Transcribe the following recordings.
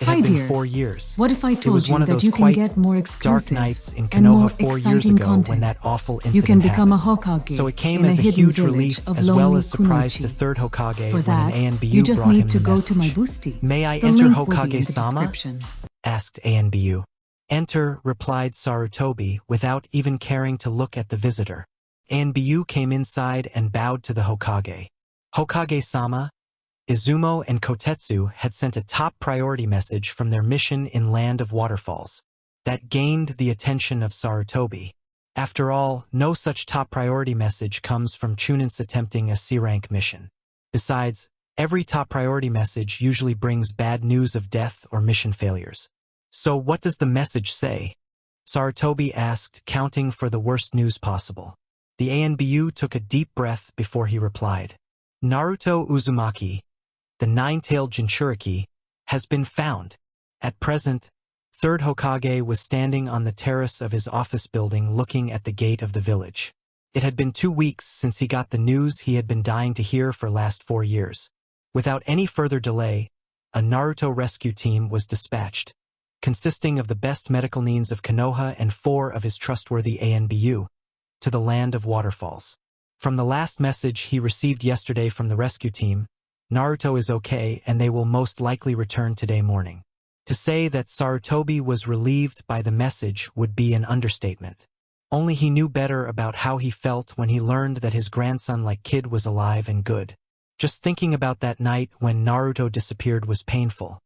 It Hi had been dear, 4 years. what if I It told was you one of that those you can quite get more dark exclusive nights in and more Konoha 4 years exciting ago when content? that awful You can incident become a happened. hokage So it came in a as a hidden huge village relief of as well lonely as surprise to kunoichi. third Hokage For when an that, ANBU you just brought him need the to go to my message. boosty. May I The enter link will be in the Hokage-sama? description. Asked ANBU. Enter, replied Sarutobi without even caring to look at the visitor. ANBU came inside and bowed to the Hokage. Hokage-sama, Izumo and Kotetsu had sent a top priority message from their mission in Land of Waterfalls. That gained the attention of Sarutobi. After all, no such top priority message comes from Chunins attempting a C-rank mission. Besides, every top priority message usually brings bad news of death or mission failures. So what does the message say? Sarutobi asked, counting for the worst news possible. The ANBU took a deep breath before he replied. Naruto Uzumaki, the nine-tailed jinchuriki, has been found. At present, third Hokage was standing on the terrace of his office building looking at the gate of the village. It had been 2 weeks since he got the news he had been dying to hear for last 4 years. Without any further delay, a Naruto rescue team was dispatched, consisting of the best medical needs of Konoha and 4 of his trustworthy ANBU, to the Land of Waterfalls. From the last message he received yesterday from the rescue team, Naruto is okay and they will most likely return today morning. To say that Sarutobi was relieved by the message would be an understatement. Only he knew better about how he felt when he learned that his grandson-like kid was alive and good. Just thinking about that night when Naruto disappeared was painful.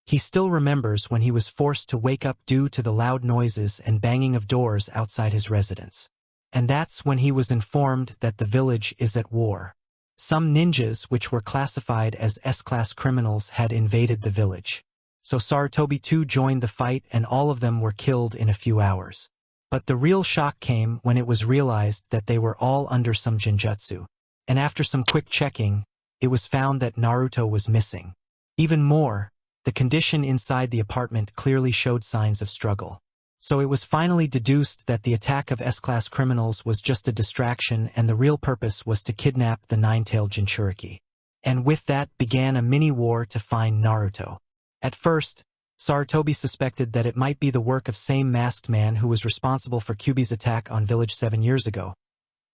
He still remembers when he was forced to wake up due to the loud noises and banging of doors outside his residence. And that's when he was informed that the village is at war. Some ninjas, which were classified as S-class criminals, had invaded the village. So Sarutobi too joined the fight and all of them were killed in a few hours. But the real shock came when it was realized that they were all under some jinjutsu. And after some quick checking, it was found that Naruto was missing. Even more, the condition inside the apartment clearly showed signs of struggle. So it was finally deduced that the attack of S-class criminals was just a distraction and the real purpose was to kidnap the nine-tailed jinchuriki. And with that began a mini-war to find Naruto. At first, Sarutobi suspected that it might be the work of same masked man who was responsible for Kyuubi's attack on village 7 years ago.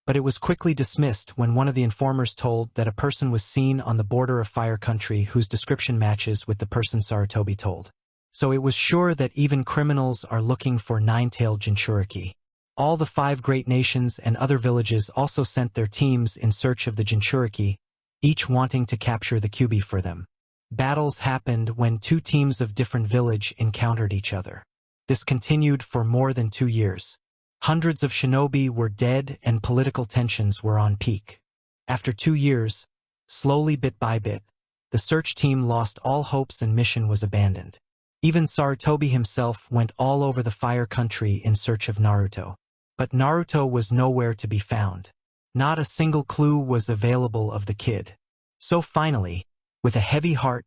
But it was quickly dismissed when one of the informers told that a person was seen on the border of Fire Country whose description matches with the person Sarutobi told. So it was sure that even criminals are looking for nine-tailed jinchuriki. All the 5 great nations and other villages also sent their teams in search of the jinchuriki, each wanting to capture the Kyuubi for them. Battles happened when 2 teams of different village encountered each other. This continued for more than 2 years. Hundreds of shinobi were dead and political tensions were on peak. After 2 years, slowly bit by bit, the search team lost all hopes and mission was abandoned. Even Sarutobi himself went all over the Fire Country in search of Naruto. But Naruto was nowhere to be found. Not a single clue was available of the kid. So finally, with a heavy heart,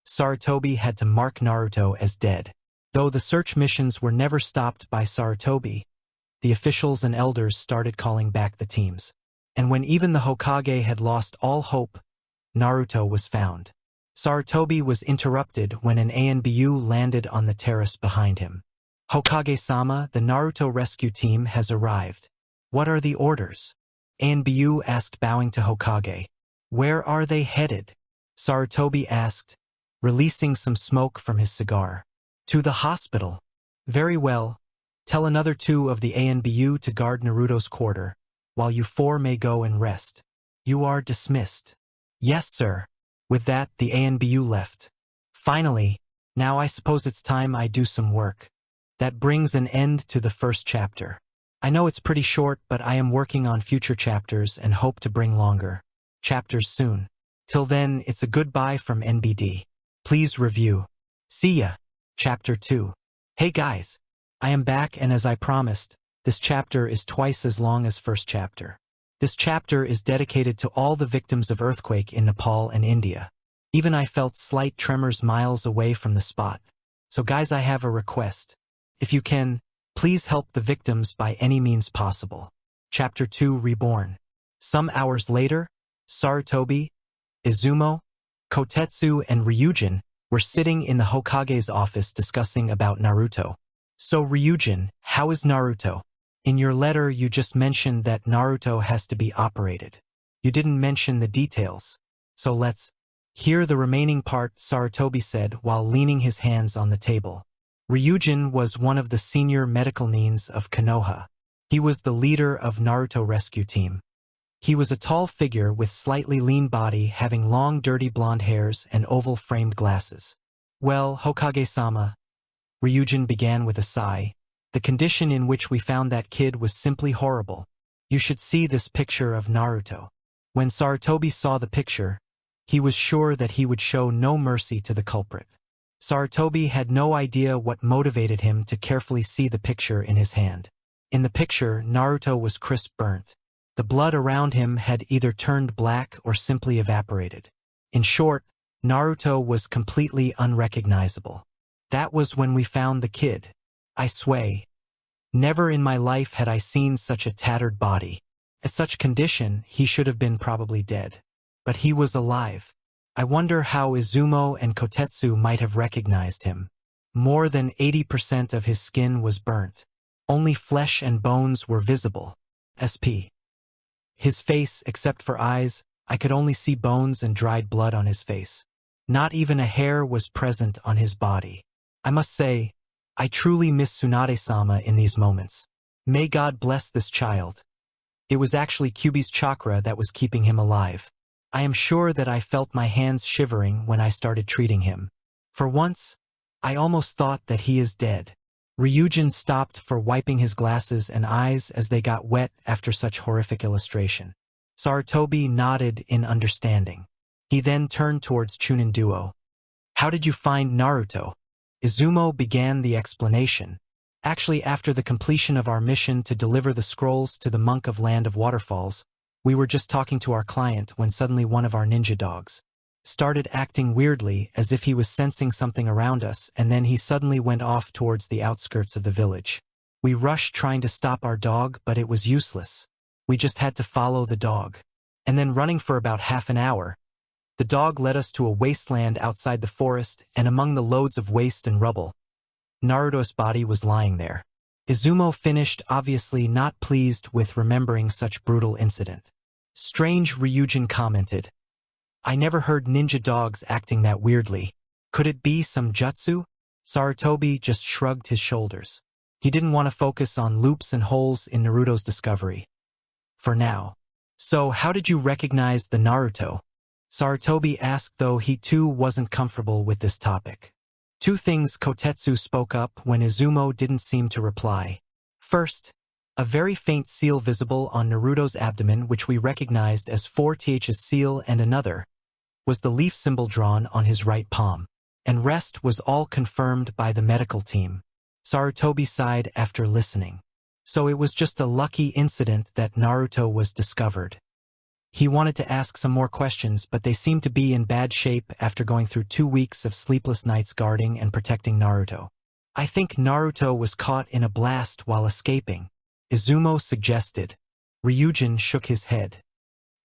Sarutobi had to mark Naruto as dead. Though the search missions were never stopped by Sarutobi, the officials and elders started calling back the teams. And when even the Hokage had lost all hope, Naruto was found. Sarutobi was interrupted when an ANBU landed on the terrace behind him. Hokage-sama, the Naruto rescue team has arrived. What are the orders? ANBU asked, bowing to Hokage. Where are they headed? Sarutobi asked, releasing some smoke from his cigar. To the hospital. Very well. Tell another 2 of the ANBU to guard Naruto's quarter, while you 4 may go and rest. You are dismissed. Yes, sir. With that, the ANBU left. Finally, now I suppose it's time I do some work. That brings an end to the first chapter. I know it's pretty short, but I am working on future chapters and hope to bring longer chapters soon. Till then, it's a goodbye from NBD. Please review. See ya. Chapter 2. Hey guys. I am back and as I promised, this chapter is twice as long as first chapter. This chapter is dedicated to all the victims of earthquake in Nepal and India. Even I felt slight tremors miles away from the spot. So guys, I have a request. If you can, please help the victims by any means possible. Chapter 2 Reborn. Some hours later, Sarutobi, Izumo, Kotetsu and Ryujin were sitting in the Hokage's office discussing about Naruto. So Ryujin, how is Naruto? In your letter you just mentioned that Naruto has to be operated. You didn't mention the details. So let's hear the remaining part, Sarutobi said while leaning his hands on the table. Ryujin was one of the senior medical neens of Konoha. He was the leader of Naruto rescue team. He was a tall figure with slightly lean body, having long dirty blonde hairs and oval-framed glasses. Well, Hokage-sama, Ryujin began with a sigh. The condition in which we found that kid was simply horrible. You should see this picture of Naruto. When Sarutobi saw the picture, he was sure that he would show no mercy to the culprit. Sarutobi had no idea what motivated him to carefully see the picture in his hand. In the picture, Naruto was crisp burnt. The blood around him had either turned black or simply evaporated. In short, Naruto was completely unrecognizable. That was when we found the kid. I sway. Never in my life had I seen such a tattered body. At such condition, he should have been probably dead. But he was alive. I wonder how Izumo and Kotetsu might have recognized him. More than 80% of his skin was burnt. Only flesh and bones were visible. SP. His face, except for eyes, I could only see bones and dried blood on his face. Not even a hair was present on his body. I must say, I truly miss Tsunade-sama in these moments. May God bless this child. It was actually Kyuubi's chakra that was keeping him alive. I am sure that I felt my hands shivering when I started treating him. For once, I almost thought that he is dead. Ryujin stopped for wiping his glasses and eyes as they got wet after such horrific illustration. Sarutobi nodded in understanding. He then turned towards Chunin Duo. How did you find Naruto? Izumo began the explanation. Actually, after the completion of our mission to deliver the scrolls to the monk of Land of Waterfalls, we were just talking to our client when suddenly one of our ninja dogs started acting weirdly as if he was sensing something around us, and then he suddenly went off towards the outskirts of the village. We rushed trying to stop our dog, but it was useless. We just had to follow the dog. And then running for about half an hour, the dog led us to a wasteland outside the forest, and among the loads of waste and rubble, Naruto's body was lying there. Izumo finished, obviously not pleased with remembering such brutal incident. Strange, Ryujin commented. I never heard ninja dogs acting that weirdly. Could it be some jutsu? Sarutobi just shrugged his shoulders. He didn't want to focus on loops and holes in Naruto's discovery. For now. So how did you recognize the Naruto? Sarutobi asked, though he too wasn't comfortable with this topic. Two things. Kotetsu spoke up when Izumo didn't seem to reply. First, a very faint seal visible on Naruto's abdomen which we recognized as 4Th's seal, and another was the leaf symbol drawn on his right palm. And rest was all confirmed by the medical team. Sarutobi sighed after listening. So it was just a lucky incident that Naruto was discovered. He wanted to ask some more questions, but they seemed to be in bad shape after going through 2 weeks of sleepless nights guarding and protecting Naruto. I think Naruto was caught in a blast while escaping, Izumo suggested. Ryujin shook his head.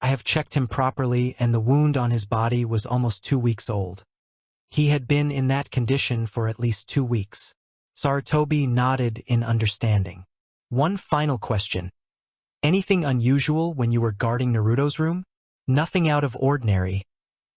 I have checked him properly, and the wound on his body was almost 2 weeks old. He had been in that condition for at least 2 weeks. Sarutobi nodded in understanding. One final question. Anything unusual when you were guarding Naruto's room? Nothing out of ordinary.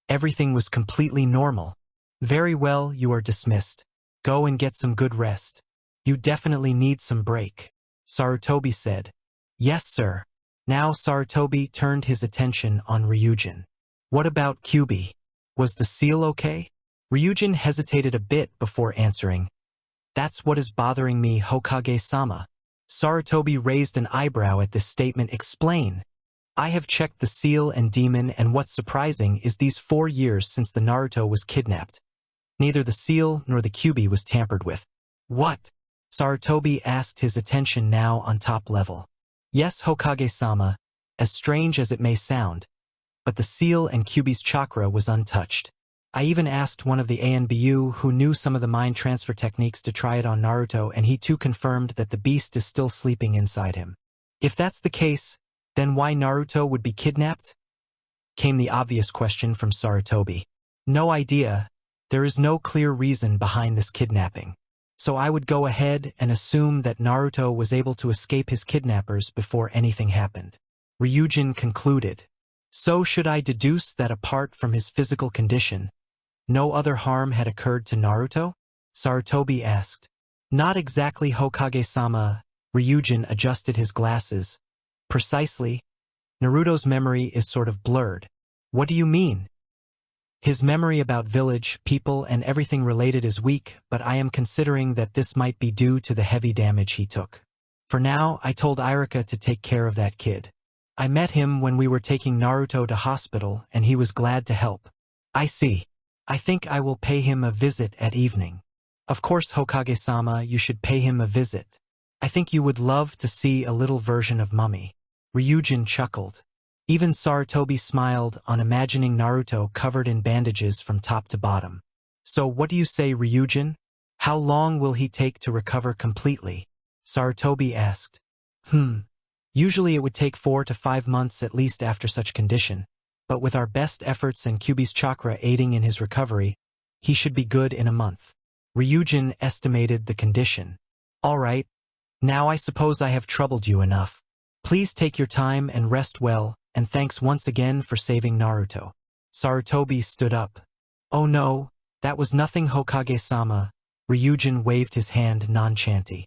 Everything was completely normal. Very well, you are dismissed. Go and get some good rest. You definitely need some break, Sarutobi said. Yes, sir. Now Sarutobi turned his attention on Ryujin. What about Kyuubi? Was the seal okay? Ryujin hesitated a bit before answering. That's what is bothering me, Hokage-sama. Sarutobi raised an eyebrow at this statement. Explain. I have checked the seal and demon, and what's surprising is these 4 years since the Naruto was kidnapped. Neither the seal nor the Kyuubi was tampered with. What? Sarutobi asked, his attention now on top level. Yes, Hokage-sama, as strange as it may sound, but the seal and Kyuubi's chakra was untouched. I even asked one of the ANBU who knew some of the mind transfer techniques to try it on Naruto, and he too confirmed that the beast is still sleeping inside him. If that's the case, then why Naruto would be kidnapped? Came the obvious question from Sarutobi. No idea. There is no clear reason behind this kidnapping. So I would go ahead and assume that Naruto was able to escape his kidnappers before anything happened. Ryujin concluded. So should I deduce that apart from his physical condition, no other harm had occurred to Naruto? Sarutobi asked. Not exactly, Hokage-sama. Ryujin adjusted his glasses. Precisely. Naruto's memory is sort of blurred. What do you mean? His memory about village, people, and everything related is weak, but I am considering that this might be due to the heavy damage he took. For now, I told Iruka to take care of that kid. I met him when we were taking Naruto to hospital, and he was glad to help. I see. I think I will pay him a visit at evening. Of course, Hokage-sama, you should pay him a visit. I think you would love to see a little version of Mummy. Ryujin chuckled. Even Sarutobi smiled on imagining Naruto covered in bandages from top to bottom. So what do you say, Ryujin? How long will he take to recover completely? Sarutobi asked. Usually it would take 4 to 5 months at least after such condition, but with our best efforts and Kyuubi's chakra aiding in his recovery, he should be good in a month. Ryujin estimated the condition. All right. Now I suppose I have troubled you enough. Please take your time and rest well, and thanks once again for saving Naruto. Sarutobi stood up. Oh no, that was nothing, Hokage-sama. Ryujin waved his hand nonchalantly.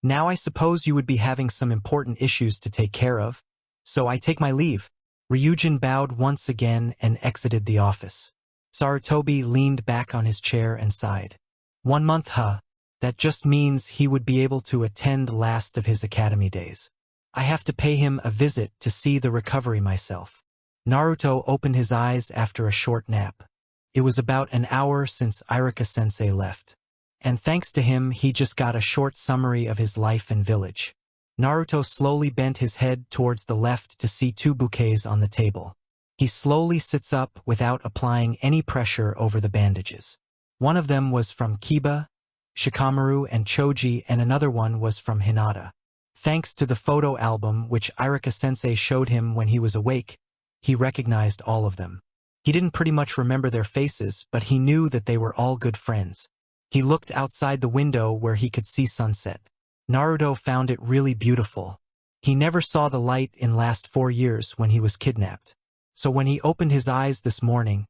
Now I suppose you would be having some important issues to take care of, so I take my leave. Ryujin bowed once again and exited the office. Sarutobi leaned back on his chair and sighed. 1 month, huh? That just means he would be able to attend last of his academy days. I have to pay him a visit to see the recovery myself. Naruto opened his eyes after a short nap. It was about an hour since Iruka-sensei left. And thanks to him, he just got a short summary of his life and village. Naruto slowly bent his head towards the left to see 2 bouquets on the table. He slowly sits up without applying any pressure over the bandages. One of them was from Kiba, Shikamaru, and Choji, and another one was from Hinata. Thanks to the photo album which Iruka-sensei showed him when he was awake, he recognized all of them. He didn't pretty much remember their faces, but he knew that they were all good friends. He looked outside the window where he could see sunset. Naruto found it really beautiful. He never saw the light in last 4 years when he was kidnapped. So when he opened his eyes this morning,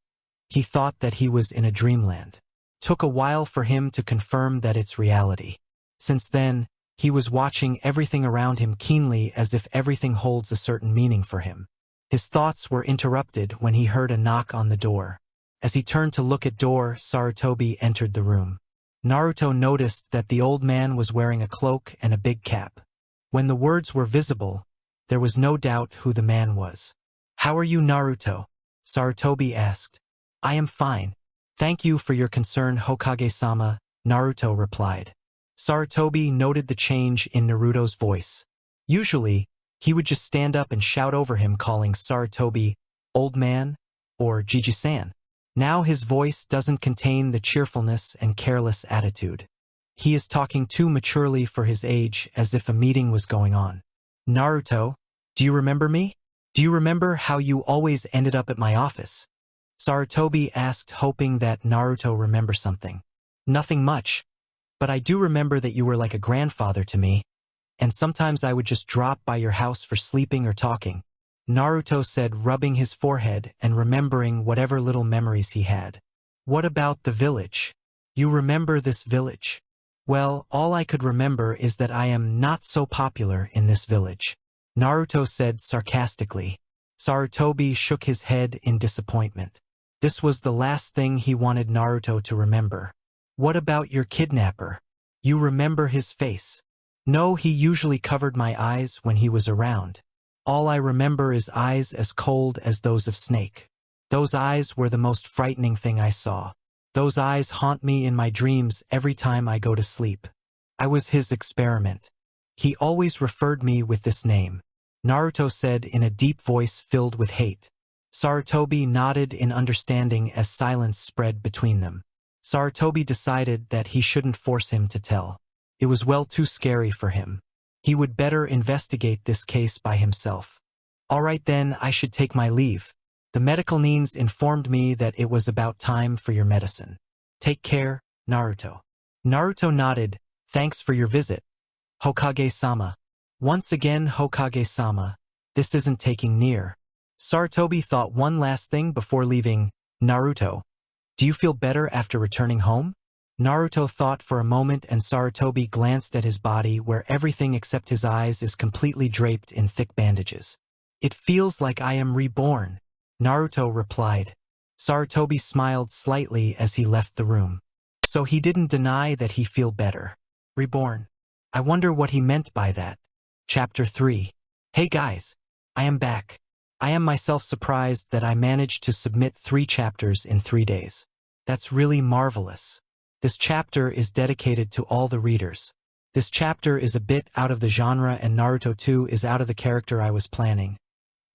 he thought that he was in a dreamland. Took a while for him to confirm that it's reality. Since then, he was watching everything around him keenly as if everything holds a certain meaning for him. His thoughts were interrupted when he heard a knock on the door. As he turned to look at door, Sarutobi entered the room. Naruto noticed that the old man was wearing a cloak and a big cap. When the words were visible, there was no doubt who the man was. How are you, Naruto? Sarutobi asked. I am fine. Thank you for your concern, Hokage-sama, Naruto replied. Sarutobi noted the change in Naruto's voice. Usually, he would just stand up and shout over him calling Sarutobi, old man, or Jiji-san. Now his voice doesn't contain the cheerfulness and careless attitude. He is talking too maturely for his age, as if a meeting was going on. Naruto, do you remember me? Do you remember how you always ended up at my office? Sarutobi asked, hoping that Naruto remembered something. Nothing much. But I do remember that you were like a grandfather to me, and sometimes I would just drop by your house for sleeping or talking. Naruto said, rubbing his forehead and remembering whatever little memories he had. What about the village? You remember this village? Well, all I could remember is that I am not so popular in this village, Naruto said sarcastically. Sarutobi shook his head in disappointment. This was the last thing he wanted Naruto to remember. What about your kidnapper? You remember his face? No, he usually covered my eyes when he was around. All I remember is eyes as cold as those of Snake. Those eyes were the most frightening thing I saw. Those eyes haunt me in my dreams every time I go to sleep. I was his experiment. He always referred me with this name, Naruto said in a deep voice filled with hate. Sarutobi nodded in understanding as silence spread between them. Sarutobi decided that he shouldn't force him to tell. It was well too scary for him. He would better investigate this case by himself. All right then, I should take my leave. The medical neens informed me that it was about time for your medicine. Take care, Naruto. Naruto nodded. Thanks for your visit. Hokage-sama. Once again, Hokage-sama. This isn't taking near. Sarutobi thought one last thing before leaving. Naruto. Do you feel better after returning home? Naruto thought for a moment and Sarutobi glanced at his body where everything except his eyes is completely draped in thick bandages. It feels like I am reborn, Naruto replied. Sarutobi smiled slightly as he left the room. So he didn't deny that he feel better. Reborn. I wonder what he meant by that. Chapter 3. Hey guys. I am back. I am myself surprised that I managed to submit 3 chapters in 3 days. That's really marvelous. This chapter is dedicated to all the readers. This chapter is a bit out of the genre and Naruto 2 is out of the character I was planning.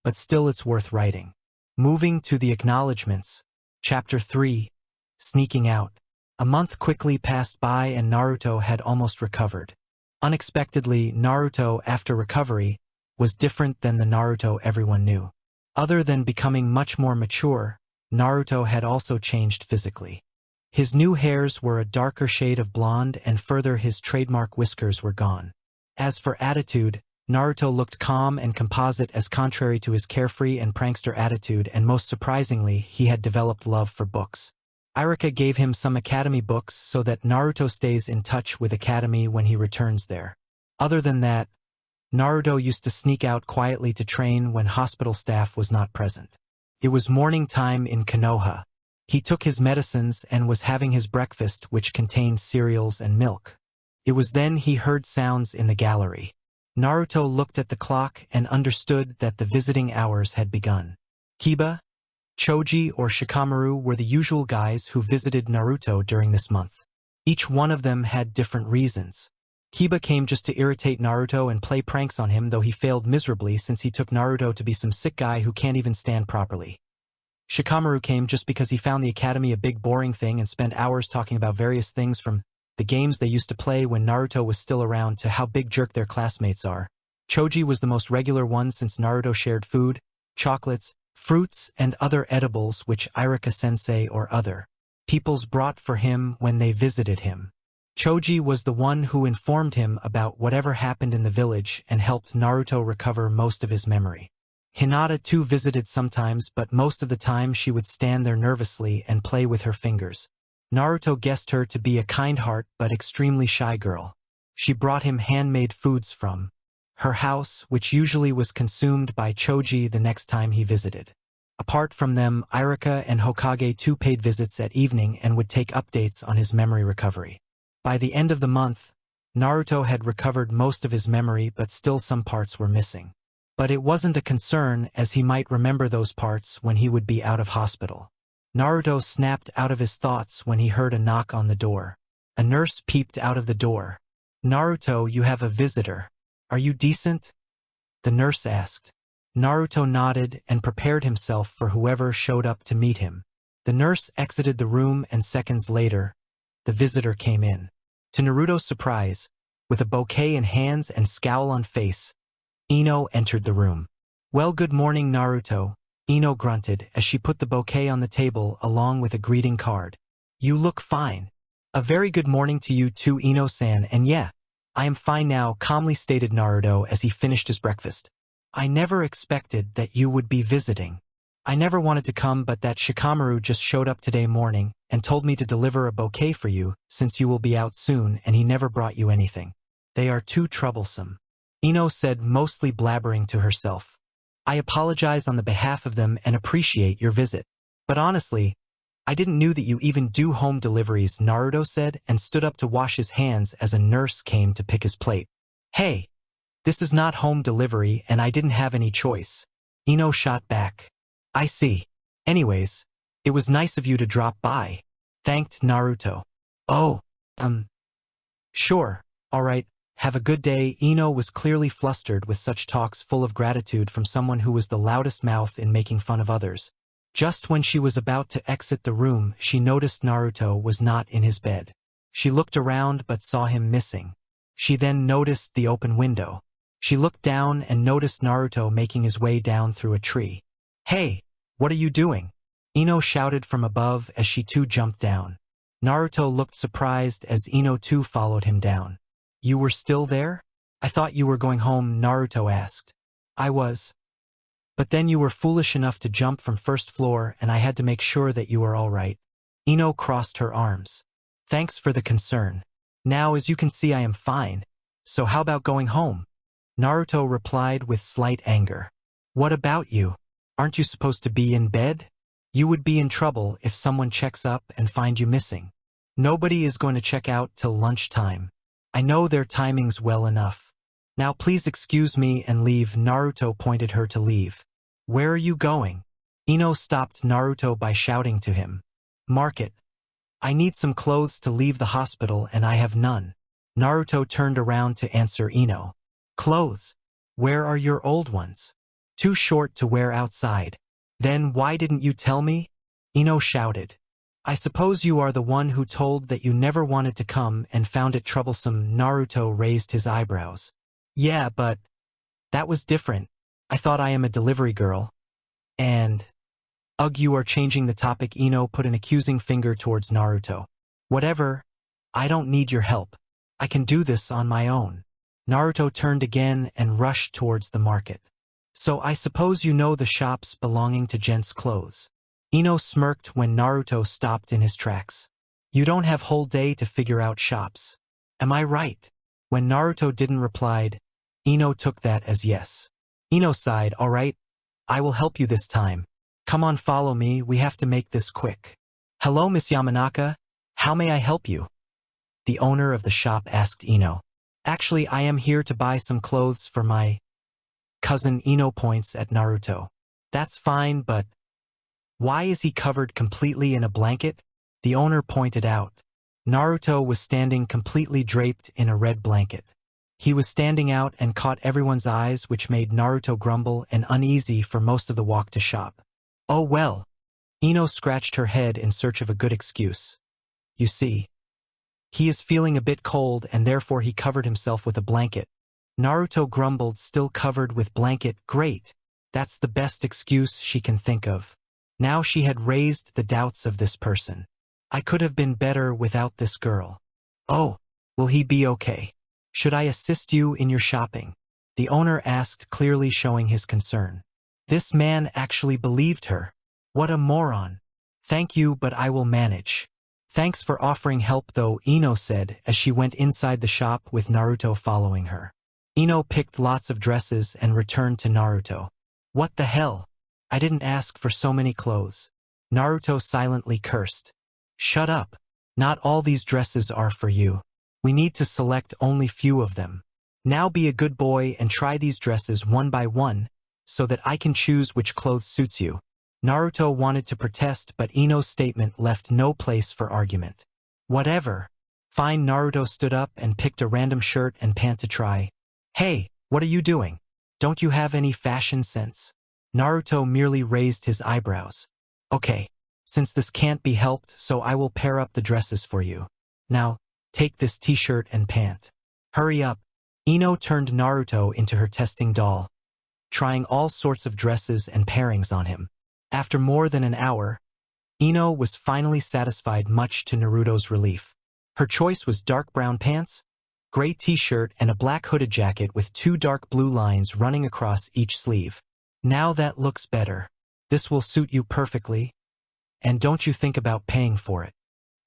But still it's worth writing. Moving to the acknowledgements. Chapter 3. Sneaking out. A month quickly passed by and Naruto had almost recovered. Unexpectedly, Naruto, after recovery, was different than the Naruto everyone knew. Other than becoming much more mature, Naruto had also changed physically. His new hairs were a darker shade of blonde and further his trademark whiskers were gone. As for attitude, Naruto looked calm and composite as contrary to his carefree and prankster attitude and most surprisingly, he had developed love for books. Iruka gave him some academy books so that Naruto stays in touch with academy when he returns there. Other than that, Naruto used to sneak out quietly to train when hospital staff was not present. It was morning time in Konoha. He took his medicines and was having his breakfast which contained cereals and milk. It was then he heard sounds in the gallery. Naruto looked at the clock and understood that the visiting hours had begun. Kiba, Choji or Shikamaru were the usual guys who visited Naruto during this month. Each one of them had different reasons. Kiba came just to irritate Naruto and play pranks on him though he failed miserably since he took Naruto to be some sick guy who can't even stand properly. Shikamaru came just because he found the academy a big boring thing and spent hours talking about various things from the games they used to play when Naruto was still around to how big jerk their classmates are. Choji was the most regular one since Naruto shared food, chocolates, fruits, and other edibles which Iruka-sensei or other peoples brought for him when they visited him. Choji was the one who informed him about whatever happened in the village and helped Naruto recover most of his memory. Hinata too visited sometimes but most of the time she would stand there nervously and play with her fingers. Naruto guessed her to be a kind heart but extremely shy girl. She brought him handmade foods from her house which usually was consumed by Choji the next time he visited. Apart from them, Iruka and Hokage too paid visits at evening and would take updates on his memory recovery. By the end of the month, Naruto had recovered most of his memory but still some parts were missing. But it wasn't a concern as he might remember those parts when he would be out of hospital. Naruto snapped out of his thoughts when he heard a knock on the door. A nurse peeped out of the door. Naruto, you have a visitor. Are you decent? The nurse asked. Naruto nodded and prepared himself for whoever showed up to meet him. The nurse exited the room and seconds later, the visitor came in. To Naruto's surprise, with a bouquet in hands and scowl on face, Ino entered the room. Well, good morning, Naruto, Ino grunted as she put the bouquet on the table along with a greeting card. You look fine. A very good morning to you too, Ino-san, and yeah, I am fine now, calmly stated Naruto as he finished his breakfast. I never expected that you would be visiting. I never wanted to come but that Shikamaru just showed up today morning and told me to deliver a bouquet for you since you will be out soon and he never brought you anything. They are too troublesome. Ino said, mostly blabbering to herself. I apologize on the behalf of them and appreciate your visit. But honestly, I didn't know that you even do home deliveries, Naruto said and stood up to wash his hands as a nurse came to pick his plate. Hey, this is not home delivery and I didn't have any choice. Ino shot back. I see. Anyways, it was nice of you to drop by. Thanked Naruto. Oh, sure, alright, have a good day. Ino was clearly flustered with such talks full of gratitude from someone who was the loudest mouth in making fun of others. Just when she was about to exit the room, she noticed Naruto was not in his bed. She looked around but saw him missing. She then noticed the open window. She looked down and noticed Naruto making his way down through a tree. Hey, what are you doing? Ino shouted from above as she too jumped down. Naruto looked surprised as Ino too followed him down. You were still there? I thought you were going home, Naruto asked. I was. But then you were foolish enough to jump from first floor and I had to make sure that you were all right. Ino crossed her arms. Thanks for the concern. Now as you can see I am fine. So how about going home? Naruto replied with slight anger. What about you? Aren't you supposed to be in bed? You would be in trouble if someone checks up and find you missing. Nobody is going to check out till lunchtime. I know their timings well enough. Now please excuse me and leave. Naruto pointed her to leave. Where are you going? Ino stopped Naruto by shouting to him. Market. I need some clothes to leave the hospital and I have none. Naruto turned around to answer Ino. Clothes? Where are your old ones? Too short to wear outside. Then why didn't you tell me? Ino shouted. I suppose you are the one who told that you never wanted to come and found it troublesome. Naruto raised his eyebrows. Yeah, but that was different. I thought I am a delivery girl. And... Ugh, you are changing the topic. Ino put an accusing finger towards Naruto. Whatever. I don't need your help. I can do this on my own. Naruto turned again and rushed towards the market. So I suppose you know the shops belonging to gents' clothes. Ino smirked when Naruto stopped in his tracks. You don't have whole day to figure out shops. Am I right? When Naruto didn't reply, Ino took that as yes. Ino sighed, all right, I will help you this time. Come on, follow me, we have to make this quick. Hello, Miss Yamanaka, how may I help you? The owner of the shop asked Ino. Actually, I am here to buy some clothes for my cousin. Ino points at Naruto. That's fine, but why is he covered completely in a blanket? The owner pointed out. Naruto was standing completely draped in a red blanket. He was standing out and caught everyone's eyes, which made Naruto grumble and uneasy for most of the walk to shop. Oh well. Ino scratched her head in search of a good excuse. You see, he is feeling a bit cold and therefore he covered himself with a blanket. Naruto grumbled, still covered with blanket, great. That's the best excuse she can think of. Now she had raised the doubts of this person. I could have been better without this girl. Oh, will he be okay? Should I assist you in your shopping? The owner asked, clearly showing his concern. This man actually believed her. What a moron. Thank you, but I will manage. Thanks for offering help though, Ino said as she went inside the shop with Naruto following her. Ino picked lots of dresses and returned to Naruto. What the hell? I didn't ask for so many clothes. Naruto silently cursed. Shut up. Not all these dresses are for you. We need to select only few of them. Now be a good boy and try these dresses one by one, so that I can choose which clothes suits you. Naruto wanted to protest, but Ino's statement left no place for argument. Whatever. Fine. Naruto stood up and picked a random shirt and pant to try. Hey, what are you doing? Don't you have any fashion sense? Naruto merely raised his eyebrows. Okay, since this can't be helped, so I will pair up the dresses for you. Now, take this t-shirt and pant. Hurry up. Ino turned Naruto into her testing doll, trying all sorts of dresses and pairings on him. After more than an hour, Ino was finally satisfied, much to Naruto's relief. Her choice was dark brown pants, gray t-shirt and a black hooded jacket with 2 dark blue lines running across each sleeve. Now that looks better. This will suit you perfectly. And don't you think about paying for it.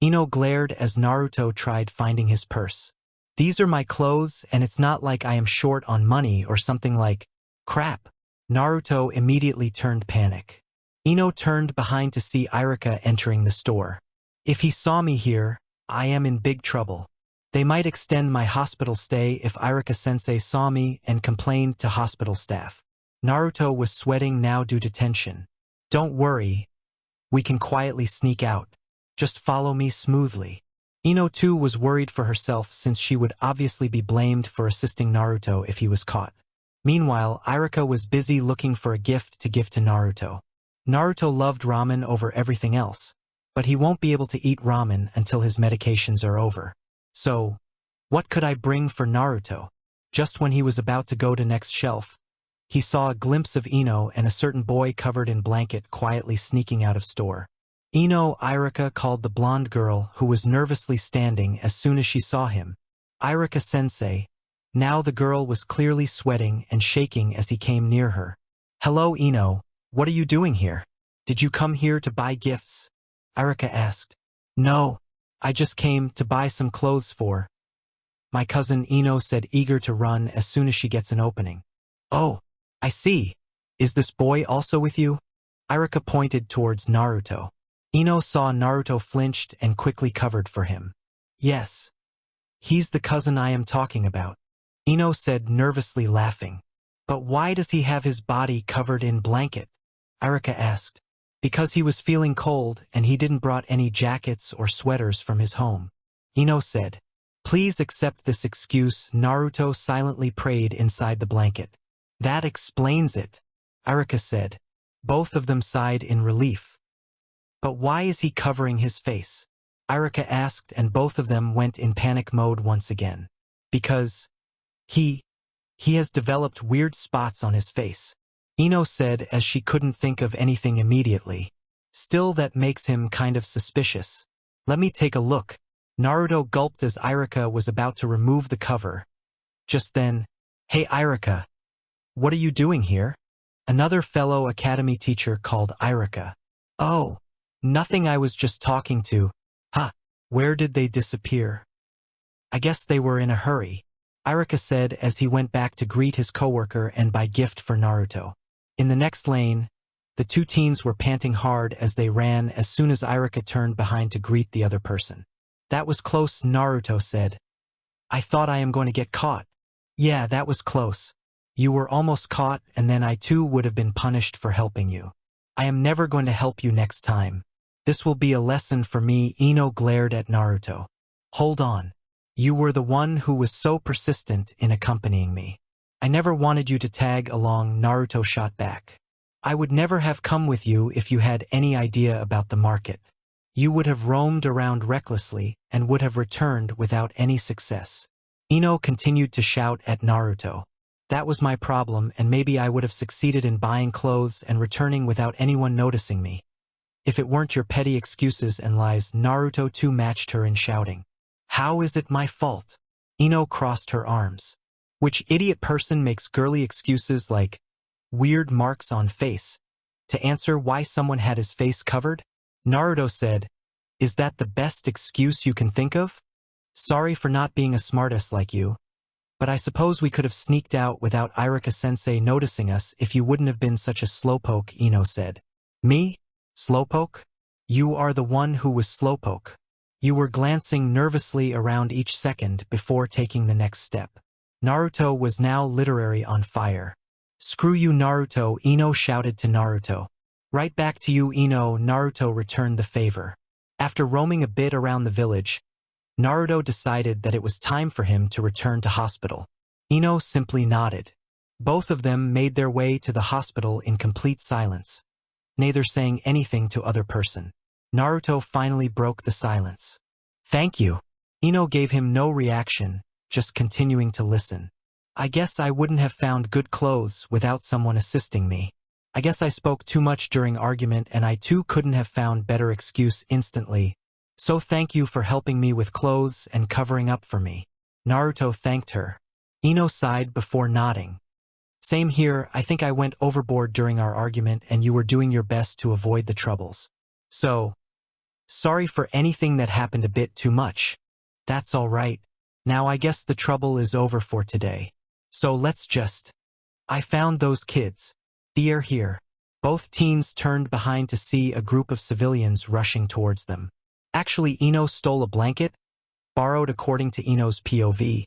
Ino glared as Naruto tried finding his purse. These are my clothes and it's not like I am short on money or something like, crap. Naruto immediately turned panic. Ino turned behind to see Iruka entering the store. If he saw me here, I am in big trouble. They might extend my hospital stay if Iruka-sensei saw me and complained to hospital staff. Naruto was sweating now due to tension. Don't worry. We can quietly sneak out. Just follow me smoothly. Ino too was worried for herself since she would obviously be blamed for assisting Naruto if he was caught. Meanwhile, Iruka was busy looking for a gift to give to Naruto. Naruto loved ramen over everything else, but he won't be able to eat ramen until his medications are over. So, what could I bring for Naruto? Just when he was about to go to next shelf, he saw a glimpse of Ino and a certain boy covered in blanket quietly sneaking out of store. Iruka called the blonde girl who was nervously standing as soon as she saw him. Iruka-sensei. Now the girl was clearly sweating and shaking as he came near her. Hello Ino, what are you doing here? Did you come here to buy gifts? Iruka asked. No, I just came to buy some clothes for my cousin, Ino said, eager to run as soon as she gets an opening. Oh, I see. Is this boy also with you? Iruka pointed towards Naruto. Ino saw Naruto flinched and quickly covered for him. Yes. He's the cousin I am talking about. Ino said, nervously laughing. But why does he have his body covered in blanket? Iruka asked. Because he was feeling cold and he didn't brought any jackets or sweaters from his home. Ino said. Please accept this excuse. Naruto silently prayed inside the blanket. That explains it, Iruka said. Both of them sighed in relief. But why is he covering his face? Iruka asked, and both of them went in panic mode once again. Because he has developed weird spots on his face, Ino said as she couldn't think of anything immediately. Still, that makes him kind of suspicious. Let me take a look. Naruto gulped as Iruka was about to remove the cover. Just then, hey Iruka, what are you doing here? Another fellow academy teacher called Iruka. Oh, nothing, I was just talking to. Where did they disappear? I guess they were in a hurry, Iruka said as he went back to greet his coworker and buy gift for Naruto. In the next lane, the two teens were panting hard as they ran as soon as Iruka turned behind to greet the other person. That was close, Naruto said. I thought I am going to get caught. Yeah, that was close. You were almost caught, and then I too would have been punished for helping you. I am never going to help you next time. This will be a lesson for me. Ino glared at Naruto. Hold on. You were the one who was so persistent in accompanying me. I never wanted you to tag along, Naruto shot back. I would never have come with you if you had any idea about the market. You would have roamed around recklessly and would have returned without any success. Ino continued to shout at Naruto. That was my problem, and maybe I would have succeeded in buying clothes and returning without anyone noticing me. If it weren't your petty excuses and lies. Naruto too matched her in shouting. How is it my fault? Ino crossed her arms. Which idiot person makes girly excuses like weird marks on face to answer why someone had his face covered? Naruto said, is that the best excuse you can think of? Sorry for not being a smartass like you. But I suppose we could have sneaked out without Iruka-sensei noticing us if you wouldn't have been such a slowpoke, Ino said. Me? Slowpoke? You are the one who was slowpoke. You were glancing nervously around each second before taking the next step. Naruto was now literally on fire. Screw you, Naruto, Ino shouted to Naruto. Right back to you, Ino. Naruto returned the favor. After roaming a bit around the village, Naruto decided that it was time for him to return to hospital. Ino simply nodded. Both of them made their way to the hospital in complete silence, neither saying anything to other person. Naruto finally broke the silence. Thank you. Ino gave him no reaction, just continuing to listen. I guess I wouldn't have found good clothes without someone assisting me. I guess I spoke too much during argument and I too couldn't have found better excuse instantly. So thank you for helping me with clothes and covering up for me. Naruto thanked her. Ino sighed before nodding. Same here, I think I went overboard during our argument and you were doing your best to avoid the troubles. So, sorry for anything that happened a bit too much. That's all right. Now I guess the trouble is over for today. So let's just... I found those kids. They're here. Both teens turned behind to see a group of civilians rushing towards them. Actually, Ino stole a blanket, borrowed according to Ino's POV,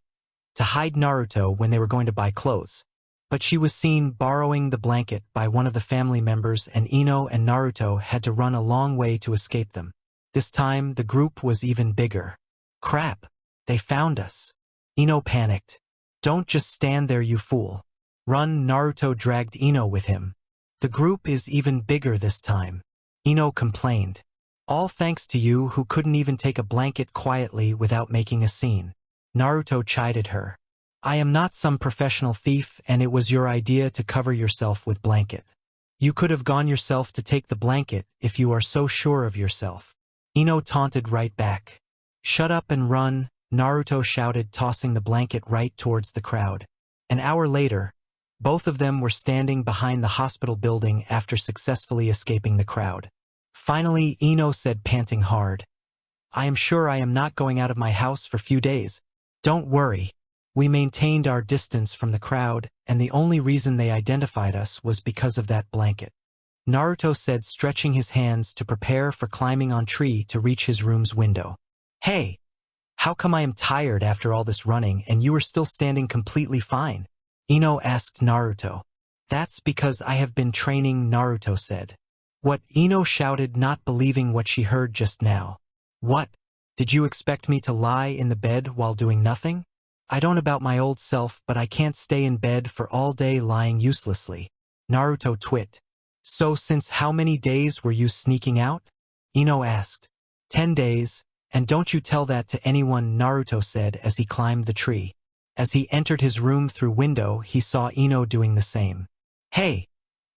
to hide Naruto when they were going to buy clothes. But she was seen borrowing the blanket by one of the family members and Ino and Naruto had to run a long way to escape them. This time, the group was even bigger. Crap, they found us. Ino panicked. Don't just stand there, you fool. Run. Naruto dragged Ino with him. The group is even bigger this time. Ino complained. All thanks to you who couldn't even take a blanket quietly without making a scene. Naruto chided her. I am not some professional thief and it was your idea to cover yourself with blanket. You could have gone yourself to take the blanket if you are so sure of yourself. Ino taunted right back. Shut up and run, Naruto shouted, tossing the blanket right towards the crowd. An hour later, both of them were standing behind the hospital building after successfully escaping the crowd. Finally, Ino said, panting hard, I am sure I am not going out of my house for few days. Don't worry. We maintained our distance from the crowd, and the only reason they identified us was because of that blanket. Naruto said, stretching his hands to prepare for climbing on tree to reach his room's window. Hey! How come I am tired after all this running and you are still standing completely fine? Ino asked Naruto. That's because I have been training, Naruto said. What? Ino shouted, not believing what she heard just now. What? Did you expect me to lie in the bed while doing nothing? I don't about my old self, but I can't stay in bed for all day lying uselessly. Naruto twit. So since how many days were you sneaking out? Ino asked. 10 days, and don't you tell that to anyone, Naruto said as he climbed the tree. As he entered his room through window, he saw Ino doing the same. Hey!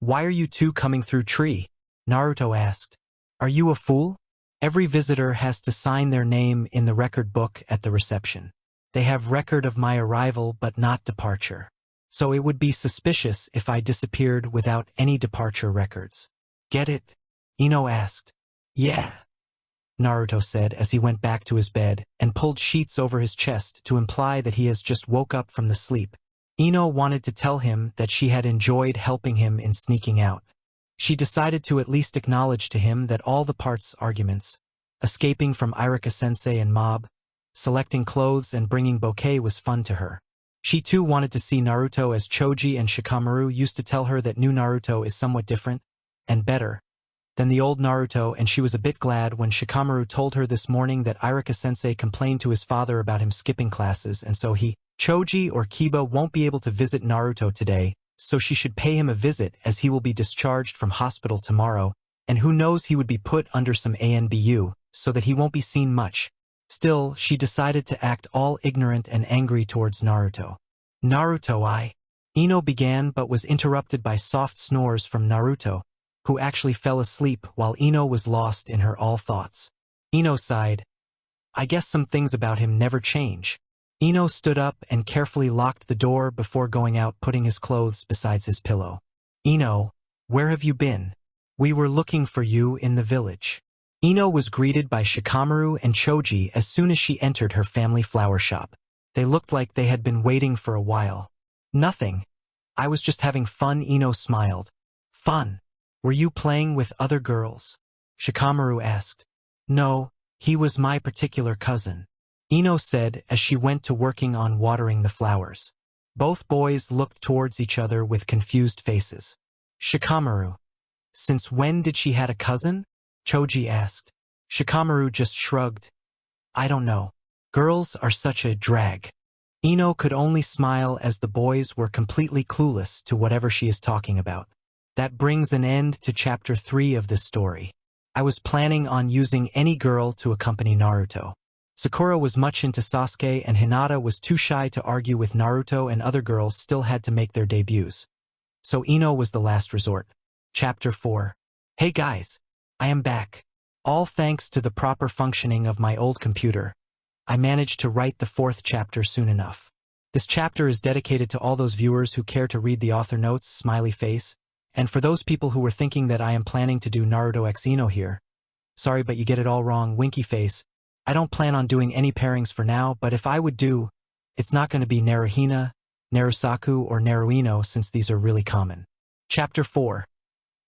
Why are you two coming through tree? Naruto asked. Are you a fool? Every visitor has to sign their name in the record book at the reception. They have record of my arrival but not departure. So it would be suspicious if I disappeared without any departure records. Get it? Ino asked. Yeah, Naruto said as he went back to his bed and pulled sheets over his chest to imply that he has just woke up from the sleep. Ino wanted to tell him that she had enjoyed helping him in sneaking out. She decided to at least acknowledge to him that all the parts arguments, escaping from Iruka-sensei and mob, selecting clothes and bringing bouquet was fun to her. She too wanted to see Naruto as Choji, and Shikamaru used to tell her that new Naruto is somewhat different, and better, than the old Naruto, and she was a bit glad when Shikamaru told her this morning that Iruka-sensei complained to his father about him skipping classes, and so Choji or Kiba won't be able to visit Naruto today, so she should pay him a visit as he will be discharged from hospital tomorrow, and who knows, he would be put under some ANBU, so that he won't be seen much. Still, she decided to act all ignorant and angry towards Naruto. Naruto, Ino began but was interrupted by soft snores from Naruto, who actually fell asleep while Ino was lost in her all thoughts. Ino sighed. I guess some things about him never change. Ino stood up and carefully locked the door before going out, putting his clothes beside his pillow. Ino, where have you been? We were looking for you in the village. Ino was greeted by Shikamaru and Choji as soon as she entered her family flower shop. They looked like they had been waiting for a while. Nothing. I was just having fun, Ino smiled. Fun? Were you playing with other girls? Shikamaru asked. No, he was my particular cousin, Ino said as she went to working on watering the flowers. Both boys looked towards each other with confused faces. Shikamaru. Since when did she had a cousin? Choji asked. Shikamaru just shrugged. I don't know. Girls are such a drag. Ino could only smile as the boys were completely clueless to whatever she is talking about. That brings an end to chapter 3 of this story. I was planning on using any girl to accompany Naruto. Sakura was much into Sasuke, and Hinata was too shy to argue with Naruto, and other girls still had to make their debuts. So Ino was the last resort. Chapter 4. Hey guys! I am back. All thanks to the proper functioning of my old computer. I managed to write the 4th chapter soon enough. This chapter is dedicated to all those viewers who care to read the author notes, smiley face, and for those people who were thinking that I am planning to do Naruto x Ino here. Sorry, but you get it all wrong, winky face. I don't plan on doing any pairings for now, but if I would do, it's not going to be Naruhina, Narusaku, or Naruino, since these are really common. Chapter 4.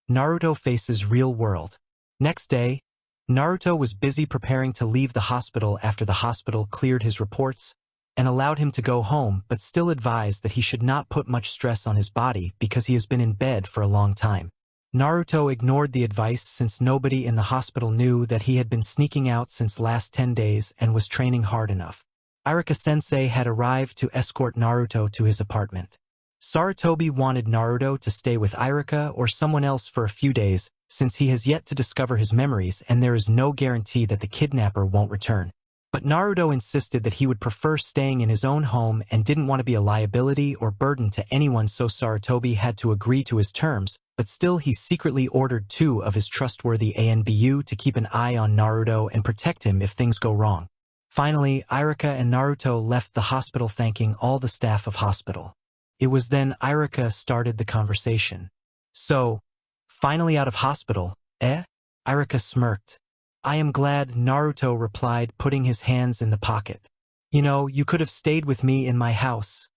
Naruto faces real world. Next day, Naruto was busy preparing to leave the hospital after the hospital cleared his reports and allowed him to go home, but still advised that he should not put much stress on his body because he has been in bed for a long time. Naruto ignored the advice since nobody in the hospital knew that he had been sneaking out since last 10 days and was training hard enough. Iruka-sensei had arrived to escort Naruto to his apartment. Sarutobi wanted Naruto to stay with Iruka or someone else for a few days, since he has yet to discover his memories and there is no guarantee that the kidnapper won't return. But Naruto insisted that he would prefer staying in his own home and didn't want to be a liability or burden to anyone, so Sarutobi had to agree to his terms, but still he secretly ordered 2 of his trustworthy ANBU to keep an eye on Naruto and protect him if things go wrong. Finally, Iruka and Naruto left the hospital thanking all the staff of hospital. It was then Iruka started the conversation. "So, finally out of hospital, eh?" Iruka smirked. "I am glad," Naruto replied, putting his hands in the pocket. "You know, you could have stayed with me in my house."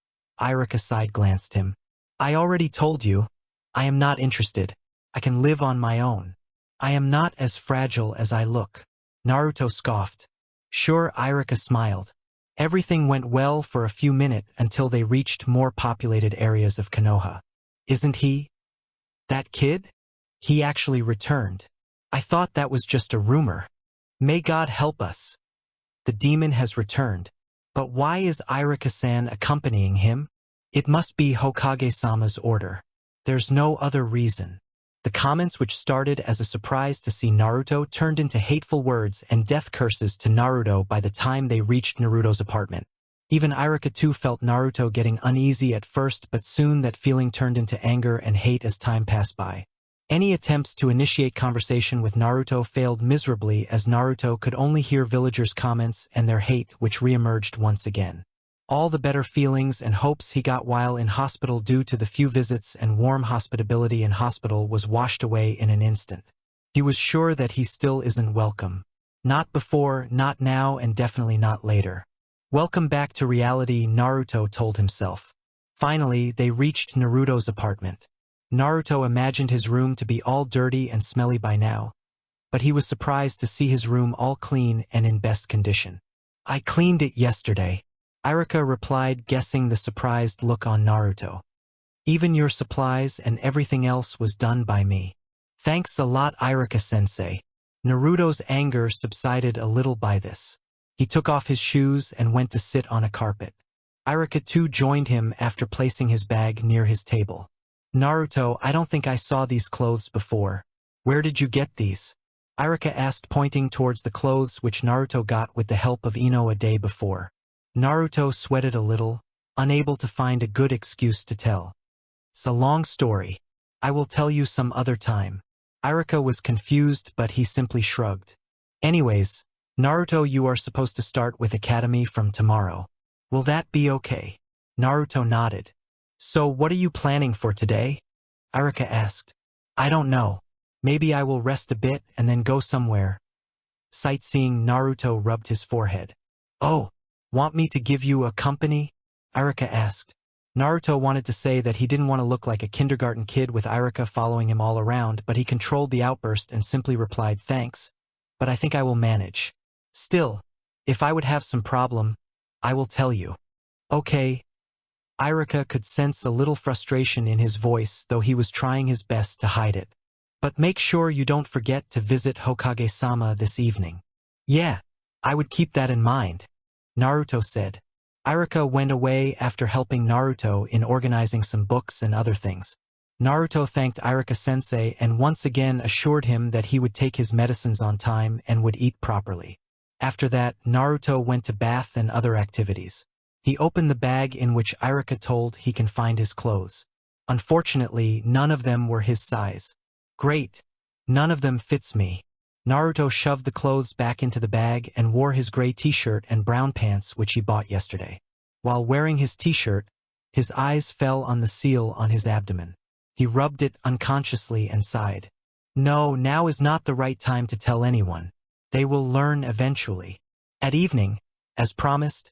Iruka side-glanced him. "I already told you. I am not interested. I can live on my own. I am not as fragile as I look." Naruto scoffed. Sure, Iruka smiled. Everything went well for a few minutes until they reached more populated areas of Konoha. "Isn't he? That kid? He actually returned. I thought that was just a rumor. May God help us. The demon has returned. But why is Iruka-san accompanying him? It must be Hokage-sama's order. There's no other reason." The comments, which started as a surprise to see Naruto, turned into hateful words and death curses to Naruto by the time they reached Naruto's apartment. Even Iruka too felt Naruto getting uneasy at first, but soon that feeling turned into anger and hate as time passed by. Any attempts to initiate conversation with Naruto failed miserably, as Naruto could only hear villagers' comments and their hate, which reemerged once again. All the better feelings and hopes he got while in hospital due to the few visits and warm hospitality in hospital was washed away in an instant. He was sure that he still isn't welcome. Not before, not now, and definitely not later. Welcome back to reality, Naruto told himself. Finally, they reached Naruto's apartment. Naruto imagined his room to be all dirty and smelly by now, but he was surprised to see his room all clean and in best condition. "I cleaned it yesterday," Iruka replied, guessing the surprised look on Naruto. "Even your supplies and everything else was done by me." "Thanks a lot, Iruka-sensei." Naruto's anger subsided a little by this. He took off his shoes and went to sit on a carpet. Iruka too joined him after placing his bag near his table. "Naruto, I don't think I saw these clothes before. Where did you get these?" Iruka asked, pointing towards the clothes which Naruto got with the help of Ino a day before. Naruto sweated a little, unable to find a good excuse to tell. "It's a long story. I will tell you some other time." Iruka was confused, but he simply shrugged. "Anyways, Naruto, you are supposed to start with academy from tomorrow. Will that be okay?" Naruto nodded. "So what are you planning for today?" Iruka asked. "I don't know. Maybe I will rest a bit and then go somewhere." Sightseeing, Naruto rubbed his forehead. "Oh, want me to give you a company?" Iruka asked. Naruto wanted to say that he didn't want to look like a kindergarten kid with Iruka following him all around, but he controlled the outburst and simply replied, "Thanks, but I think I will manage. Still, if I would have some problem, I will tell you." "Okay." Iruka could sense a little frustration in his voice, though he was trying his best to hide it. "But make sure you don't forget to visit Hokage-sama this evening." "Yeah, I would keep that in mind," Naruto said. Iruka went away after helping Naruto in organizing some books and other things. Naruto thanked Iruka-sensei and once again assured him that he would take his medicines on time and would eat properly. After that, Naruto went to bath and other activities. He opened the bag in which Iruka told he can find his clothes. Unfortunately, none of them were his size. "Great. None of them fits me." Naruto shoved the clothes back into the bag and wore his gray t-shirt and brown pants which he bought yesterday. While wearing his t-shirt, his eyes fell on the seal on his abdomen. He rubbed it unconsciously and sighed. "No, now is not the right time to tell anyone. They will learn eventually." At evening, as promised,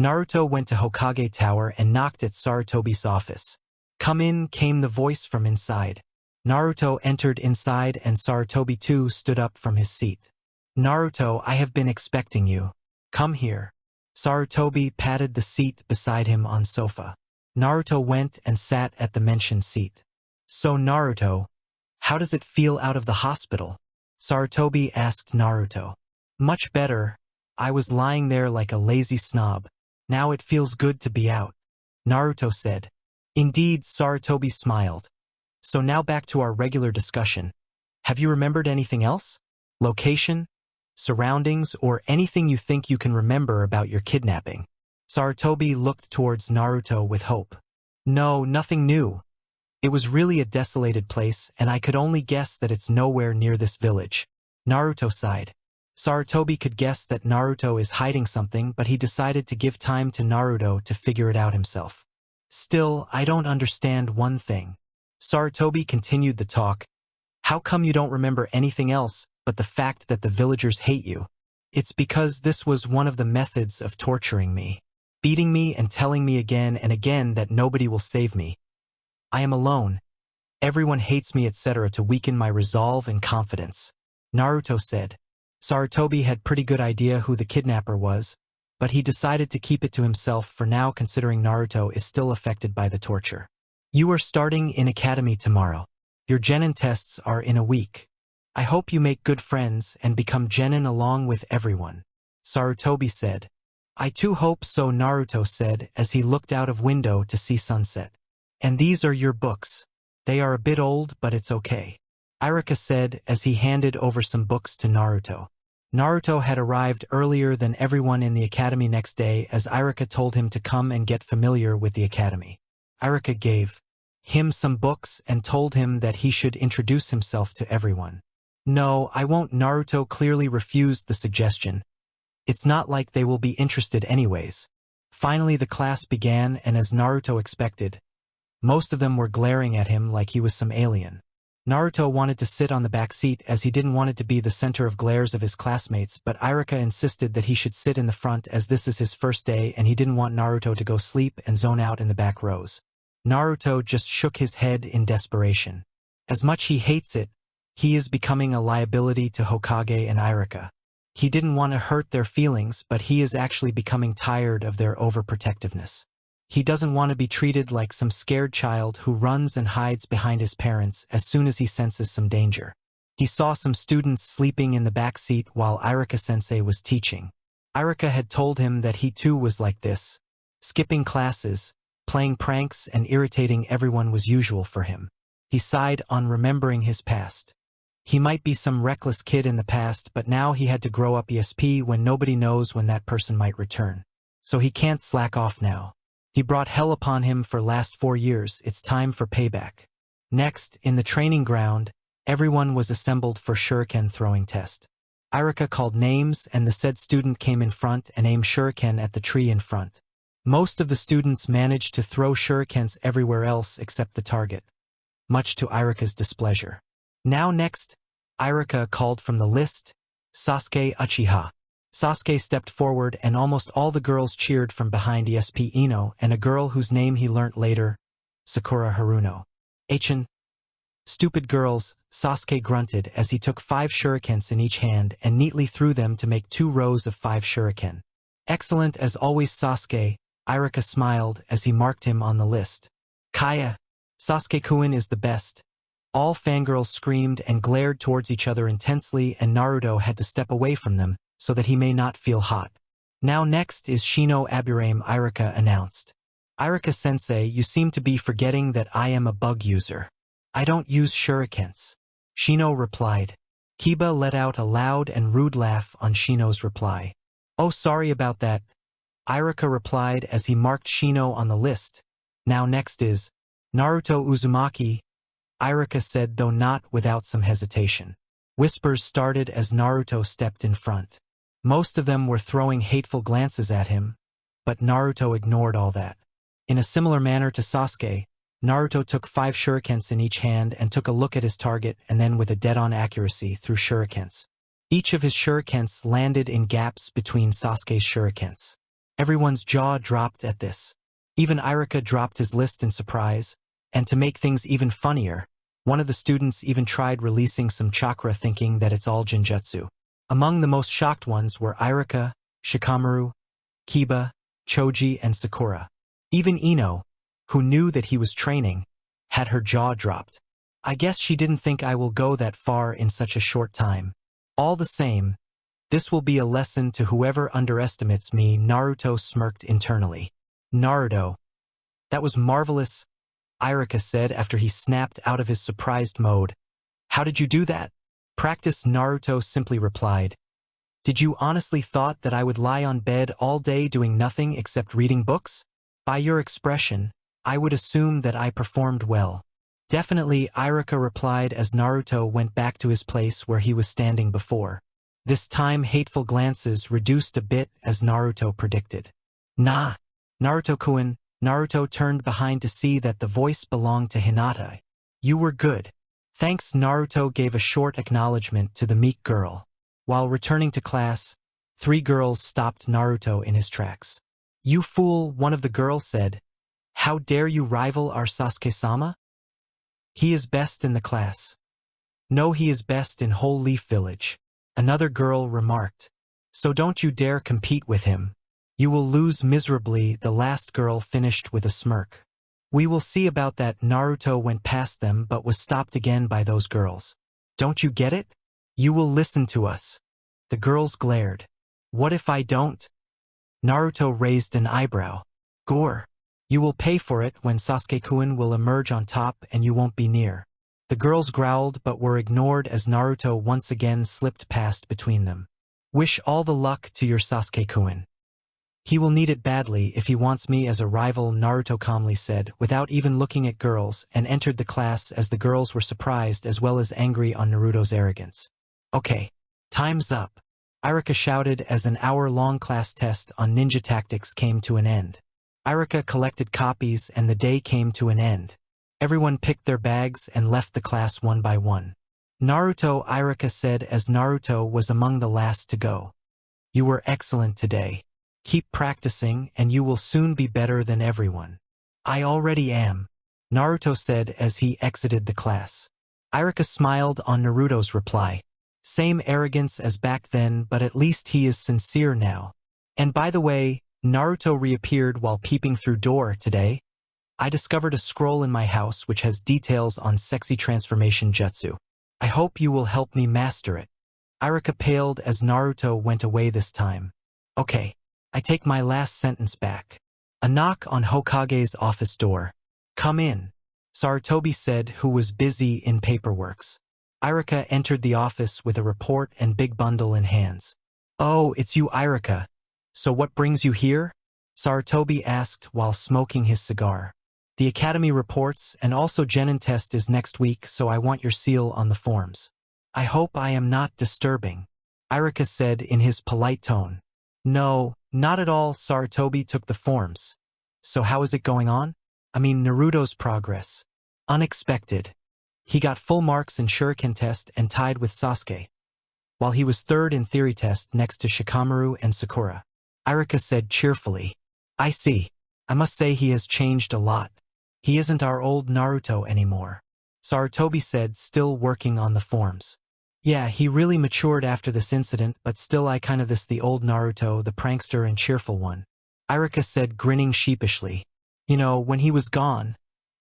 Naruto went to Hokage Tower and knocked at Sarutobi's office. "Come in," came the voice from inside. Naruto entered inside and Sarutobi too stood up from his seat. "Naruto, I have been expecting you. Come here." Sarutobi patted the seat beside him on sofa. Naruto went and sat at the mentioned seat. "So Naruto, how does it feel out of the hospital?" Sarutobi asked Naruto. "Much better. I was lying there like a lazy snob. Now it feels good to be out," Naruto said. Indeed, Sarutobi smiled. "So now back to our regular discussion. Have you remembered anything else? Location? surroundings, or anything you think you can remember about your kidnapping? Sarutobi looked towards Naruto with hope. No, nothing new. It was really a desolated place, and I could only guess that it's nowhere near this village. Naruto sighed. Sarutobi could guess that Naruto is hiding something, but he decided to give time to Naruto to figure it out himself. Still, I don't understand one thing. Sarutobi continued the talk. How come you don't remember anything else but the fact that the villagers hate you? It's because this was one of the methods of torturing me. Beating me and telling me again and again that nobody will save me. I am alone. Everyone hates me, etc. to weaken my resolve and confidence. Naruto said. Sarutobi had pretty good idea who the kidnapper was, but he decided to keep it to himself for now, considering Naruto is still affected by the torture. You are starting in academy tomorrow. Your genin tests are in a week. I hope you make good friends and become genin along with everyone. Sarutobi said. I too hope so, Naruto said as he looked out of window to see sunset. And these are your books. They are a bit old, but it's okay. Iruka said as he handed over some books to Naruto. Naruto had arrived earlier than everyone in the academy next day, as Iruka told him to come and get familiar with the academy. Iruka gave him some books and told him that he should introduce himself to everyone. No, I won't. Naruto clearly refused the suggestion. It's not like they will be interested anyways. Finally the class began, and as Naruto expected, most of them were glaring at him like he was some alien. Naruto wanted to sit on the back seat as he didn't want it to be the center of glares of his classmates, but Iruka insisted that he should sit in the front as this is his first day and he didn't want Naruto to go sleep and zone out in the back rows. Naruto just shook his head in desperation. As much he hates it, he is becoming a liability to Hokage and Iruka. He didn't want to hurt their feelings, but he is actually becoming tired of their overprotectiveness. He doesn't want to be treated like some scared child who runs and hides behind his parents as soon as he senses some danger. He saw some students sleeping in the back seat while Iruka-sensei was teaching. Iruka had told him that he too was like this. Skipping classes, playing pranks, and irritating everyone was usual for him. He sighed on remembering his past. He might be some reckless kid in the past, but now he had to grow up ESP when nobody knows when that person might return. So he can't slack off now. He brought hell upon him for last 4 years. It's time for payback. Next, in the training ground, everyone was assembled for shuriken throwing test. Iruka called names and the said student came in front and aimed shuriken at the tree in front. Most of the students managed to throw shurikens everywhere else except the target, much to Iruka's displeasure. Now next, Iruka called from the list, Sasuke Uchiha. Sasuke stepped forward and almost all the girls cheered from behind ESP Ino and a girl whose name he learnt later, Sakura Haruno. Achin. Stupid girls, Sasuke grunted as he took 5 shurikens in each hand and neatly threw them to make 2 rows of 5 shuriken. Excellent as always, Sasuke, Iruka smiled as he marked him on the list. Kaya. Sasuke-kun is the best. All fangirls screamed and glared towards each other intensely, and Naruto had to step away from them so that he may not feel hot. Now next is Shino Aburame, Iruka announced. Iruka-sensei, you seem to be forgetting that I am a bug user. I don't use shurikens. Shino replied. Kiba let out a loud and rude laugh on Shino's reply. Oh, sorry about that, Iruka replied as he marked Shino on the list. Now next is Naruto Uzumaki, Iruka said, though not without some hesitation. Whispers started as Naruto stepped in front. Most of them were throwing hateful glances at him, but Naruto ignored all that. In a similar manner to Sasuke, Naruto took 5 shurikens in each hand and took a look at his target and then with a dead-on accuracy threw shurikens. Each of his shurikens landed in gaps between Sasuke's shurikens. Everyone's jaw dropped at this. Even Iruka dropped his list in surprise, and to make things even funnier, one of the students even tried releasing some chakra thinking that it's all jinjutsu. Among the most shocked ones were Iruka, Shikamaru, Kiba, Choji, and Sakura. Even Ino, who knew that he was training, had her jaw dropped. I guess she didn't think I will go that far in such a short time. All the same, this will be a lesson to whoever underestimates me, Naruto smirked internally. Naruto. That was marvelous, Iruka said after he snapped out of his surprised mode. How did you do that? Practice, Naruto simply replied. Did you honestly thought that I would lie on bed all day doing nothing except reading books? By your expression, I would assume that I performed well. Definitely, Iruka replied as Naruto went back to his place where he was standing before. This time hateful glances reduced a bit as Naruto predicted. Nah, Naruto-kun. Naruto turned behind to see that the voice belonged to Hinata. You were good. Thanks. Naruto gave a short acknowledgement to the meek girl. While returning to class, 3 girls stopped Naruto in his tracks. You fool, one of the girls said. How dare you rival our Sasuke-sama? He is best in the class. No, he is best in whole Leaf Village. Another girl remarked. So don't you dare compete with him. You will lose miserably, the last girl finished with a smirk. We will see about that. Naruto went past them but was stopped again by those girls. Don't you get it? You will listen to us. The girls glared. What if I don't? Naruto raised an eyebrow. Gore. You will pay for it when Sasuke-kun will emerge on top and you won't be near. The girls growled but were ignored as Naruto once again slipped past between them. Wish all the luck to your Sasuke-kun. He will need it badly if he wants me as a rival, Naruto calmly said, without even looking at girls, and entered the class as the girls were surprised as well as angry on Naruto's arrogance. Okay, time's up, Iruka shouted as an hour-long class test on ninja tactics came to an end. Iruka collected copies and the day came to an end. Everyone picked their bags and left the class one by one. Naruto, Iruka said as Naruto was among the last to go. You were excellent today. Keep practicing and you will soon be better than everyone. I already am, Naruto said as he exited the class. Iruka smiled on Naruto's reply. Same arrogance as back then, but at least he is sincere now. And by the way, Naruto reappeared while peeping through door today. I discovered a scroll in my house which has details on sexy transformation jutsu. I hope you will help me master it. Iruka paled as Naruto went away this time. Okay, I take my last sentence back. A knock on Hokage's office door. Come in, Sarutobi said, who was busy in paperworks. Iruka entered the office with a report and big bundle in hands. Oh, it's you, Iruka. So what brings you here? Sarutobi asked while smoking his cigar. The academy reports and also Genin test is next week, so I want your seal on the forms. I hope I am not disturbing, Iruka said in his polite tone. No, not at all. Sarutobi took the forms. So how is it going on? I mean Naruto's progress. Unexpected. He got full marks in Shuriken test and tied with Sasuke, while he was third in theory test next to Shikamaru and Sakura. Iruka said cheerfully. I see. I must say he has changed a lot. He isn't our old Naruto anymore, Sarutobi said, still working on the forms. Yeah, he really matured after this incident, but still I kinda miss the old Naruto, the prankster and cheerful one. Iruka said, grinning sheepishly. You know, when he was gone,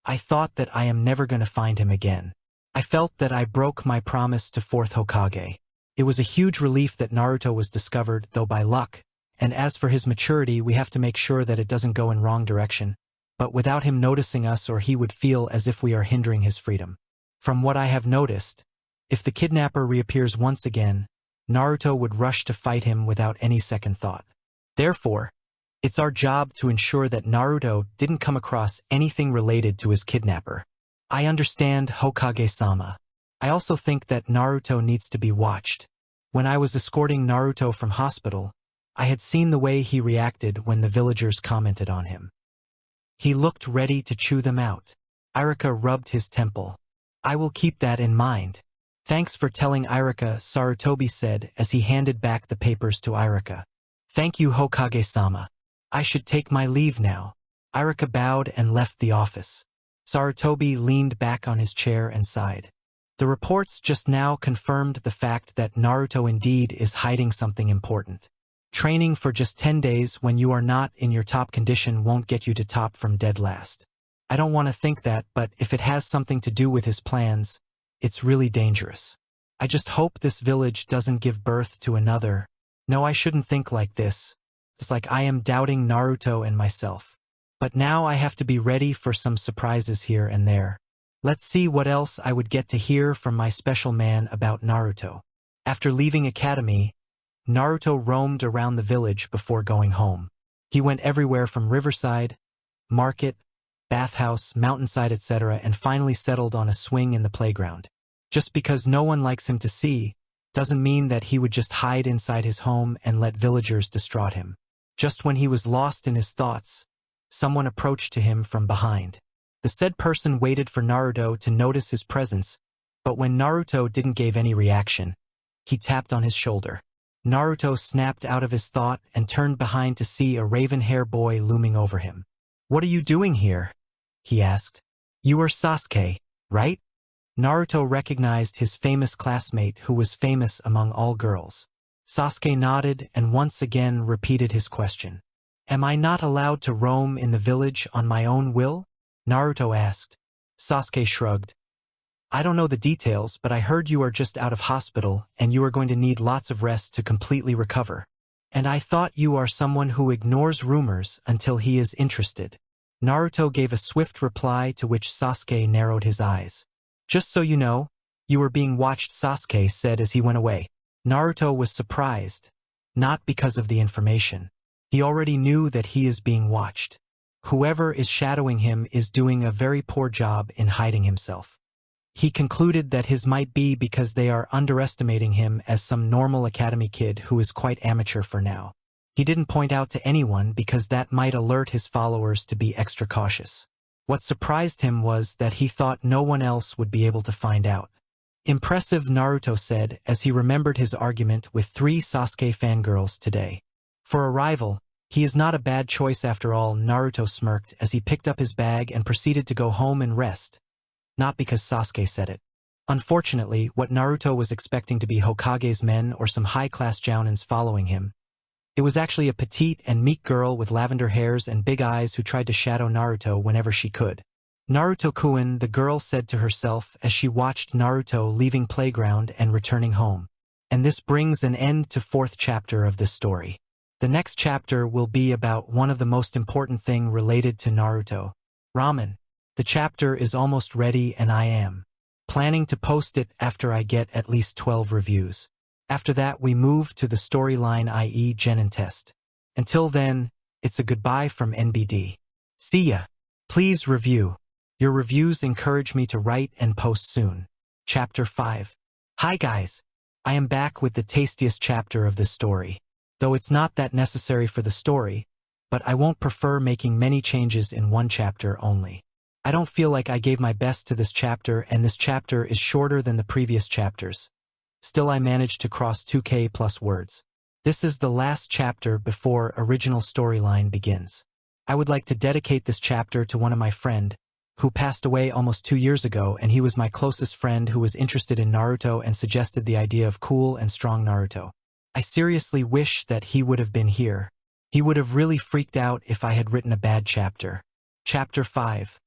I thought that I am never gonna find him again. I felt that I broke my promise to 4th Hokage. It was a huge relief that Naruto was discovered, though by luck, and as for his maturity we have to make sure that it doesn't go in wrong direction, but without him noticing us or he would feel as if we are hindering his freedom. From what I have noticed, if the kidnapper reappears once again, Naruto would rush to fight him without any second thought. Therefore, it's our job to ensure that Naruto didn't come across anything related to his kidnapper. I understand, Hokage-sama. I also think that Naruto needs to be watched. When I was escorting Naruto from hospital, I had seen the way he reacted when the villagers commented on him. He looked ready to chew them out. Iruka rubbed his temple. I will keep that in mind. Thanks for telling Iruka, Sarutobi said as he handed back the papers to Iruka. Thank you, Hokage-sama. I should take my leave now. Iruka bowed and left the office. Sarutobi leaned back on his chair and sighed. The reports just now confirmed the fact that Naruto indeed is hiding something important. Training for just 10 days when you are not in your top condition won't get you to top from dead last. I don't want to think that, but if it has something to do with his plans, it's really dangerous. I just hope this village doesn't give birth to another. No, I shouldn't think like this. It's like I am doubting Naruto and myself. But now I have to be ready for some surprises here and there. Let's see what else I would get to hear from my special man about Naruto. After leaving academy, Naruto roamed around the village before going home. He went everywhere from riverside, market, bathhouse, mountainside, etc., and finally settled on a swing in the playground. Just because no one likes him to see, doesn't mean that he would just hide inside his home and let villagers distraught him. Just when he was lost in his thoughts, someone approached to him from behind. The said person waited for Naruto to notice his presence, but when Naruto didn't give any reaction, he tapped on his shoulder. Naruto snapped out of his thought and turned behind to see a raven-haired boy looming over him. "What are you doing here?" he asked. "You are Sasuke, right?" Naruto recognized his famous classmate who was famous among all girls. Sasuke nodded and once again repeated his question. "Am I not allowed to roam in the village on my own will?" Naruto asked. Sasuke shrugged. "I don't know the details, but I heard you are just out of hospital and you are going to need lots of rest to completely recover. And I thought you are someone who ignores rumors until he is interested." Naruto gave a swift reply to which Sasuke narrowed his eyes. "Just so you know, you are being watched," Sasuke said as he went away. Naruto was surprised, not because of the information. He already knew that he is being watched. Whoever is shadowing him is doing a very poor job in hiding himself. He concluded that his might be because they are underestimating him as some normal academy kid who is quite amateur for now. He didn't point out to anyone because that might alert his followers to be extra cautious. What surprised him was that he thought no one else would be able to find out. "Impressive," Naruto said as he remembered his argument with 3 Sasuke fangirls today. For a rival, he is not a bad choice after all. Naruto smirked as he picked up his bag and proceeded to go home and rest. Not because Sasuke said it. Unfortunately, what Naruto was expecting to be Hokage's men or some high-class jounins following him, it was actually a petite and meek girl with lavender hairs and big eyes who tried to shadow Naruto whenever she could. "Naruto-kun," the girl said to herself as she watched Naruto leaving playground and returning home. And this brings an end to 4th chapter of this story. The next chapter will be about one of the most important thing related to Naruto, Ramen. The chapter is almost ready and I am planning to post it after I get at least 12 reviews. After that we move to the storyline, i.e. Genin test. Until then, it's a goodbye from NBD. See ya. Please review. Your reviews encourage me to write and post soon. Chapter 5. Hi guys. I am back with the tastiest chapter of this story. Though it's not that necessary for the story, but I won't prefer making many changes in one chapter only. I don't feel like I gave my best to this chapter and this chapter is shorter than the previous chapters. Still I managed to cross 2K plus words. This is the last chapter before original storyline begins. I would like to dedicate this chapter to one of my friend, who passed away almost 2 years ago, and he was my closest friend who was interested in Naruto and suggested the idea of cool and strong Naruto. I seriously wish that he would have been here. He would have really freaked out if I had written a bad chapter. Chapter 5.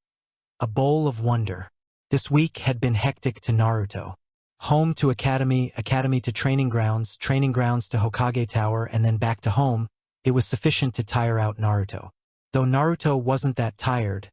A Bowl of Wonder. This week had been hectic to Naruto. Home to academy, academy to training grounds to Hokage Tower, and then back to home, it was sufficient to tire out Naruto. Though Naruto wasn't that tired,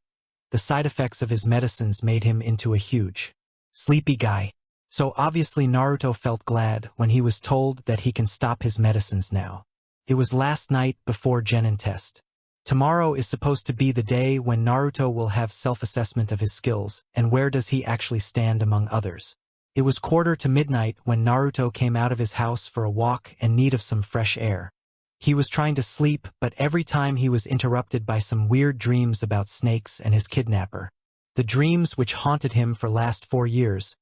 the side effects of his medicines made him into a huge, sleepy guy. So obviously Naruto felt glad when he was told that he can stop his medicines now. It was last night before Genin test. Tomorrow is supposed to be the day when Naruto will have self-assessment of his skills, and where does he actually stand among others. It was 1:45 when Naruto came out of his house for a walk in need of some fresh air. He was trying to sleep, but every time he was interrupted by some weird dreams about snakes and his kidnapper. The dreams, which haunted him for last 4 years,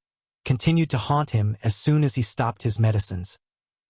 continued to haunt him as soon as he stopped his medicines.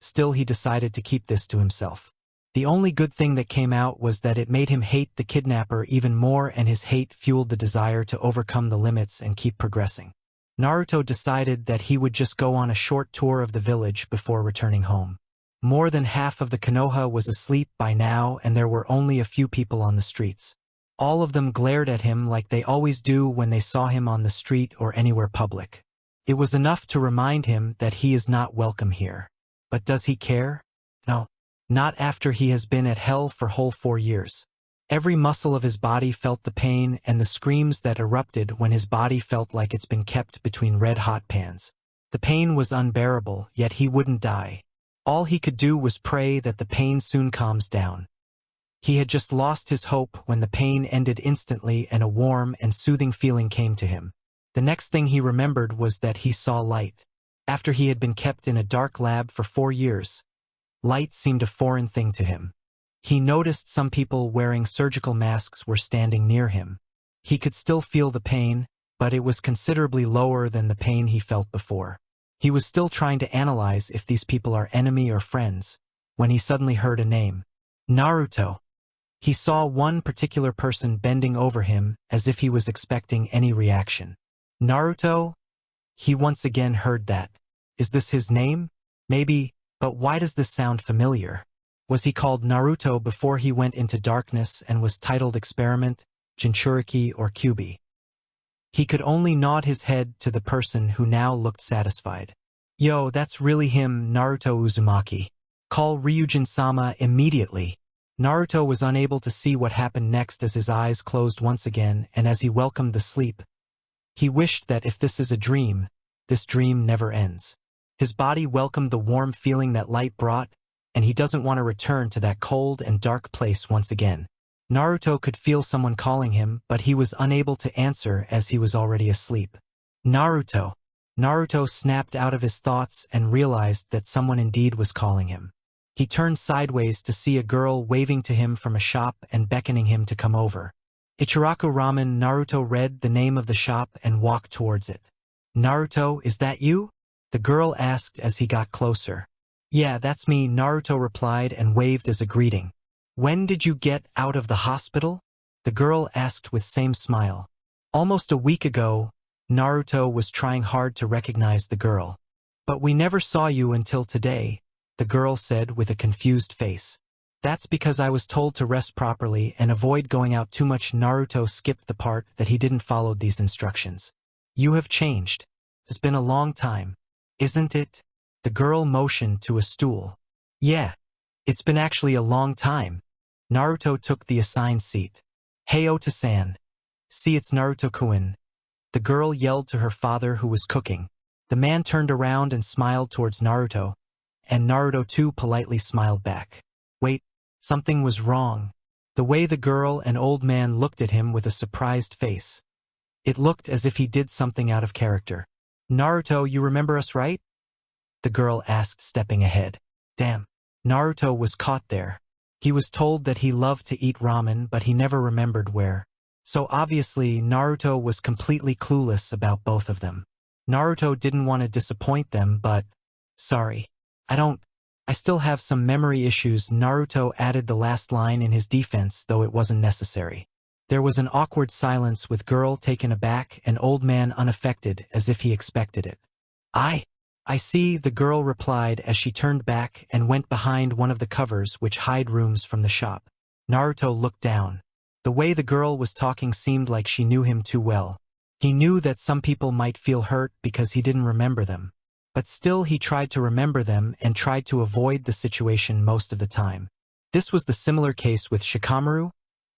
Still he decided to keep this to himself. The only good thing that came out was that it made him hate the kidnapper even more, and his hate fueled the desire to overcome the limits and keep progressing. Naruto decided that he would just go on a short tour of the village before returning home. More than half of the Konoha was asleep by now, and there were only a few people on the streets. All of them glared at him like they always do when they saw him on the street or anywhere public. It was enough to remind him that he is not welcome here. But does he care? No. Not after he has been at hell for whole 4 years. Every muscle of his body felt the pain and the screams that erupted when his body felt like it's been kept between red-hot pans. The pain was unbearable, yet he wouldn't die. All he could do was pray that the pain soon calms down. He had just lost his hope when the pain ended instantly and a warm and soothing feeling came to him. The next thing he remembered was that he saw light. After he had been kept in a dark lab for 4 years, light seemed a foreign thing to him. He noticed some people wearing surgical masks were standing near him. He could still feel the pain, but it was considerably lower than the pain he felt before. He was still trying to analyze if these people are enemy or friends, when he suddenly heard a name. Naruto. He saw one particular person bending over him as if he was expecting any reaction. Naruto? He once again heard that. Is this his name? Maybe, but why does this sound familiar? Was he called Naruto before he went into darkness and was titled Experiment, Jinchuriki or Kyubi? He could only nod his head to the person who now looked satisfied. Yo, that's really him, Naruto Uzumaki. Call Ryujin-sama immediately. Naruto was unable to see what happened next as his eyes closed once again and as he welcomed the sleep. He wished that if this is a dream, this dream never ends. His body welcomed the warm feeling that light brought, and he doesn't want to return to that cold and dark place once again. Naruto could feel someone calling him, but he was unable to answer as he was already asleep. Naruto. Naruto snapped out of his thoughts and realized that someone indeed was calling him. He turned sideways to see a girl waving to him from a shop and beckoning him to come over. Ichiraku Ramen. Naruto read the name of the shop and walked towards it. Naruto, is that you? The girl asked as he got closer. Yeah, that's me, Naruto replied and waved as a greeting. When did you get out of the hospital? The girl asked with same smile. Almost a week ago. Naruto was trying hard to recognize the girl. But we never saw you until today, the girl said with a confused face. That's because I was told to rest properly and avoid going out too much. Naruto skipped the part that he didn't follow these instructions. You have changed. It's been a long time, isn't it? The girl motioned to a stool. Yeah, it's been actually a long time. Naruto took the assigned seat. Hey Ota-san. See, it's Naruto-kun. The girl yelled to her father who was cooking. The man turned around and smiled towards Naruto, and Naruto too politely smiled back. Wait, something was wrong. The way the girl and old man looked at him with a surprised face. It looked as if he did something out of character. Naruto, you remember us, right? The girl asked, stepping ahead. Damn. Naruto was caught there. He was told that he loved to eat ramen, but he never remembered where. So obviously, Naruto was completely clueless about both of them. Naruto didn't want to disappoint them, but... Sorry. I still have some memory issues. Naruto added the last line in his defense, though it wasn't necessary. There was an awkward silence with girl taken aback and old man unaffected as if he expected it. I see, the girl replied as she turned back and went behind one of the covers which hide rooms from the shop. Naruto looked down. The way the girl was talking seemed like she knew him too well. He knew that some people might feel hurt because he didn't remember them. But still he tried to remember them and tried to avoid the situation most of the time. This was the similar case with Shikamaru,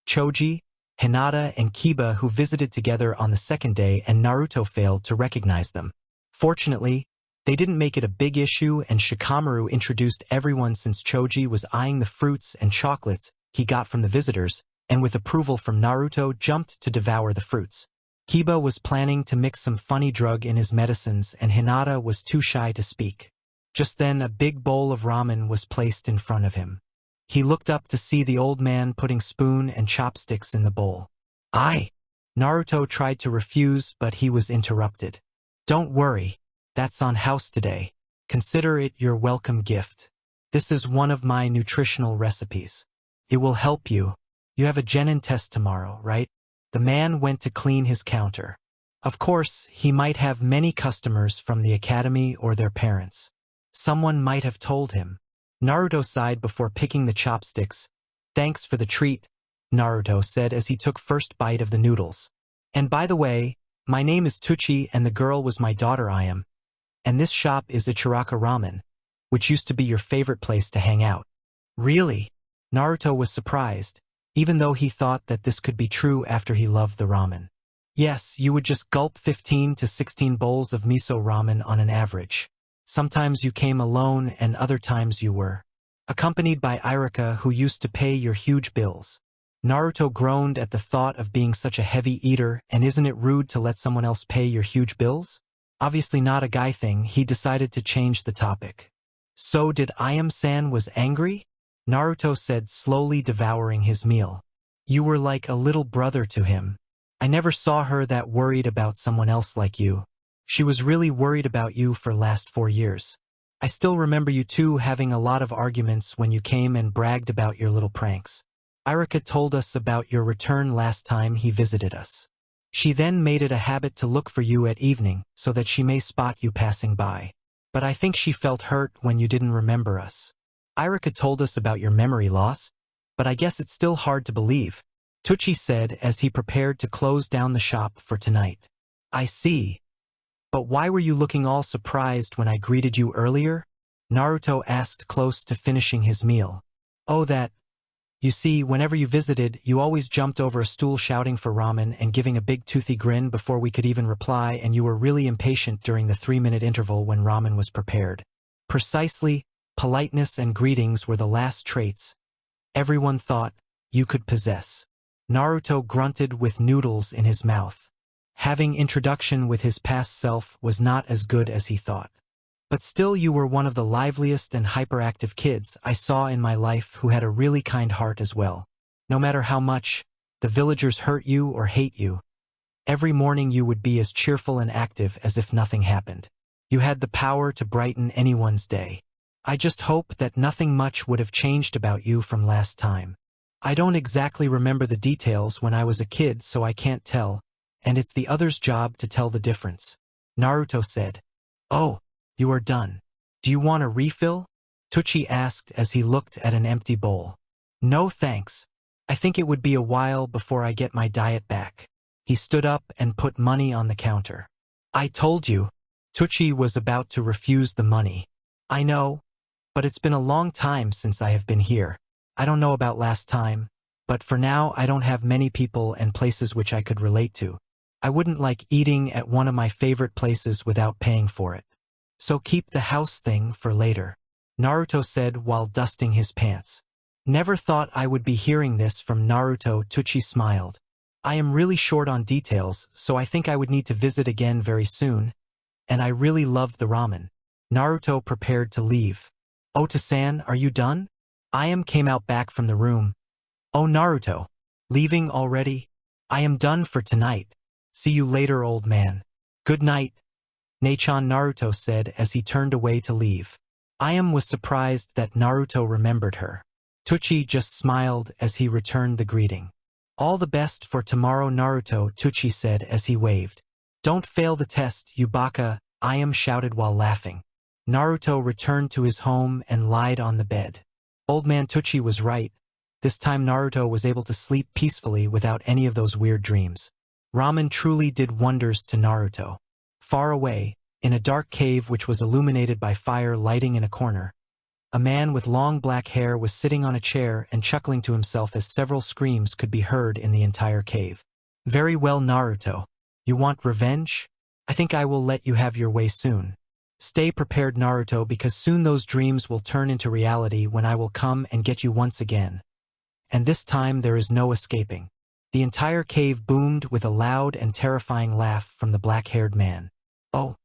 Choji, Hinata and Kiba, who visited together on the second day, and Naruto failed to recognize them. Fortunately, they didn't make it a big issue, and Shikamaru introduced everyone since Choji was eyeing the fruits and chocolates he got from the visitors, and with approval from Naruto jumped to devour the fruits. Kiba was planning to mix some funny drug in his medicines, and Hinata was too shy to speak. Just then a big bowl of ramen was placed in front of him. He looked up to see the old man putting spoon and chopsticks in the bowl. Naruto tried to refuse, but he was interrupted. Don't worry, that's on house today. Consider it your welcome gift. This is one of my nutritional recipes. It will help you. You have a genin test tomorrow, right? The man went to clean his counter. Of course, he might have many customers from the academy or their parents. Someone might have told him. Naruto sighed before picking the chopsticks. Thanks for the treat, Naruto said as he took first bite of the noodles. And by the way, my name is Tuchi and the girl was my daughter Ayam. And this shop is Ichiraku Ramen, which used to be your favorite place to hang out. Really? Naruto was surprised, even though he thought that this could be true after he loved the ramen. Yes, you would just gulp 15 to 16 bowls of miso ramen on an average. Sometimes you came alone and other times you were accompanied by Iruka, who used to pay your huge bills. Naruto groaned at the thought of being such a heavy eater, and isn't it rude to let someone else pay your huge bills? Obviously not a guy thing, he decided to change the topic. So did Ayam-san was angry? Naruto said, slowly devouring his meal. You were like a little brother to him. I never saw her that worried about someone else like you. She was really worried about you for last 4 years. I still remember you two having a lot of arguments when you came and bragged about your little pranks. Iruka told us about your return last time he visited us. She then made it a habit to look for you at evening so that she may spot you passing by. But I think she felt hurt when you didn't remember us. Iruka told us about your memory loss, but I guess it's still hard to believe, Tucci said as he prepared to close down the shop for tonight. I see. But why were you looking all surprised when I greeted you earlier? Naruto asked close to finishing his meal. Oh, that. You see, whenever you visited, you always jumped over a stool shouting for ramen and giving a big toothy grin before we could even reply, and you were really impatient during the 3-minute interval when ramen was prepared. Precisely, politeness and greetings were the last traits everyone thought you could possess. Naruto grunted with noodles in his mouth. Having introduction with his past self was not as good as he thought. But still, you were one of the liveliest and hyperactive kids I saw in my life, who had a really kind heart as well. No matter how much the villagers hurt you or hate you, every morning you would be as cheerful and active as if nothing happened. You had the power to brighten anyone's day. I just hope that nothing much would have changed about you from last time. I don't exactly remember the details when I was a kid, so I can't tell, and it's the other's job to tell the difference. Naruto said. Oh, you are done. Do you want a refill? Tucci asked as he looked at an empty bowl. No thanks. I think it would be a while before I get my diet back. He stood up and put money on the counter. I told you. Tucci was about to refuse the money. I know, but it's been a long time since I have been here. I don't know about last time, but for now I don't have many people and places which I could relate to. I wouldn't like eating at one of my favorite places without paying for it. So keep the house thing for later, Naruto said while dusting his pants. Never thought I would be hearing this from Naruto. Tucci smiled. I am really short on details, so I think I would need to visit again very soon. And I really loved the ramen. Naruto prepared to leave. Ota-san, are you done? Ayam came out back from the room. Oh, Naruto. Leaving already? I am done for tonight. See you later, old man. Good night. Nachan, Naruto said as he turned away to leave. Ayam was surprised that Naruto remembered her. Tucci just smiled as he returned the greeting. All the best for tomorrow, Naruto, Tucci said as he waved. Don't fail the test, you baka, Ayam shouted while laughing. Naruto returned to his home and lied on the bed. Old man Tucci was right. This time Naruto was able to sleep peacefully without any of those weird dreams. Ramen truly did wonders to Naruto. Far away, in a dark cave which was illuminated by fire lighting in a corner, a man with long black hair was sitting on a chair and chuckling to himself as several screams could be heard in the entire cave. Very well, Naruto. You want revenge? I think I will let you have your way soon. Stay prepared, Naruto, because soon those dreams will turn into reality when I will come and get you once again. And this time there is no escaping. The entire cave boomed with a loud and terrifying laugh from the black-haired man. Oh.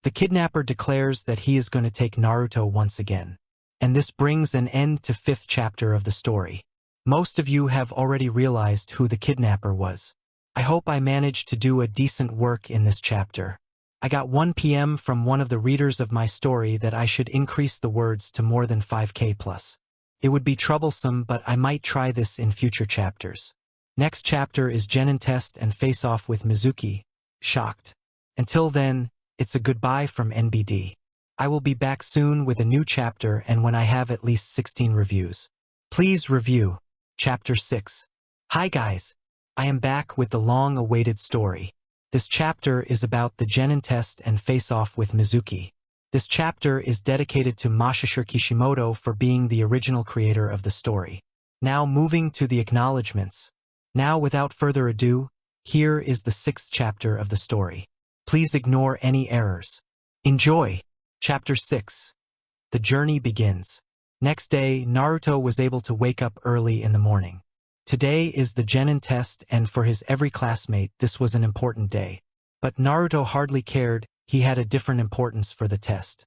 The kidnapper declares that he is going to take Naruto once again. And this brings an end to 5th chapter of the story. Most of you have already realized who the kidnapper was. I hope I managed to do a decent work in this chapter. I got 1 PM from one of the readers of my story that I should increase the words to more than 5K plus. It would be troublesome, but I might try this in future chapters. Next chapter is Genin test and face off with Mizuki. Shocked. Until then, it's a goodbye from NBD. I will be back soon with a new chapter and when I have at least 16 reviews. Please review. Chapter 6. Hi guys. I am back with the long-awaited story. This chapter is about the Genin test and face off with Mizuki. This chapter is dedicated to Masahiro Kishimoto for being the original creator of the story. Now moving to the acknowledgements. Now without further ado, here is the 6th chapter of the story. Please ignore any errors. Enjoy! Chapter 6. The journey begins. Next day, Naruto was able to wake up early in the morning. Today is the Genin test, and for his every classmate this was an important day. But Naruto hardly cared, he had a different importance for the test.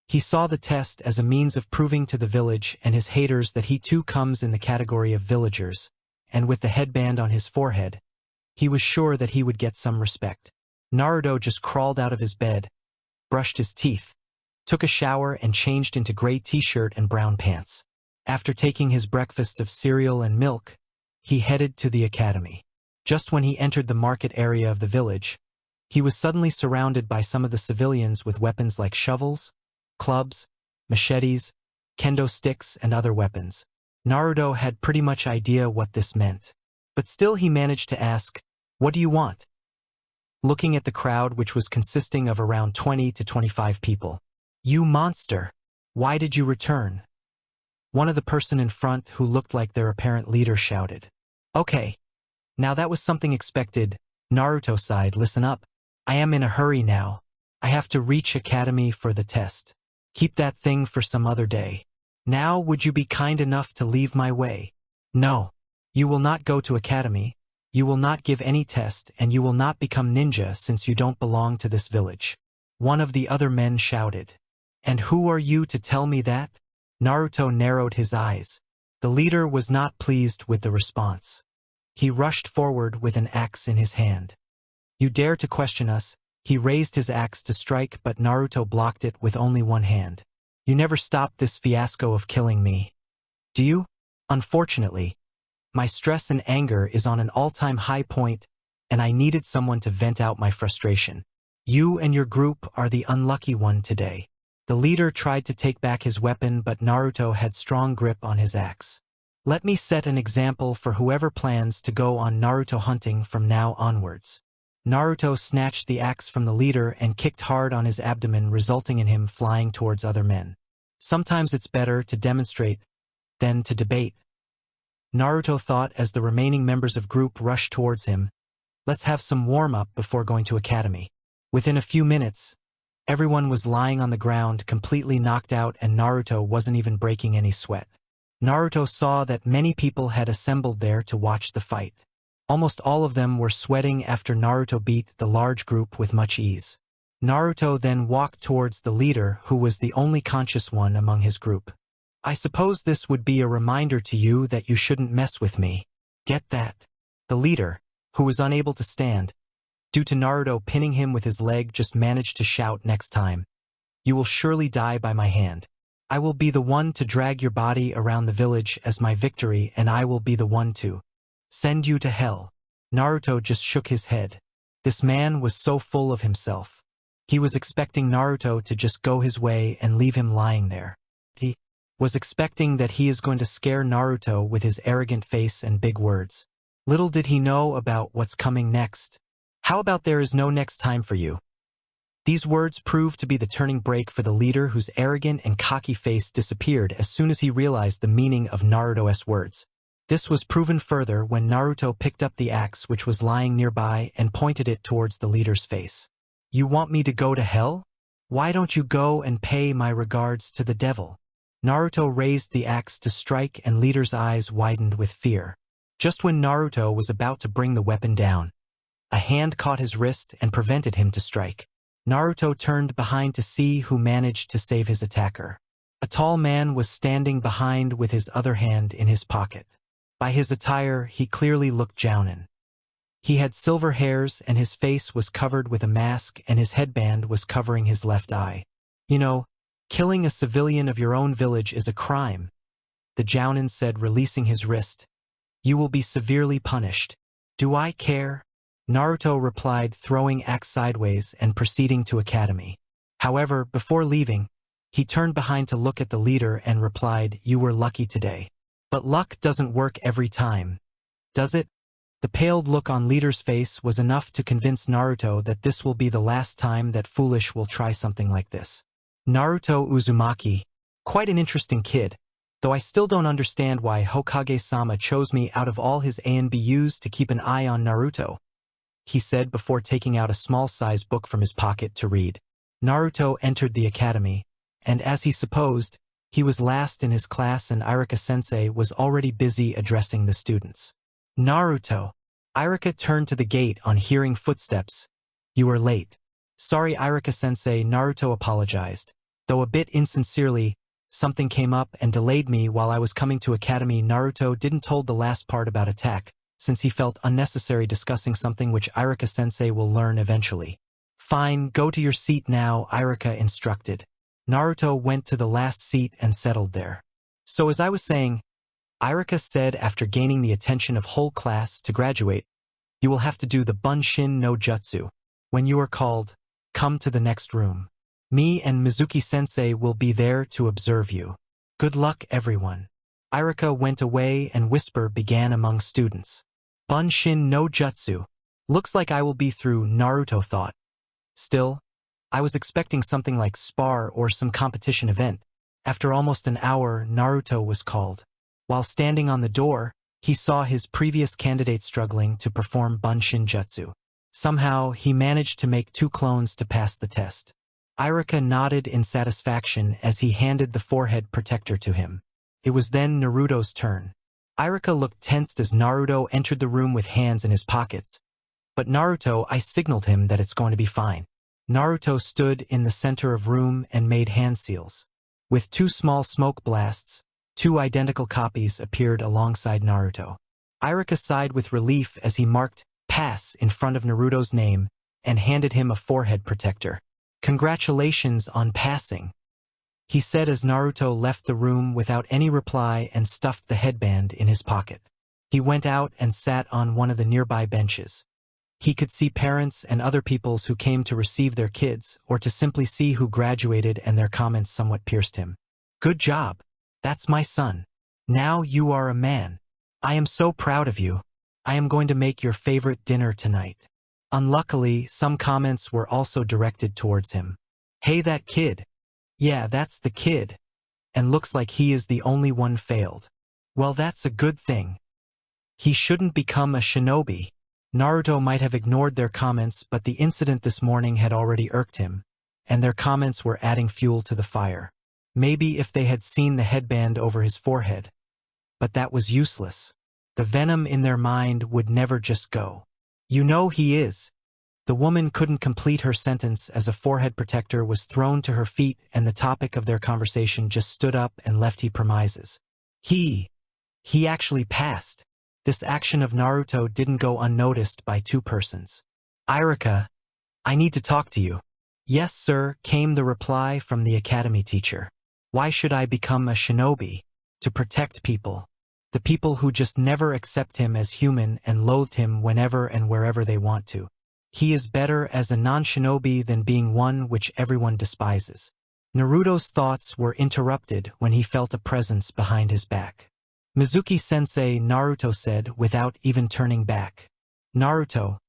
He saw the test as a means of proving to the village and his haters that he too comes in the category of villagers, and with the headband on his forehead, he was sure that he would get some respect. Naruto just crawled out of his bed, brushed his teeth, took a shower and changed into gray t-shirt and brown pants. After taking his breakfast of cereal and milk, he headed to the academy. Just when he entered the market area of the village, he was suddenly surrounded by some of the civilians with weapons like shovels, clubs, machetes, kendo sticks, and other weapons. Naruto had pretty much idea what this meant. But still he managed to ask, "What do you want?" Looking at the crowd, which was consisting of around 20 to 25 people. "You monster! Why did you return?" One of the person in front, who looked like their apparent leader, shouted. "Okay. Now that was something expected." Naruto sighed. "Listen up. I am in a hurry now. I have to reach academy for the test. Keep that thing for some other day. Now would you be kind enough to leave my way?" "No. You will not go to academy. You will not give any test, and you will not become ninja since you don't belong to this village," one of the other men shouted. "And who are you to tell me that?" Naruto narrowed his eyes. The leader was not pleased with the response. He rushed forward with an axe in his hand. "You dare to question us?" He raised his axe to strike, but Naruto blocked it with only one hand. "You never stopped this fiasco of killing me, do you?" "Unfortunately, my stress and anger is on an all-time high point, and I needed someone to vent out my frustration. You and your group are the unlucky one today." The leader tried to take back his weapon, but Naruto had strong grip on his axe. "Let me set an example for whoever plans to go on Naruto hunting from now onwards." Naruto snatched the axe from the leader and kicked hard on his abdomen, resulting in him flying towards other men. Sometimes it's better to demonstrate than to debate, Naruto thought as the remaining members of group rushed towards him. "Let's have some warm-up before going to academy." Within a few minutes, everyone was lying on the ground completely knocked out, and Naruto wasn't even breaking any sweat. Naruto saw that many people had assembled there to watch the fight. Almost all of them were sweating after Naruto beat the large group with much ease. Naruto then walked towards the leader, who was the only conscious one among his group. "I suppose this would be a reminder to you that you shouldn't mess with me. Get that?" The leader, who was unable to stand, due to Naruto pinning him with his leg, just managed to shout, "Next time, you will surely die by my hand. I will be the one to drag your body around the village as my victory, and I will be the one to send you to hell." Naruto just shook his head. This man was so full of himself. He was expecting Naruto to just go his way and leave him lying there. He was expecting that he is going to scare Naruto with his arrogant face and big words. Little did he know about what's coming next. "How about there is no next time for you?" These words proved to be the turning break for the leader, whose arrogant and cocky face disappeared as soon as he realized the meaning of Naruto's words. This was proven further when Naruto picked up the axe which was lying nearby and pointed it towards the leader's face. "You want me to go to hell? Why don't you go and pay my regards to the devil?" Naruto raised the axe to strike, and leader's eyes widened with fear. Just when Naruto was about to bring the weapon down, a hand caught his wrist and prevented him to strike. Naruto turned behind to see who managed to save his attacker. A tall man was standing behind with his other hand in his pocket. By his attire, he clearly looked jounin. He had silver hairs, and his face was covered with a mask, and his headband was covering his left eye. "You know, killing a civilian of your own village is a crime," the jounin said, releasing his wrist. "You will be severely punished." "Do I care?" Naruto replied, throwing axe sideways and proceeding to academy. However, before leaving, he turned behind to look at the leader and replied, "You were lucky today. But luck doesn't work every time, does it?" The paled look on leader's face was enough to convince Naruto that this will be the last time that Foolish will try something like this. Naruto Uzumaki, quite an interesting kid, though I still don't understand why Hokage-sama chose me out of all his ANBUs to keep an eye on Naruto, he said before taking out a small-size book from his pocket to read. Naruto entered the academy, and as he supposed, he was last in his class and Iruka-sensei was already busy addressing the students. Naruto. Iruka turned to the gate on hearing footsteps. You are late. Sorry Iruka-sensei, Naruto apologized. Though a bit insincerely, something came up and delayed me while I was coming to academy. Naruto didn't told the last part about attack, since he felt unnecessary discussing something which Iruka-sensei will learn eventually. Fine, go to your seat now, Iruka instructed. Naruto went to the last seat and settled there. So as I was saying, Iruka said after gaining the attention of whole class to graduate, you will have to do the Bunshin no Jutsu. When you are called, come to the next room. Me and Mizuki-sensei will be there to observe you. Good luck, everyone. Iruka went away and whisper began among students. Bunshin no Jutsu. Looks like I will be through, Naruto thought. Still, I was expecting something like spar or some competition event. After almost an hour, Naruto was called. While standing on the door, he saw his previous candidate struggling to perform Bunshin Jutsu. Somehow, he managed to make 2 clones to pass the test. Iruka nodded in satisfaction as he handed the forehead protector to him. It was then Naruto's turn. Iruka looked tensed as Naruto entered the room with hands in his pockets. But Naruto, I signaled him that it's going to be fine. Naruto stood in the center of room and made hand seals. With 2 small smoke blasts, 2 identical copies appeared alongside Naruto. Iruka sighed with relief as he marked pass in front of Naruto's name and handed him a forehead protector. Congratulations on passing, he said as Naruto left the room without any reply and stuffed the headband in his pocket. He went out and sat on one of the nearby benches. He could see parents and other peoples who came to receive their kids or to simply see who graduated, and their comments somewhat pierced him. Good job. That's my son. Now you are a man. I am so proud of you. I am going to make your favorite dinner tonight. Unluckily, some comments were also directed towards him. Hey, that kid. Yeah, that's the kid. And looks like he is the only one failed. Well, that's a good thing. He shouldn't become a shinobi. Naruto might have ignored their comments, but the incident this morning had already irked him, and their comments were adding fuel to the fire. Maybe if they had seen the headband over his forehead. But that was useless. The venom in their mind would never just go. You know he is. The woman couldn't complete her sentence as a forehead protector was thrown to her feet and the topic of their conversation just stood up and left he premises. He actually passed. This action of Naruto didn't go unnoticed by 2 persons. Iruka, I need to talk to you. Yes, sir, came the reply from the academy teacher. Why should I become a shinobi? To protect people. The people who just never accept him as human and loathed him whenever and wherever they want to. He is better as a non-shinobi than being one which everyone despises. Naruto's thoughts were interrupted when he felt a presence behind his back. Mizuki-sensei, Naruto said without even turning back. Naruto,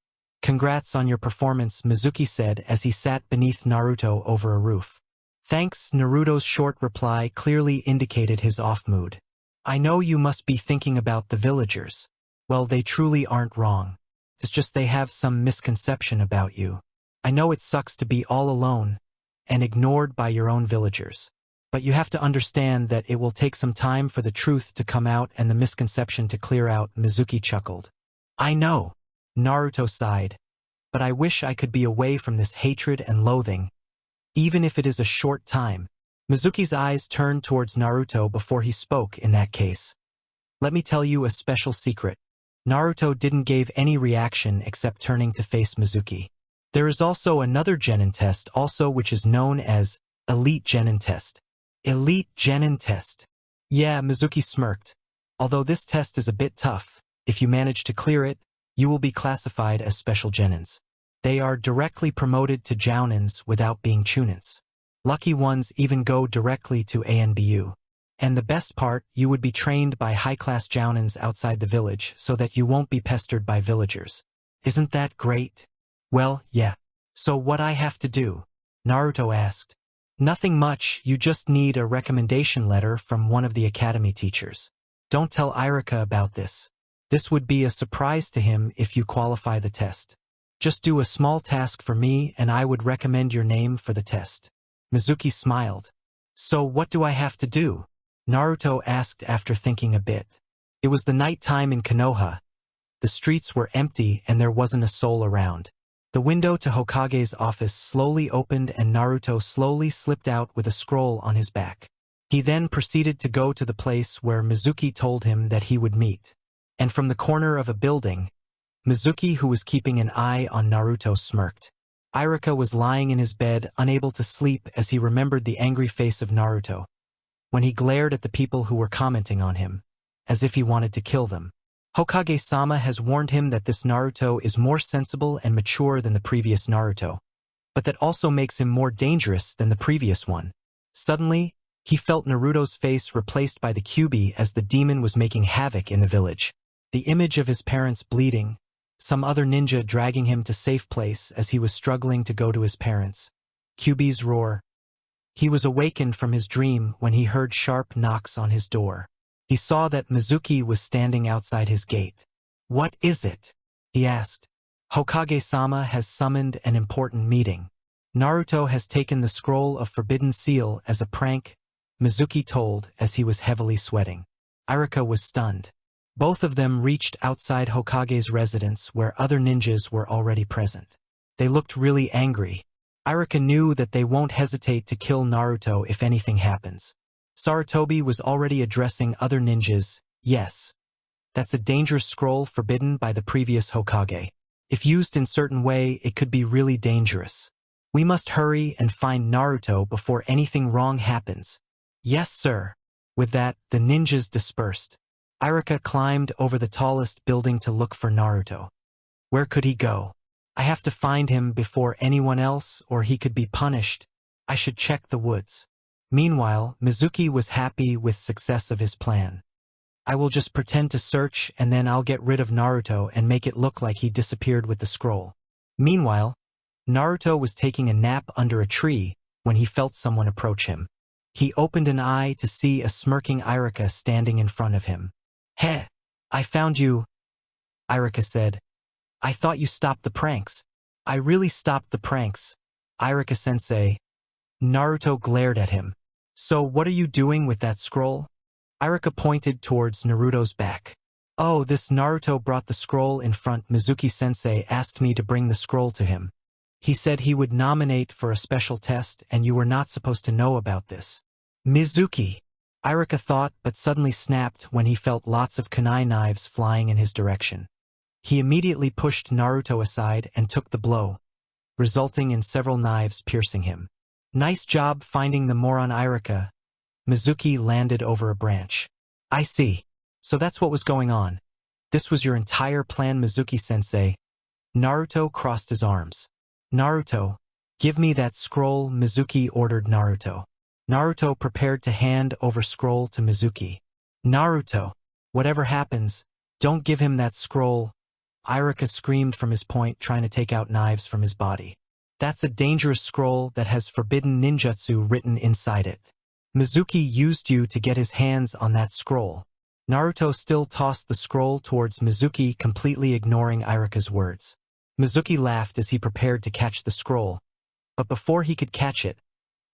congrats on your performance, Mizuki said as he sat beneath Naruto over a roof. Thanks, Naruto's short reply clearly indicated his off mood. I know you must be thinking about the villagers. Well, they truly aren't wrong. It's just they have some misconception about you. I know it sucks to be all alone and ignored by your own villagers. But you have to understand that it will take some time for the truth to come out and the misconception to clear out, Mizuki chuckled. I know, Naruto sighed. But I wish I could be away from this hatred and loathing. Even if it is a short time. Mizuki's eyes turned towards Naruto before he spoke in that case. Let me tell you a special secret. Naruto didn't give any reaction except turning to face Mizuki. There is also another genin test also which is known as Elite Genin Test. Elite Genin Test. Yeah, Mizuki smirked. Although this test is a bit tough, if you manage to clear it, you will be classified as special genins. They are directly promoted to jounins without being chunins. Lucky ones even go directly to ANBU. And the best part, you would be trained by high-class jounins outside the village so that you won't be pestered by villagers. Isn't that great? Well, yeah. So what I have to do? Naruto asked. Nothing much, you just need a recommendation letter from one of the academy teachers. Don't tell Iruka about this. This would be a surprise to him if you qualify the test. Just do a small task for me and I would recommend your name for the test. Mizuki smiled. So what do I have to do? Naruto asked after thinking a bit. It was the night time in Konoha. The streets were empty and there wasn't a soul around. The window to Hokage's office slowly opened and Naruto slowly slipped out with a scroll on his back. He then proceeded to go to the place where Mizuki told him that he would meet. And from the corner of a building, Mizuki, who was keeping an eye on Naruto, smirked. Iruka was lying in his bed, unable to sleep as he remembered the angry face of Naruto, when he glared at the people who were commenting on him, as if he wanted to kill them. Hokage-sama has warned him that this Naruto is more sensible and mature than the previous Naruto, but that also makes him more dangerous than the previous one. Suddenly, he felt Naruto's face replaced by the Kyuubi as the demon was making havoc in the village. The image of his parents bleeding, some other ninja dragging him to safe place as he was struggling to go to his parents. Kyuubi's roar. He was awakened from his dream when he heard sharp knocks on his door. He saw that Mizuki was standing outside his gate. What is it? He asked. Hokage-sama has summoned an important meeting. Naruto has taken the scroll of Forbidden Seal as a prank, Mizuki told as he was heavily sweating. Iruka was stunned. Both of them reached outside Hokage's residence where other ninjas were already present. They looked really angry. Iruka knew that they won't hesitate to kill Naruto if anything happens. Sarutobi was already addressing other ninjas. Yes. That's a dangerous scroll forbidden by the previous Hokage. If used in certain way, it could be really dangerous. We must hurry and find Naruto before anything wrong happens. Yes, sir. With that, the ninjas dispersed. Iruka climbed over the tallest building to look for Naruto. Where could he go? I have to find him before anyone else or he could be punished. I should check the woods. Meanwhile, Mizuki was happy with success of his plan. I will just pretend to search and then I'll get rid of Naruto and make it look like he disappeared with the scroll. Meanwhile, Naruto was taking a nap under a tree when he felt someone approach him. He opened an eye to see a smirking Iruka standing in front of him. Heh, I found you, Iruka said. I thought you stopped the pranks. I really stopped the pranks, Iruka-sensei. Naruto glared at him. So what are you doing with that scroll? Iruka pointed towards Naruto's back. Oh, this Naruto brought the scroll in front. Mizuki-sensei asked me to bring the scroll to him. He said he would nominate for a special test and you were not supposed to know about this. Mizuki, Iruka thought but suddenly snapped when he felt lots of kunai knives flying in his direction. He immediately pushed Naruto aside and took the blow, resulting in several knives piercing him. Nice job finding the moron Iruka. Mizuki landed over a branch. I see. So that's what was going on. This was your entire plan, Mizuki-sensei. Naruto crossed his arms. Naruto, give me that scroll, Mizuki ordered Naruto. Naruto prepared to hand over scroll to Mizuki. Naruto, whatever happens, don't give him that scroll. Iruka screamed from his point, trying to take out knives from his body. That's a dangerous scroll that has forbidden ninjutsu written inside it. Mizuki used you to get his hands on that scroll. Naruto still tossed the scroll towards Mizuki, completely ignoring Iruka's words. Mizuki laughed as he prepared to catch the scroll, but before he could catch it,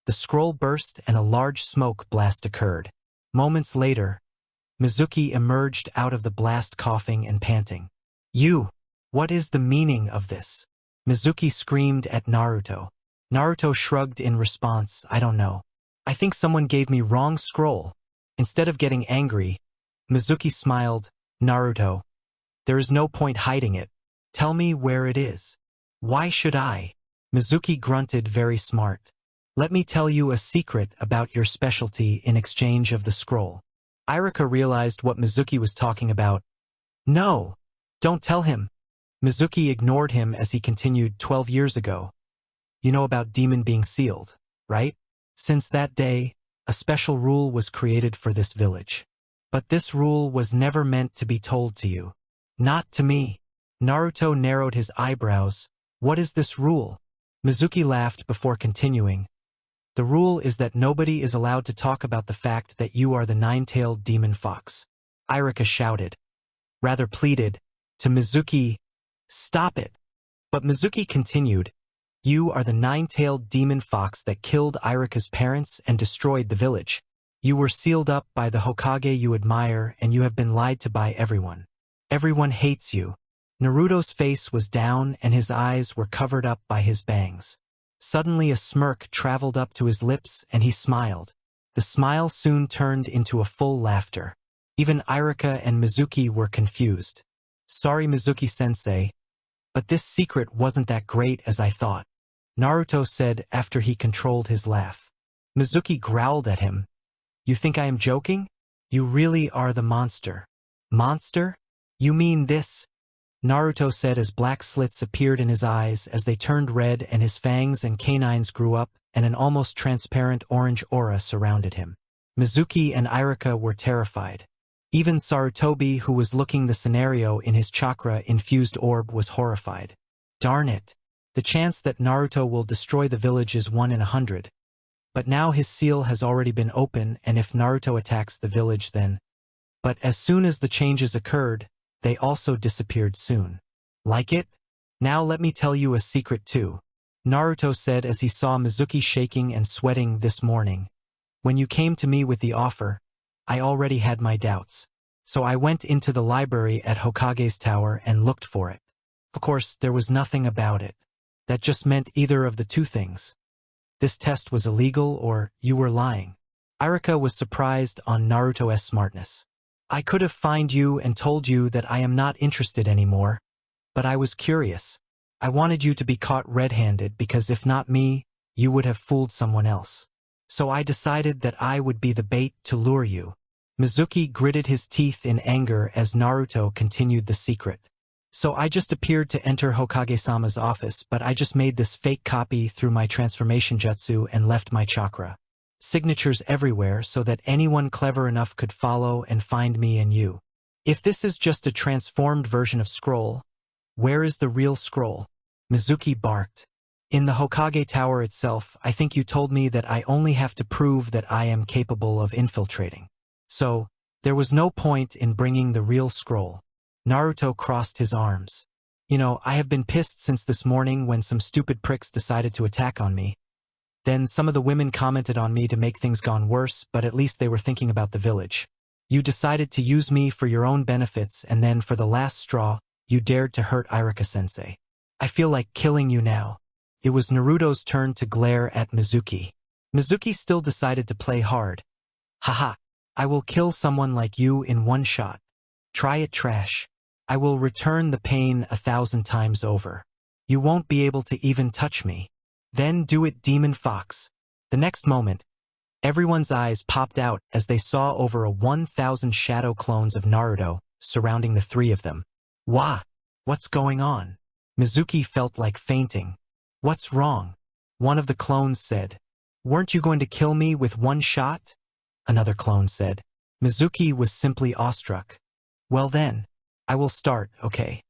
the scroll burst and a large smoke blast occurred. Moments later, Mizuki emerged out of the blast coughing and panting. You! What is the meaning of this? Mizuki screamed at Naruto. Naruto shrugged in response, I don't know. I think someone gave me wrong scroll. Instead of getting angry, Mizuki smiled. Naruto, there is no point hiding it. Tell me where it is. Why should I? Mizuki grunted, very smart. Let me tell you a secret about your specialty in exchange of the scroll. Iruka realized what Mizuki was talking about. No! Don't tell him. Mizuki ignored him as he continued. 12 years ago. You know about demon being sealed, right? Since that day, a special rule was created for this village. But this rule was never meant to be told to you. Not to me. Naruto narrowed his eyebrows. What is this rule? Mizuki laughed before continuing. The rule is that nobody is allowed to talk about the fact that you are the nine-tailed demon fox. Iruka shouted. Rather pleaded. To Mizuki, stop it. But Mizuki continued, "You are the nine-tailed demon fox that killed Iruka's parents and destroyed the village. You were sealed up by the Hokage you admire, and you have been lied to by everyone. Everyone hates you." Naruto's face was down and his eyes were covered up by his bangs. Suddenly a smirk traveled up to his lips and he smiled. The smile soon turned into a full laughter. Even Iruka and Mizuki were confused. "Sorry, Mizuki-sensei, but this secret wasn't that great as I thought," Naruto said after he controlled his laugh. Mizuki growled at him. "You think I am joking? You really are the monster." "Monster? You mean this?" Naruto said as black slits appeared in his eyes as they turned red and his fangs and canines grew up and an almost transparent orange aura surrounded him. Mizuki and Iruka were terrified. Even Sarutobi, who was looking the scenario in his chakra-infused orb, was horrified. Darn it! The chance that Naruto will destroy the village is 1 in 100. But now his seal has already been open, and if Naruto attacks the village then... But as soon as the changes occurred, they also disappeared soon. "Like it? Now let me tell you a secret too," Naruto said as he saw Mizuki shaking and sweating this morning. "When you came to me with the offer, I already had my doubts. So I went into the library at Hokage's tower and looked for it. Of course, there was nothing about it. That just meant either of the two things. This test was illegal or you were lying." Iruka was surprised on Naruto's smartness. "I could have found you and told you that I am not interested anymore, but I was curious. I wanted you to be caught red-handed because if not me, you would have fooled someone else. So I decided that I would be the bait to lure you." Mizuki gritted his teeth in anger as Naruto continued the secret. "So I just appeared to enter Hokage-sama's office, but I just made this fake copy through my transformation jutsu and left my chakra. Signatures everywhere so that anyone clever enough could follow and find me and you. If this is just a transformed version of Scroll, where is the real Scroll?" Mizuki barked. "In the Hokage Tower itself, I think you told me that I only have to prove that I am capable of infiltrating. So, there was no point in bringing the real Scroll." Naruto crossed his arms. "You know, I have been pissed since this morning when some stupid pricks decided to attack on me. Then some of the women commented on me to make things gone worse, but at least they were thinking about the village. You decided to use me for your own benefits, and then for the last straw, you dared to hurt Iruka-sensei. I feel like killing you now." It was Naruto's turn to glare at Mizuki. Mizuki still decided to play hard. "Haha, I will kill someone like you in one shot. Try it, trash. I will return the pain 1,000 times over. You won't be able to even touch me. Then do it, Demon Fox." The next moment, everyone's eyes popped out as they saw over 1,000 shadow clones of Naruto surrounding the three of them. "Wah! What's going on?" Mizuki felt like fainting. "What's wrong?" one of the clones said. "Weren't you going to kill me with one shot?" another clone said. Mizuki was simply awestruck. "Well then, I will start, okay?"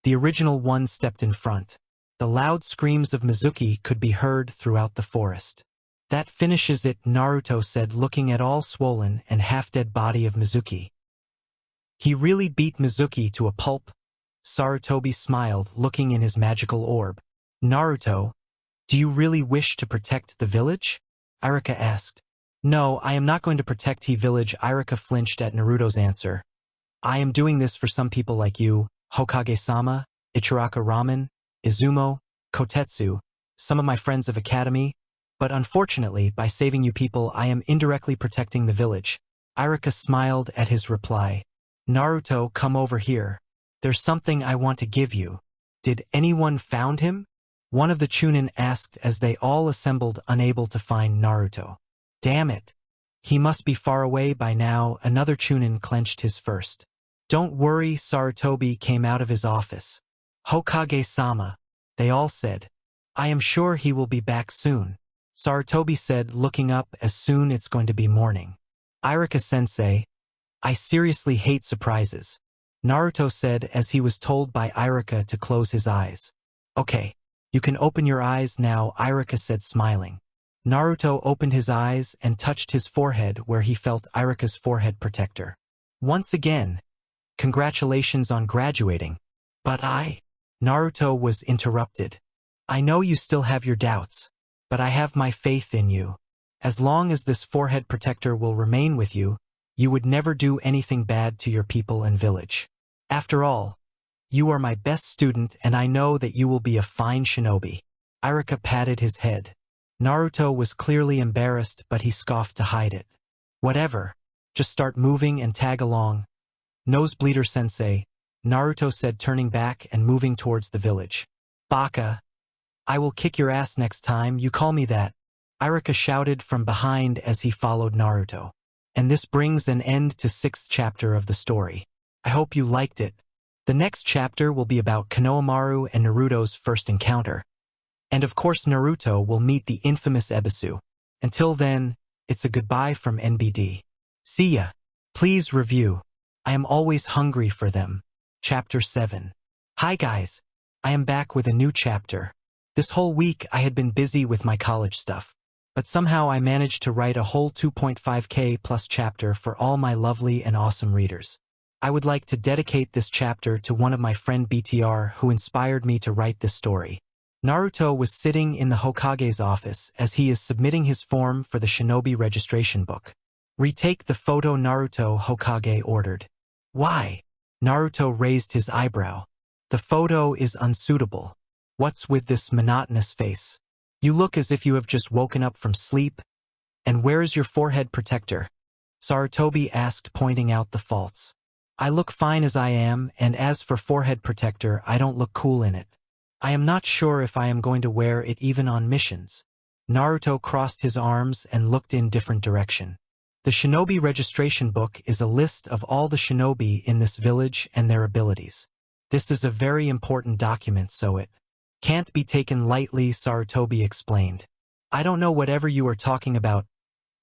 The original one stepped in front. The loud screams of Mizuki could be heard throughout the forest. "That finishes it," Naruto said, looking at all swollen and half-dead body of Mizuki. "He really beat Mizuki to a pulp?" Sarutobi smiled, looking in his magical orb. "Naruto, do you really wish to protect the village?" Iruka asked. "No, I am not going to protect the village." Iruka flinched at Naruto's answer. "I am doing this for some people like you, Hokage-sama, Ichiraka Ramen, Izumo, Kotetsu, some of my friends of Academy, but unfortunately, by saving you people, I am indirectly protecting the village." Iruka smiled at his reply. "Naruto, come over here. There's something I want to give you." "Did anyone found him?" one of the Chunin asked as they all assembled, unable to find Naruto. "Damn it. He must be far away by now," another Chunin clenched his fist. "Don't worry," Sarutobi came out of his office. "Hokage-sama," they all said. "I am sure he will be back soon." Sarutobi said, looking up, "As soon it's going to be morning." "Iruka-sensei, I seriously hate surprises," Naruto said as he was told by Iruka to close his eyes. "Okay, you can open your eyes now," Iruka said, smiling. Naruto opened his eyes and touched his forehead where he felt Iruka's forehead protector. "Once again, congratulations on graduating." "But Naruto was interrupted. I know you still have your doubts, but I have my faith in you. As long as this forehead protector will remain with you, you would never do anything bad to your people and village. After all, you are my best student and I know that you will be a fine shinobi. Iruka patted his head. Naruto was clearly embarrassed, but he scoffed to hide it. Whatever. Just start moving and tag along. Nosebleeder-sensei, Naruto said, turning back and moving towards the village. Baka. I will kick your ass next time you call me that. Iruka shouted from behind as he followed Naruto. And this brings an end to 6th chapter of the story. I hope you liked it. The next chapter will be about Konohamaru and Naruto's first encounter. And of course Naruto will meet the infamous Ebisu. Until then, it's a goodbye from NBD. See ya. Please review. I am always hungry for them. Chapter 7. Hi guys. I am back with a new chapter. This whole week I had been busy with my college stuff. But somehow I managed to write a whole 2.5k plus chapter for all my lovely and awesome readers. I would like to dedicate this chapter to one of my friend BTR who inspired me to write this story. Naruto was sitting in the Hokage's office as he is submitting his form for the shinobi registration book. Retake the photo, Naruto, Hokage ordered. Why? Naruto raised his eyebrow. The photo is unsuitable. What's with this monotonous face? You look as if you have just woken up from sleep. And where is your forehead protector? Sarutobi asked, pointing out the faults. I look fine as I am, and as for forehead protector, I don't look cool in it. I am not sure if I am going to wear it even on missions. Naruto crossed his arms and looked in different direction. The shinobi registration book is a list of all the shinobi in this village and their abilities. This is a very important document, so it can't be taken lightly, Sarutobi explained. I don't know whatever you are talking about.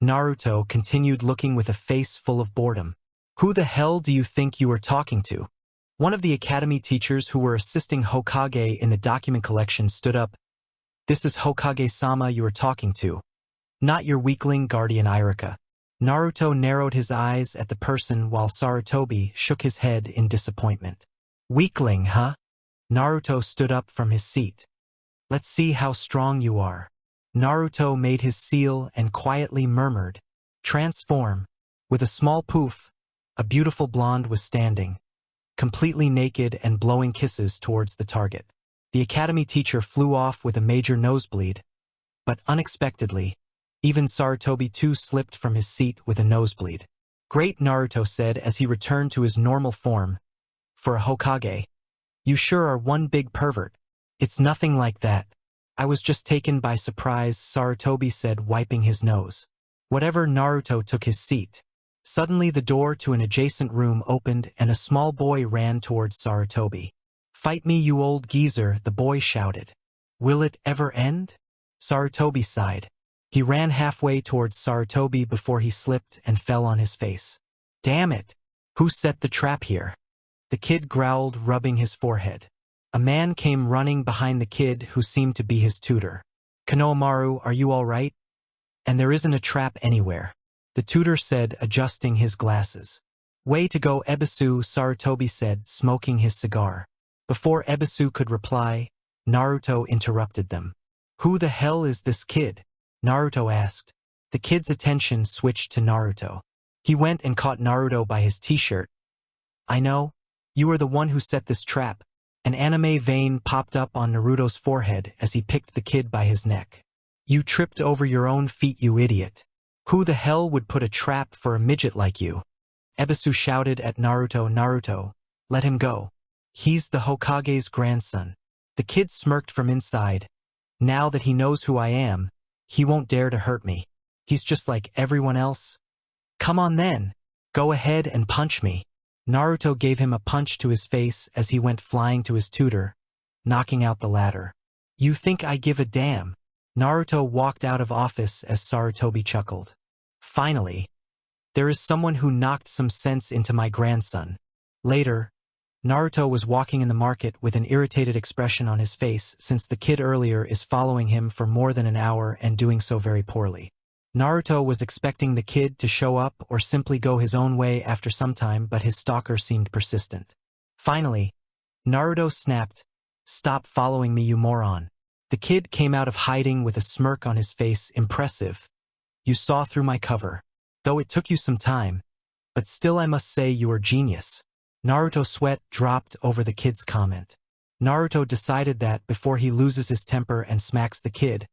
Naruto continued, looking with a face full of boredom. Who the hell do you think you are talking to? One of the academy teachers who were assisting Hokage in the document collection stood up. This is Hokage-sama you are talking to. Not your weakling guardian Iruka. Naruto narrowed his eyes at the person while Sarutobi shook his head in disappointment. Weakling, huh? Naruto stood up from his seat. Let's see how strong you are. Naruto made his seal and quietly murmured, transform. With a small poof, a beautiful blonde was standing, completely naked and blowing kisses towards the target. The academy teacher flew off with a major nosebleed, but unexpectedly, even Sarutobi too slipped from his seat with a nosebleed. Great, Naruto said as he returned to his normal form. For a Hokage, you sure are one big pervert. It's nothing like that. I was just taken by surprise, Sarutobi said, wiping his nose. Whatever, Naruto took his seat. Suddenly the door to an adjacent room opened and a small boy ran towards Sarutobi. Fight me, you old geezer, the boy shouted. Will it ever end? Sarutobi sighed. He ran halfway towards Sarutobi before he slipped and fell on his face. Damn it! Who set the trap here? The kid growled, rubbing his forehead. A man came running behind the kid who seemed to be his tutor. Konohamaru, are you all right? And there isn't a trap anywhere, the tutor said, adjusting his glasses. Way to go, Ebisu, Sarutobi said, smoking his cigar. Before Ebisu could reply, Naruto interrupted them. Who the hell is this kid? Naruto asked. The kid's attention switched to Naruto. He went and caught Naruto by his t-shirt. I know. You are the one who set this trap. An anime vein popped up on Naruto's forehead as he picked the kid by his neck. You tripped over your own feet, you idiot. Who the hell would put a trap for a midget like you? Ebisu shouted at Naruto. Naruto, let him go. He's the Hokage's grandson. The kid smirked from inside. Now that he knows who I am, he won't dare to hurt me. He's just like everyone else. Come on then. Go ahead and punch me. Naruto gave him a punch to his face as he went flying to his tutor, knocking out the latter. You think I give a damn? Naruto walked out of office as Sarutobi chuckled. Finally, there is someone who knocked some sense into my grandson. Later, Naruto was walking in the market with an irritated expression on his face since the kid earlier is following him for more than an hour and doing so very poorly. Naruto was expecting the kid to show up or simply go his own way after some time, but his stalker seemed persistent. Finally, Naruto snapped, Stop following me, you moron. The kid came out of hiding with a smirk on his face. Impressive. You saw through my cover. Though it took you some time. But still I must say you are genius. Naruto's sweat dropped over the kid's comment. Naruto decided that before he loses his temper and smacks the kid,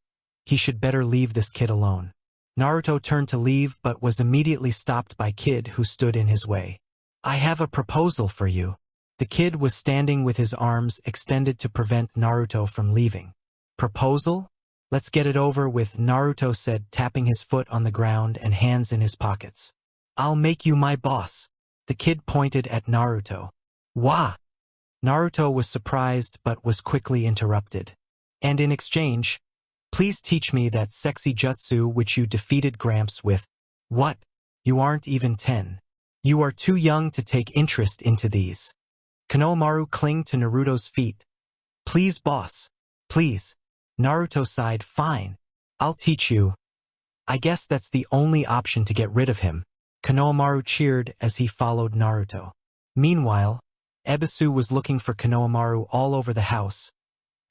he should better leave this kid alone. Naruto turned to leave but was immediately stopped by Kid, who stood in his way. I have a proposal for you. The kid was standing with his arms extended to prevent Naruto from leaving. Proposal? Let's get it over with, Naruto said, tapping his foot on the ground and hands in his pockets. I'll make you my boss. The kid pointed at Naruto. Wah! Naruto was surprised but was quickly interrupted. And in exchange, please teach me that sexy jutsu which you defeated Gramps with. What? You aren't even 10. You are too young to take interest into these. Konohamaru clinged to Naruto's feet. Please, boss. Please. Naruto sighed. Fine. I'll teach you. I guess that's the only option to get rid of him. Konohamaru cheered as he followed Naruto. Meanwhile, Ebisu was looking for Konohamaru all over the house,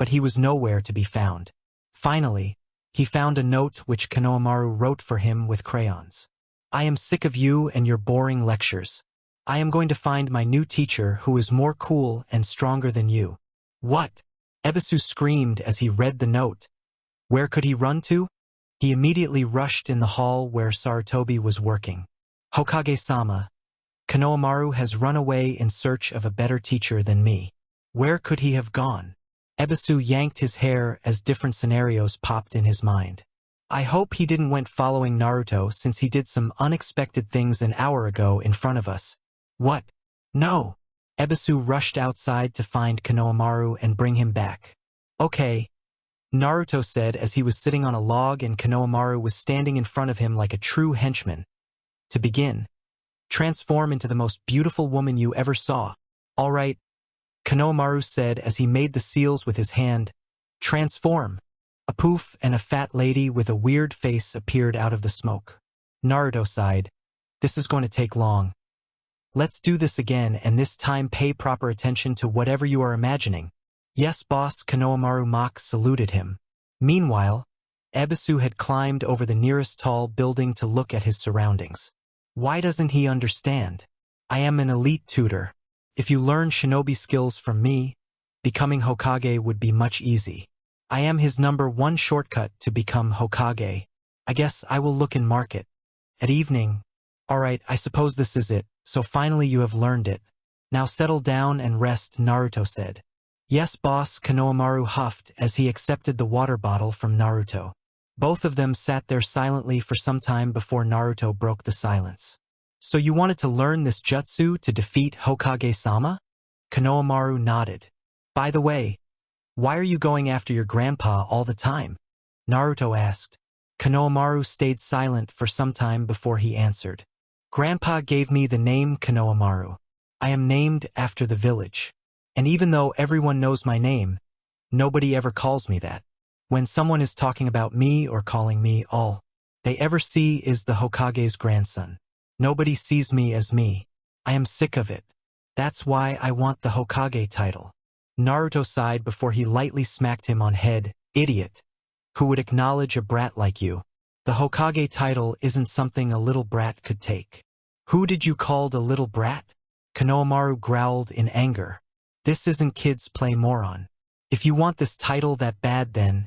but he was nowhere to be found. Finally, he found a note which Konohamaru wrote for him with crayons. I am sick of you and your boring lectures. I am going to find my new teacher who is more cool and stronger than you. What? Ebisu screamed as he read the note. Where could he run to? He immediately rushed in the hall where Sarutobi was working. Hokage-sama, Konohamaru has run away in search of a better teacher than me. Where could he have gone? Ebisu yanked his hair as different scenarios popped in his mind. I hope he didn't went following Naruto since he did some unexpected things an hour ago in front of us. What? No! Ebisu rushed outside to find Konohamaru and bring him back. Okay, Naruto said as he was sitting on a log and Konohamaru was standing in front of him like a true henchman. To begin, transform into the most beautiful woman you ever saw. All right, Konohamaru said as he made the seals with his hand. Transform. A poof and a fat lady with a weird face appeared out of the smoke. Naruto sighed. This is going to take long. Let's do this again and this time pay proper attention to whatever you are imagining. Yes, boss, Konohamaru mock saluted him. Meanwhile, Ebisu had climbed over the nearest tall building to look at his surroundings. Why doesn't he understand? I am an elite tutor. If you learn shinobi skills from me, becoming Hokage would be much easy. I am his #1 shortcut to become Hokage. I guess I will look in market. At evening. Alright, I suppose this is it, so finally you have learned it. Now settle down and rest, Naruto said. Yes, boss, Konohamaru huffed as he accepted the water bottle from Naruto. Both of them sat there silently for some time before Naruto broke the silence. So you wanted to learn this jutsu to defeat Hokage-sama? Konohamaru nodded. By the way, why are you going after your grandpa all the time? Naruto asked. Konohamaru stayed silent for some time before he answered. Grandpa gave me the name Konohamaru. I am named after the village. And even though everyone knows my name, nobody ever calls me that. When someone is talking about me or calling me, all they ever see is the Hokage's grandson. Nobody sees me as me. I am sick of it. That's why I want the Hokage title. Naruto sighed before he lightly smacked him on head. Idiot. Who would acknowledge a brat like you? The Hokage title isn't something a little brat could take. Who did you call a little brat? Konohamaru growled in anger. This isn't kids play, moron. If you want this title that bad then,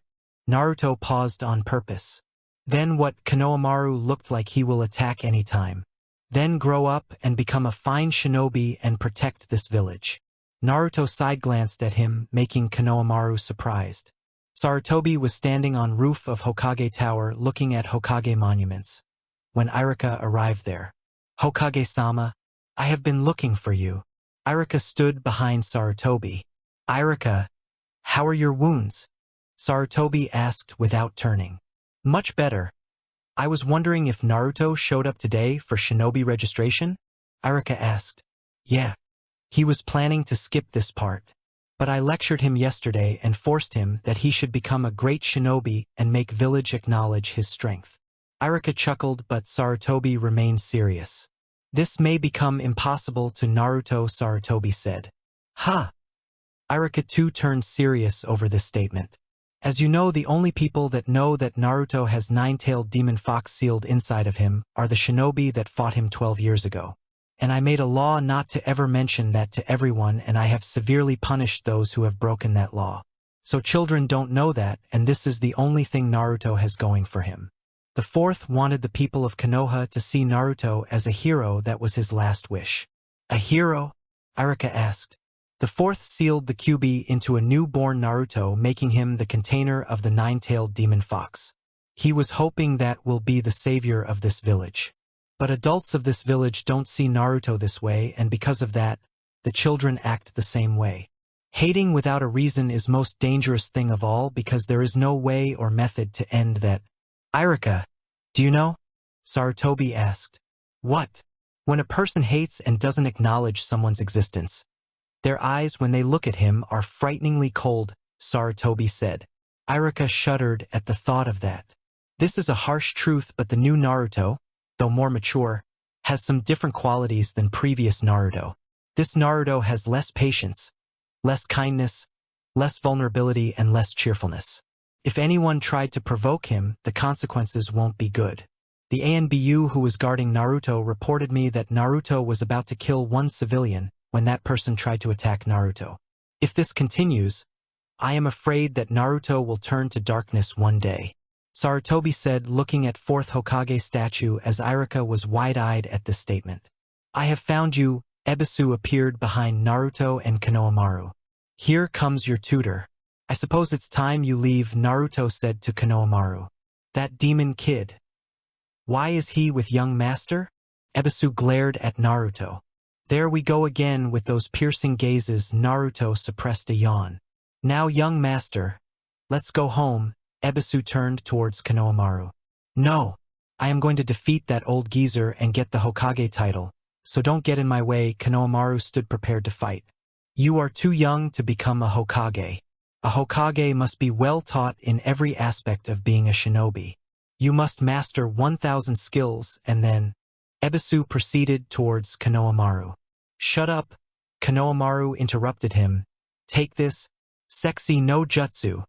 Naruto paused on purpose. Then what? Konohamaru looked like he will attack any time. Then grow up and become a fine shinobi and protect this village. Naruto side-glanced at him, making Konohamaru surprised. Sarutobi was standing on roof of Hokage Tower looking at Hokage monuments. When Iruka arrived there. Hokage-sama, I have been looking for you. Iruka stood behind Sarutobi. Iruka, how are your wounds? Sarutobi asked without turning. Much better. I was wondering if Naruto showed up today for shinobi registration? Iruka asked. Yeah. He was planning to skip this part. But I lectured him yesterday and forced him that he should become a great shinobi and make village acknowledge his strength. Iruka chuckled but Sarutobi remained serious. This may become impossible to Naruto, Sarutobi said. Ha! Iruka too turned serious over this statement. As you know, the only people that know that Naruto has nine-tailed demon fox sealed inside of him are the shinobi that fought him 12 years ago. And I made a law not to ever mention that to everyone, and I have severely punished those who have broken that law. So children don't know that, and this is the only thing Naruto has going for him. The fourth wanted the people of Konoha to see Naruto as a hero. That was his last wish. A hero? Iruka asked. The fourth sealed the QB into a newborn Naruto, making him the container of the nine-tailed demon fox. He was hoping that will be the savior of this village. But adults of this village don't see Naruto this way, and because of that, the children act the same way. Hating without a reason is most dangerous thing of all, because there is no way or method to end that. Iruka, do you know? Sarutobi asked. What? When a person hates and doesn't acknowledge someone's existence. Their eyes when they look at him are frighteningly cold, Sarutobi said. Iruka shuddered at the thought of that. This is a harsh truth, but the new Naruto, though more mature, has some different qualities than previous Naruto. This Naruto has less patience, less kindness, less vulnerability, and less cheerfulness. If anyone tried to provoke him, the consequences won't be good. The ANBU who was guarding Naruto reported me that Naruto was about to kill one civilian when that person tried to attack Naruto. If this continues, I am afraid that Naruto will turn to darkness one day. Sarutobi said, looking at fourth Hokage statue as Iruka was wide-eyed at this statement. I have found you. Ebisu appeared behind Naruto and Konohamaru. Here comes your tutor. I suppose it's time you leave, Naruto said to Konohamaru. That demon kid. Why is he with young master? Ebisu glared at Naruto. There we go again with those piercing gazes. Naruto suppressed a yawn. Now young master, let's go home. Ebisu turned towards Konohamaru. No, I am going to defeat that old geezer and get the Hokage title, so don't get in my way. Konohamaru stood prepared to fight. You are too young to become a Hokage. A Hokage must be well taught in every aspect of being a shinobi. You must master 1,000 skills and then... Ebisu proceeded towards Konohamaru. Shut up, Konohamaru interrupted him. Take this, sexy no jutsu.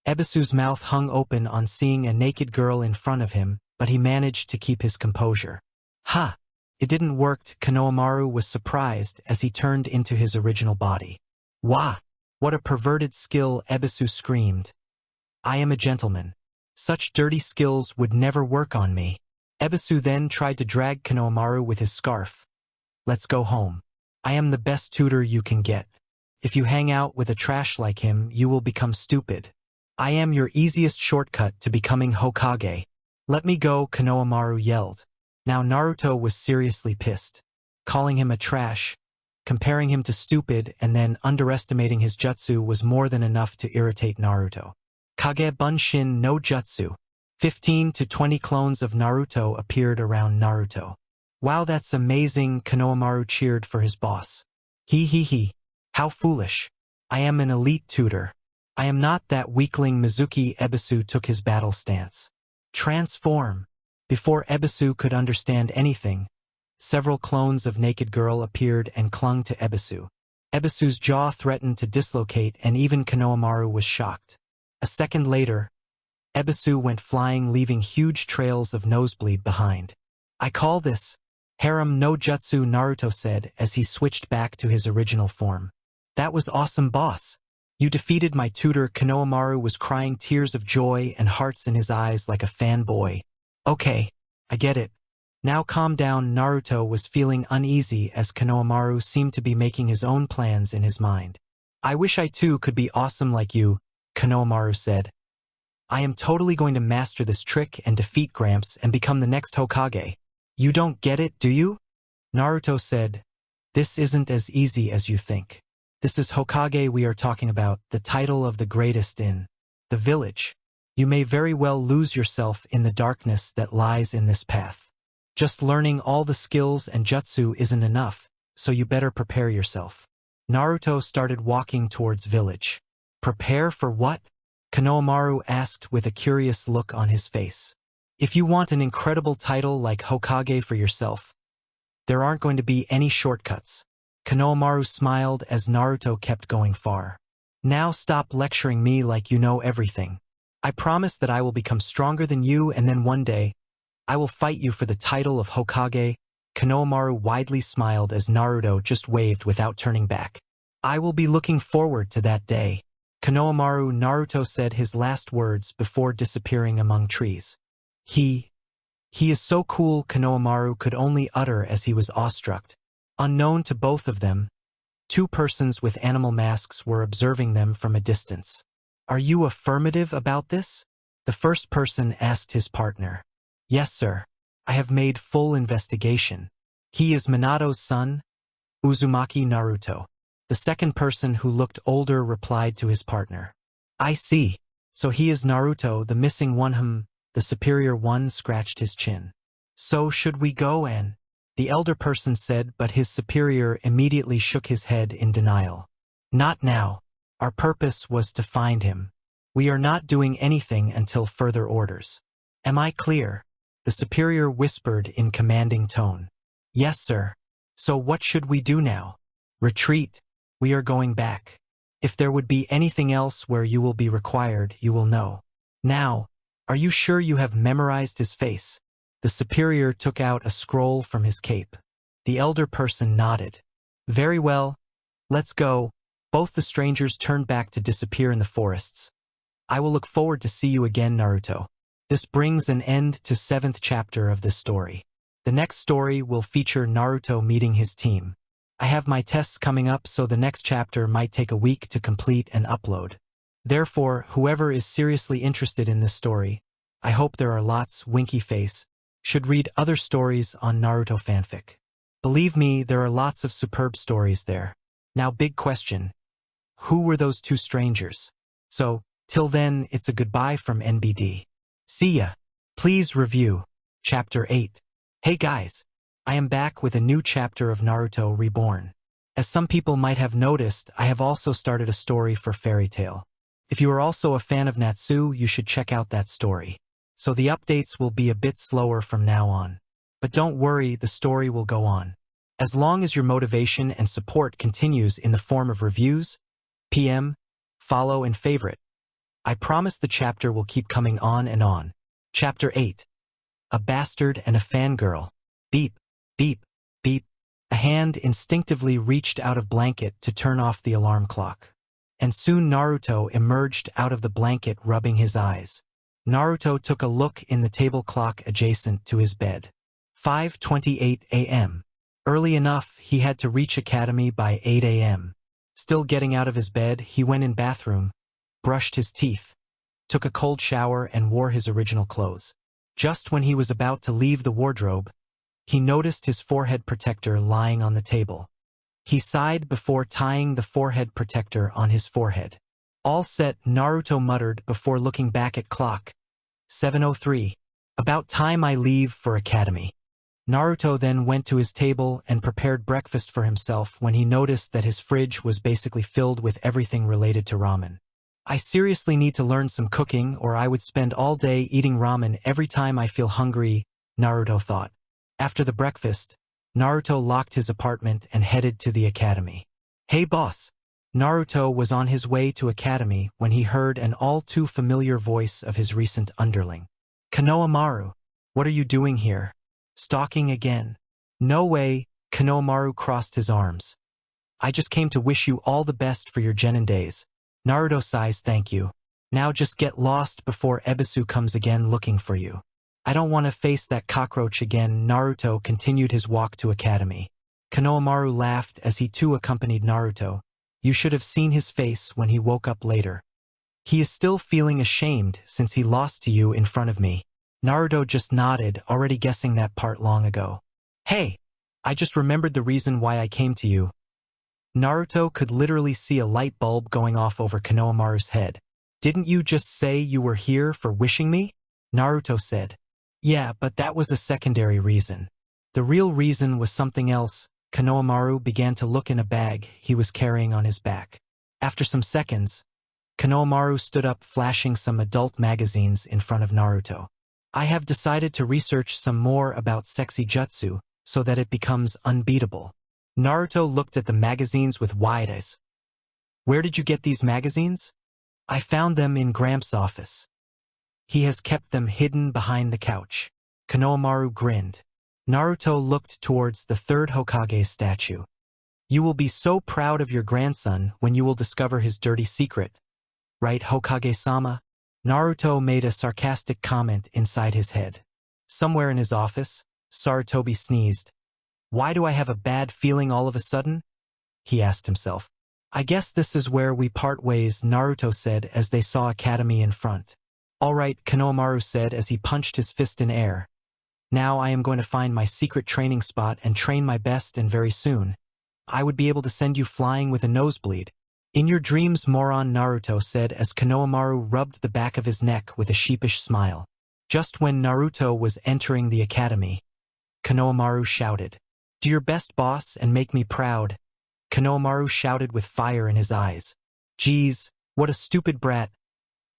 Ebisu's mouth hung open on seeing a naked girl in front of him, but he managed to keep his composure. Ha! It didn't work. Konohamaru was surprised as he turned into his original body. Wah! What a perverted skill, Ebisu screamed. I am a gentleman. Such dirty skills would never work on me. Ebisu then tried to drag Konohamaru with his scarf. Let's go home. I am the best tutor you can get. If you hang out with a trash like him, you will become stupid. I am your easiest shortcut to becoming Hokage. Let me go, Konohamaru yelled. Now Naruto was seriously pissed. Calling him a trash, comparing him to stupid, and then underestimating his jutsu was more than enough to irritate Naruto. Kage Bunshin no Jutsu. 15 to 20 clones of Naruto appeared around Naruto. Wow, that's amazing, Konohamaru cheered for his boss. He. How foolish. I am an elite tutor. I am not that weakling Mizuki. Ebisu took his battle stance. Transform. Before Ebisu could understand anything, several clones of Naked Girl appeared and clung to Ebisu. Ebisu's jaw threatened to dislocate, and even Konohamaru was shocked. A second later, Ebisu went flying, leaving huge trails of nosebleed behind. I call this harem no jutsu, Naruto said as he switched back to his original form. That was awesome, boss. You defeated my tutor. Konohamaru was crying tears of joy and hearts in his eyes like a fanboy. Okay, I get it. Now calm down. Naruto was feeling uneasy as Konohamaru seemed to be making his own plans in his mind. I wish I too could be awesome like you, Konohamaru said. I am totally going to master this trick and defeat Gramps and become the next Hokage. You don't get it, do you? Naruto said, this isn't as easy as you think. This is Hokage we are talking about, the title of the greatest in the village. You may very well lose yourself in the darkness that lies in this path. Just learning all the skills and jutsu isn't enough, so you better prepare yourself. Naruto started walking towards village. Prepare for what? Konohamaru asked with a curious look on his face. If you want an incredible title like Hokage for yourself, there aren't going to be any shortcuts. Konohamaru smiled as Naruto kept going far. Now stop lecturing me like you know everything. I promise that I will become stronger than you, and then one day, I will fight you for the title of Hokage. Konohamaru widely smiled as Naruto just waved without turning back. I will be looking forward to that day. Naruto said his last words before disappearing among trees. He is so cool, Konohamaru could only utter as he was awestruck. Unknown to both of them, two persons with animal masks were observing them from a distance. Are you affirmative about this? The first person asked his partner. Yes, sir. I have made full investigation. He is Minato's son, Uzumaki Naruto. The second person, who looked older, replied to his partner. I see. So he is Naruto, the missing one. The superior one scratched his chin. So should we go? And the elder person said, but his superior immediately shook his head in denial. Not now. Our purpose was to find him. We are not doing anything until further orders. Am I clear? The superior whispered in commanding tone. Yes, sir. So what should we do now? Retreat. We are going back. If there would be anything else where you will be required, you will know. Now, are you sure you have memorized his face? The superior took out a scroll from his cape. The elder person nodded. Very well. Let's go. Both the strangers turned back to disappear in the forests. I will look forward to see you again, Naruto. This brings an end to 7th chapter of this story. The next story will feature Naruto meeting his team. I have my tests coming up, so the next chapter might take a week to complete and upload. Therefore, whoever is seriously interested in this story, I hope there are lots, winky face, should read other stories on Naruto fanfic. Believe me, there are lots of superb stories there. Now, big question. Who were those two strangers? So, till then, it's a goodbye from NBD. See ya. Please review. Chapter 8. Hey guys. I am back with a new chapter of Naruto Reborn. As some people might have noticed, I have also started a story for Fairy Tail. If you are also a fan of Natsu, you should check out that story. So the updates will be a bit slower from now on. But don't worry, the story will go on. As long as your motivation and support continues in the form of reviews, PM, follow and favorite, I promise the chapter will keep coming on and on. Chapter 8. A bastard and a fangirl. Beep, beep, beep. A hand instinctively reached out of blanket to turn off the alarm clock. And soon Naruto emerged out of the blanket, rubbing his eyes. Naruto took a look in the table clock adjacent to his bed. 5:28 a.m. Early enough, he had to reach academy by 8 a.m. Still getting out of his bed, he went in bathroom, brushed his teeth, took a cold shower and wore his original clothes. Just when he was about to leave the wardrobe, he noticed his forehead protector lying on the table. He sighed before tying the forehead protector on his forehead. All set, Naruto muttered before looking back at clock. 7:03. About time I leave for academy. Naruto then went to his table and prepared breakfast for himself when he noticed that his fridge was basically filled with everything related to ramen. I seriously need to learn some cooking, or I would spend all day eating ramen every time I feel hungry, Naruto thought. After the breakfast, Naruto locked his apartment and headed to the academy. Hey boss! Naruto was on his way to academy when he heard an all too familiar voice of his recent underling. Konohamaru, what are you doing here? Stalking again? No way, Konohamaru crossed his arms. I just came to wish you all the best for your genin days. Naruto sighs, thank you. Now just get lost before Ebisu comes again looking for you. I don't want to face that cockroach again. Naruto continued his walk to academy. Konohamaru laughed as he too accompanied Naruto. You should have seen his face when he woke up later. He is still feeling ashamed since he lost to you in front of me. Naruto just nodded, already guessing that part long ago. Hey, I just remembered the reason why I came to you. Naruto could literally see a light bulb going off over Konohamaru's head. Didn't you just say you were here for wishing me? Naruto said. Yeah, but that was a secondary reason. The real reason was something else. Konohamaru began to look in a bag he was carrying on his back. After some seconds, Konohamaru stood up, flashing some adult magazines in front of Naruto. I have decided to research some more about sexy jutsu so that it becomes unbeatable. Naruto looked at the magazines with wide eyes. Where did you get these magazines? I found them in Gramps' office. He has kept them hidden behind the couch. Konohamaru grinned. Naruto looked towards the third Hokage's statue. You will be so proud of your grandson when you will discover his dirty secret. Right, Hokage-sama? Naruto made a sarcastic comment inside his head. Somewhere in his office, Sarutobi sneezed. Why do I have a bad feeling all of a sudden? He asked himself. I guess this is where we part ways, Naruto said as they saw Academy in front. All right, Konohamaru said as he punched his fist in air. Now I am going to find my secret training spot and train my best, and very soon I would be able to send you flying with a nosebleed. In your dreams, moron, Naruto said as Konohamaru rubbed the back of his neck with a sheepish smile. Just when Naruto was entering the academy, Konohamaru shouted, Do your best, boss, and make me proud. Konohamaru shouted with fire in his eyes. Geez, what a stupid brat.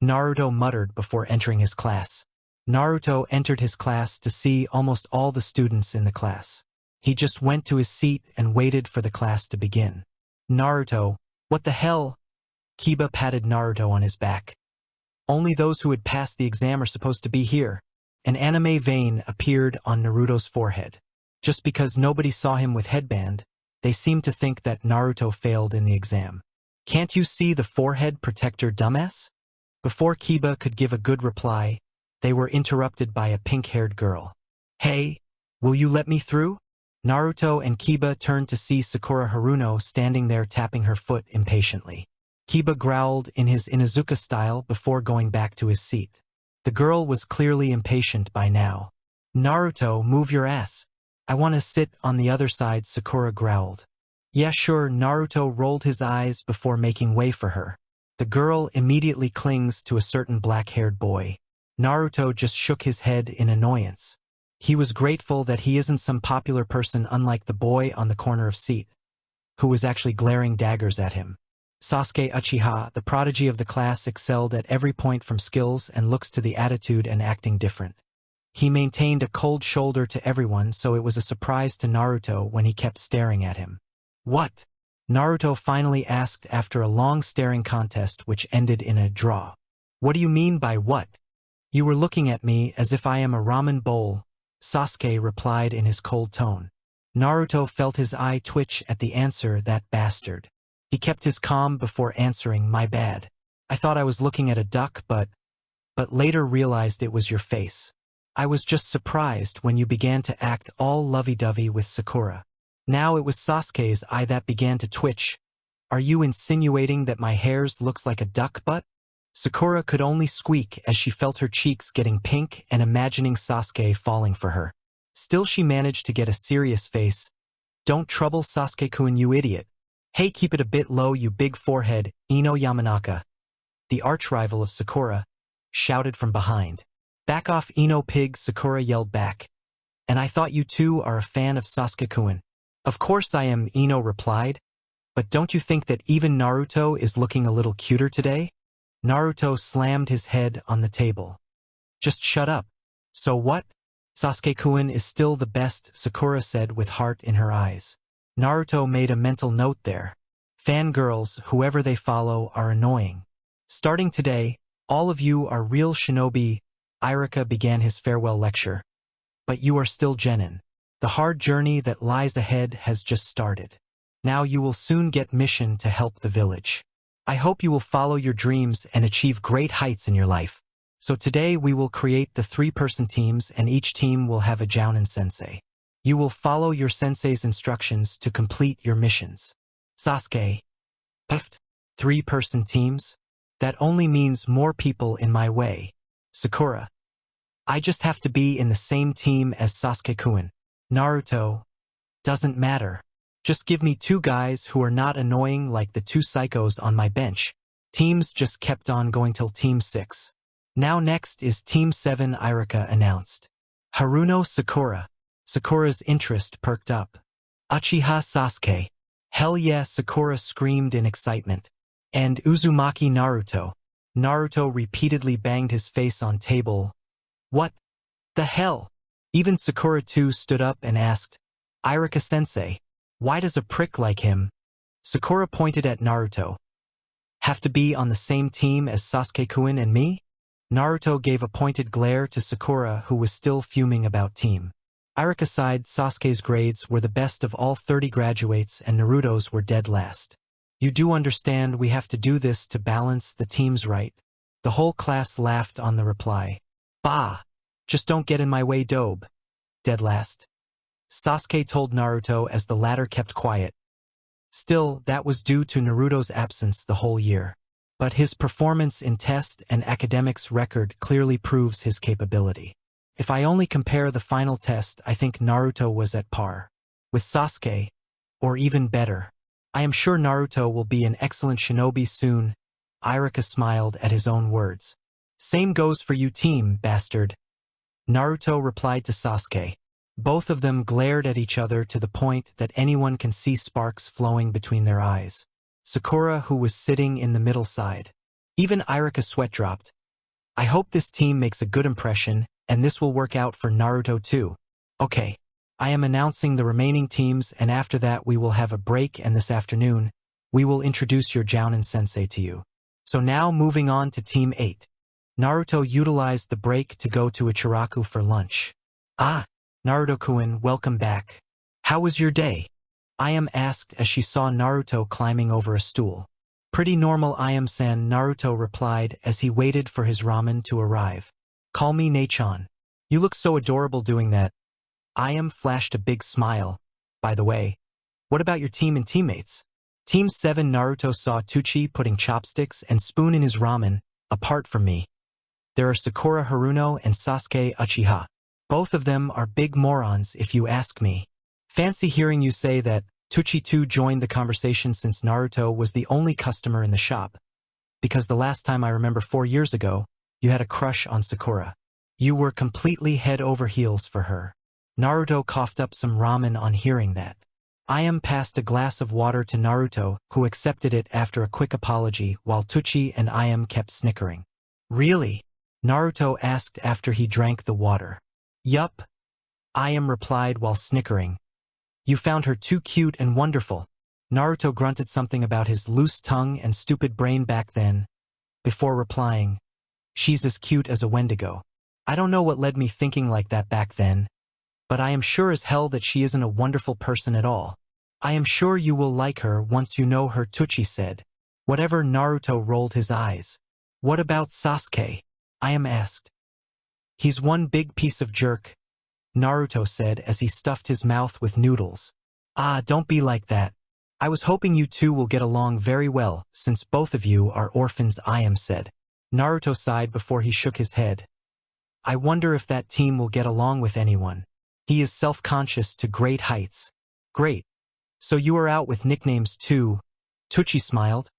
Naruto muttered before entering his class. Naruto entered his class to see almost all the students in the class. He just went to his seat and waited for the class to begin. Naruto, what the hell? Kiba patted Naruto on his back. Only those who had passed the exam are supposed to be here. An anime vein appeared on Naruto's forehead. Just because nobody saw him with headband, they seemed to think that Naruto failed in the exam. Can't you see the forehead protector, dumbass? Before Kiba could give a good reply, they were interrupted by a pink-haired girl. Hey, will you let me through? Naruto and Kiba turned to see Sakura Haruno standing there tapping her foot impatiently. Kiba growled in his Inuzuka style before going back to his seat. The girl was clearly impatient by now. Naruto, move your ass. I want to sit on the other side, Sakura growled. Yeah, sure, Naruto rolled his eyes before making way for her. The girl immediately clings to a certain black-haired boy. Naruto just shook his head in annoyance. He was grateful that he isn't some popular person unlike the boy on the corner of seat, who was actually glaring daggers at him. Sasuke Uchiha, the prodigy of the class, excelled at every point from skills and looks to the attitude and acting different. He maintained a cold shoulder to everyone, so it was a surprise to Naruto when he kept staring at him. What? Naruto finally asked after a long staring contest which ended in a draw. What do you mean by what? You were looking at me as if I am a ramen bowl, Sasuke replied in his cold tone. Naruto felt his eye twitch at the answer, that bastard. He kept his calm before answering, my bad. I thought I was looking at a duck, but later realized it was your face. I was just surprised when you began to act all lovey-dovey with Sakura. Now it was Sasuke's eye that began to twitch. Are you insinuating that my hairs looks like a duck butt? Sakura could only squeak as she felt her cheeks getting pink and imagining Sasuke falling for her. Still she managed to get a serious face. Don't trouble Sasuke-kun, you idiot. Hey, keep it a bit low, you big forehead, Ino Yamanaka. The arch-rival of Sakura shouted from behind. Back off, Ino pig, Sakura yelled back. And I thought you two are a fan of Sasuke-kun. Of course I am, Ino replied. But don't you think that even Naruto is looking a little cuter today? Naruto slammed his head on the table. Just shut up. So what? Sasuke-kun is still the best, Sakura said with heart in her eyes. Naruto made a mental note there. Fangirls, whoever they follow, are annoying. Starting today, all of you are real shinobi. Iruka began his farewell lecture. But you are still genin. The hard journey that lies ahead has just started. Now you will soon get mission to help the village. I hope you will follow your dreams and achieve great heights in your life. So today we will create the 3-person teams and each team will have a jounin sensei. You will follow your sensei's instructions to complete your missions. Sasuke. Puffed. 3-person teams? That only means more people in my way. Sakura. I just have to be in the same team as Sasuke-kun. Naruto. Doesn't matter. Just give me 2 guys who are not annoying like the 2 psychos on my bench. Teams just kept on going till Team 6. Now next is Team 7, Iruka announced. Haruno Sakura. Sakura's interest perked up. Uchiha Sasuke. Hell yeah, Sakura screamed in excitement. And Uzumaki Naruto. Naruto repeatedly banged his face on table. What the hell? Even Sakura too stood up and asked, Iruka-sensei, why does a prick like him? Sakura pointed at Naruto. Have to be on the same team as Sasuke-kun and me? Naruto gave a pointed glare to Sakura, who was still fuming about team. Iruka sighed. Sasuke's grades were the best of all 30 graduates and Naruto's were dead last. You do understand we have to do this to balance the teams, right? The whole class laughed on the reply. Bah! Just don't get in my way, dobe. Dead last. Sasuke told Naruto as the latter kept quiet. Still, that was due to Naruto's absence the whole year. But his performance in test and academics record clearly proves his capability. If I only compare the final test, I think Naruto was at par with Sasuke, or even better. I am sure Naruto will be an excellent shinobi soon. Iruka smiled at his own words. Same goes for you, team, bastard. Naruto replied to Sasuke. Both of them glared at each other to the point that anyone can see sparks flowing between their eyes. Sakura, who was sitting in the middle, sighed. Even Iruka's sweat dropped. I hope this team makes a good impression, and this will work out for Naruto too. Okay, I am announcing the remaining teams, and after that we will have a break, and this afternoon, we will introduce your Jounin-sensei to you. So now moving on to Team 8. Naruto utilized the break to go to Ichiraku for lunch. Ah, Naruto-kun, welcome back. How was your day? Ayame asked as she saw Naruto climbing over a stool. Pretty normal, Ayame-san, Naruto replied as he waited for his ramen to arrive. Call me Nei-chan. You look so adorable doing that. Ayame flashed a big smile. By the way, what about your team and teammates? Team 7. Naruto saw Tuchi putting chopsticks and spoon in his ramen. Apart from me, there are Sakura Haruno and Sasuke Uchiha. Both of them are big morons if you ask me. Fancy hearing you say that. Tuchi too joined the conversation since Naruto was the only customer in the shop. Because the last time I remember 4 years ago, you had a crush on Sakura. You were completely head over heels for her. Naruto coughed up some ramen on hearing that. Ayame passed a glass of water to Naruto, who accepted it after a quick apology while Tuchi and Ayame kept snickering. Really? Naruto asked after he drank the water. Yup. Ayame replied while snickering. You found her too cute and wonderful. Naruto grunted something about his loose tongue and stupid brain back then, before replying, she's as cute as a Wendigo. I don't know what led me thinking like that back then, but I am sure as hell that she isn't a wonderful person at all. I am sure you will like her once you know her, Tuchi said. Whatever. Naruto rolled his eyes. What about Sasuke? Ayame asked. He's one big piece of jerk, Naruto said as he stuffed his mouth with noodles. Ah, don't be like that. I was hoping you two will get along very well, since both of you are orphans, Ayame said. Naruto sighed before he shook his head. I wonder if that team will get along with anyone. He is self-conscious to great heights. Great. So you are out with nicknames too? Tuchi smiled.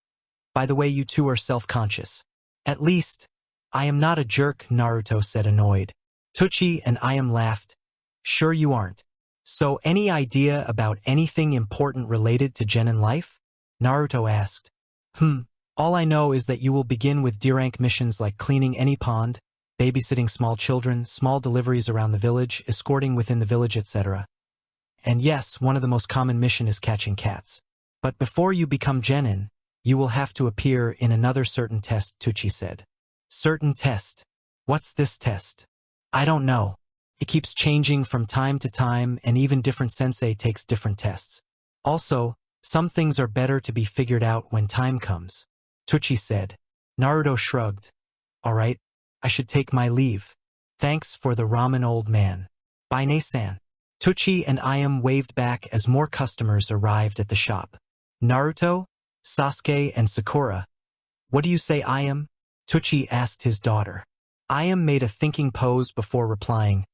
By the way, you two are self-conscious. At least, I am not a jerk, Naruto said, annoyed. Tuchi and Ayame laughed. Sure you aren't. So any idea about anything important related to genin life? Naruto asked. All I know is that you will begin with D-rank missions like cleaning any pond, babysitting small children, small deliveries around the village, escorting within the village, etc. And yes, one of the most common mission is catching cats. But before you become genin, you will have to appear in another certain test, Tuchi said. Certain test? What's this test? I don't know. It keeps changing from time to time, and even different sensei takes different tests. Also, some things are better to be figured out when time comes, Tuchi said. Naruto shrugged. Alright, I should take my leave. Thanks for the ramen, old man. Bye, Nei-san. Tuchi and Ayame waved back as more customers arrived at the shop. Naruto, Sasuke, and Sakura. What do you say, Ayame? Tuchi asked his daughter. Ayame made a thinking pose before replying.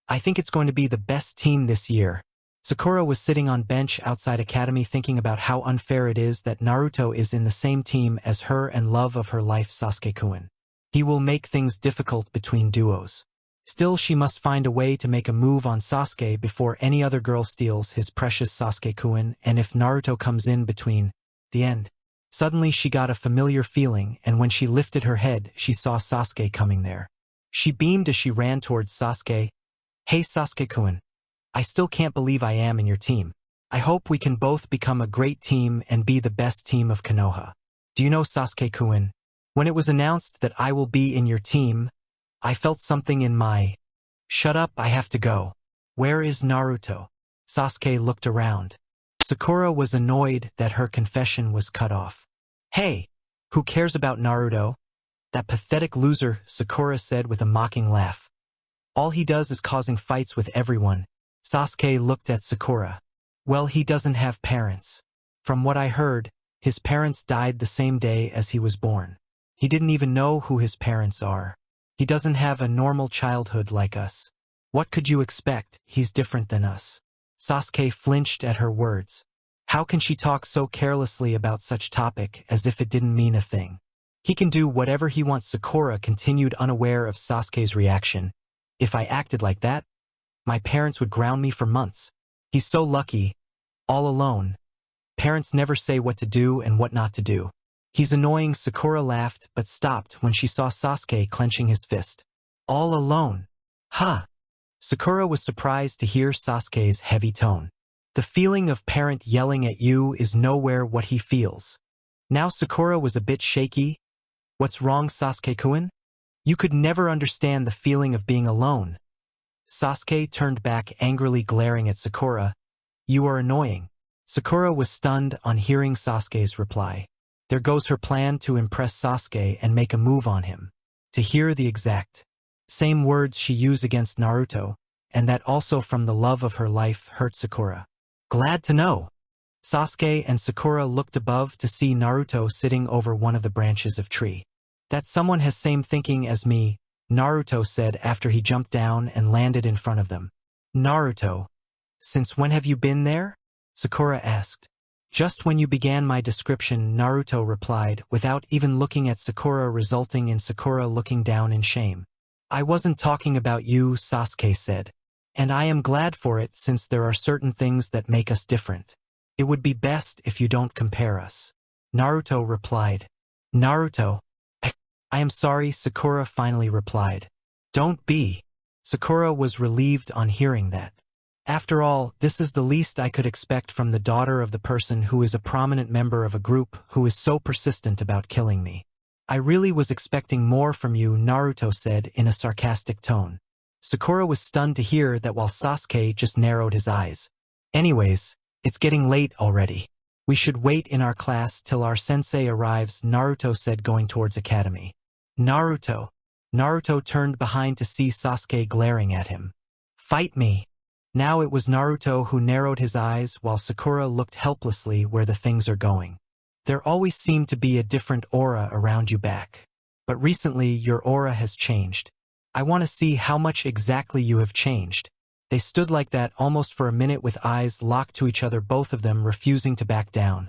I think it's going to be the best team this year. Sakura was sitting on bench outside academy thinking about how unfair it is that Naruto is in the same team as her and love of her life, Sasuke-kun. He will make things difficult between duos. Still, she must find a way to make a move on Sasuke before any other girl steals his precious Sasuke-kun, and if Naruto comes in between, the end. Suddenly she got a familiar feeling, and when she lifted her head, she saw Sasuke coming there. She beamed as she ran towards Sasuke. Hey Sasuke-kun. I still can't believe I am in your team. I hope we can both become a great team and be the best team of Konoha. Do you know, Sasuke-kun, when it was announced that I will be in your team, I felt something in my... Shut up, I have to go. Where is Naruto? Sasuke looked around. Sakura was annoyed that her confession was cut off. Hey, who cares about Naruto? That pathetic loser, Sakura said with a mocking laugh. All he does is causing fights with everyone. Sasuke looked at Sakura. Well, he doesn't have parents. From what I heard, his parents died the same day as he was born. He didn't even know who his parents are. He doesn't have a normal childhood like us. What could you expect? He's different than us. Sasuke flinched at her words. How can she talk so carelessly about such topic as if it didn't mean a thing? He can do whatever he wants. Sakura continued, unaware of Sasuke's reaction. If I acted like that, my parents would ground me for months. He's so lucky, all alone. Parents never say what to do and what not to do. He's annoying. Sakura laughed but stopped when she saw Sasuke clenching his fist. All alone? Huh. Sakura was surprised to hear Sasuke's heavy tone. The feeling of parent yelling at you is nowhere what he feels. Now Sakura was a bit shaky. What's wrong, Sasuke-kun? You could never understand the feeling of being alone. Sasuke turned back angrily, glaring at Sakura. You are annoying. Sakura was stunned on hearing Sasuke's reply. There goes her plan to impress Sasuke and make a move on him. To hear the exact same words she used against Naruto, and that also from the love of her life, hurt Sakura. Glad to know. Sasuke and Sakura looked above to see Naruto sitting over one of the branches of tree. That someone has same thinking as me, Naruto said after he jumped down and landed in front of them. Naruto, since when have you been there? Sakura asked. Just when you began my description, Naruto replied, without even looking at Sakura, resulting in Sakura looking down in shame. I wasn't talking about you, Sasuke said. And I am glad for it, since there are certain things that make us different. It would be best if you don't compare us. Naruto replied. Naruto. I am sorry, Sakura finally replied. Don't be. Sakura was relieved on hearing that. After all, this is the least I could expect from the daughter of the person who is a prominent member of a group who is so persistent about killing me. I really was expecting more from you, Naruto said in a sarcastic tone. Sakura was stunned to hear that while Sasuke just narrowed his eyes. Anyways, it's getting late already. We should wait in our class till our sensei arrives, Naruto said, going towards academy. Naruto. Naruto turned behind to see Sasuke glaring at him. Fight me. Now it was Naruto who narrowed his eyes while Sakura looked helplessly where the things are going. There always seemed to be a different aura around you back. But recently your aura has changed. I want to see how much exactly you have changed. They stood like that almost for a minute with eyes locked to each other, both of them refusing to back down.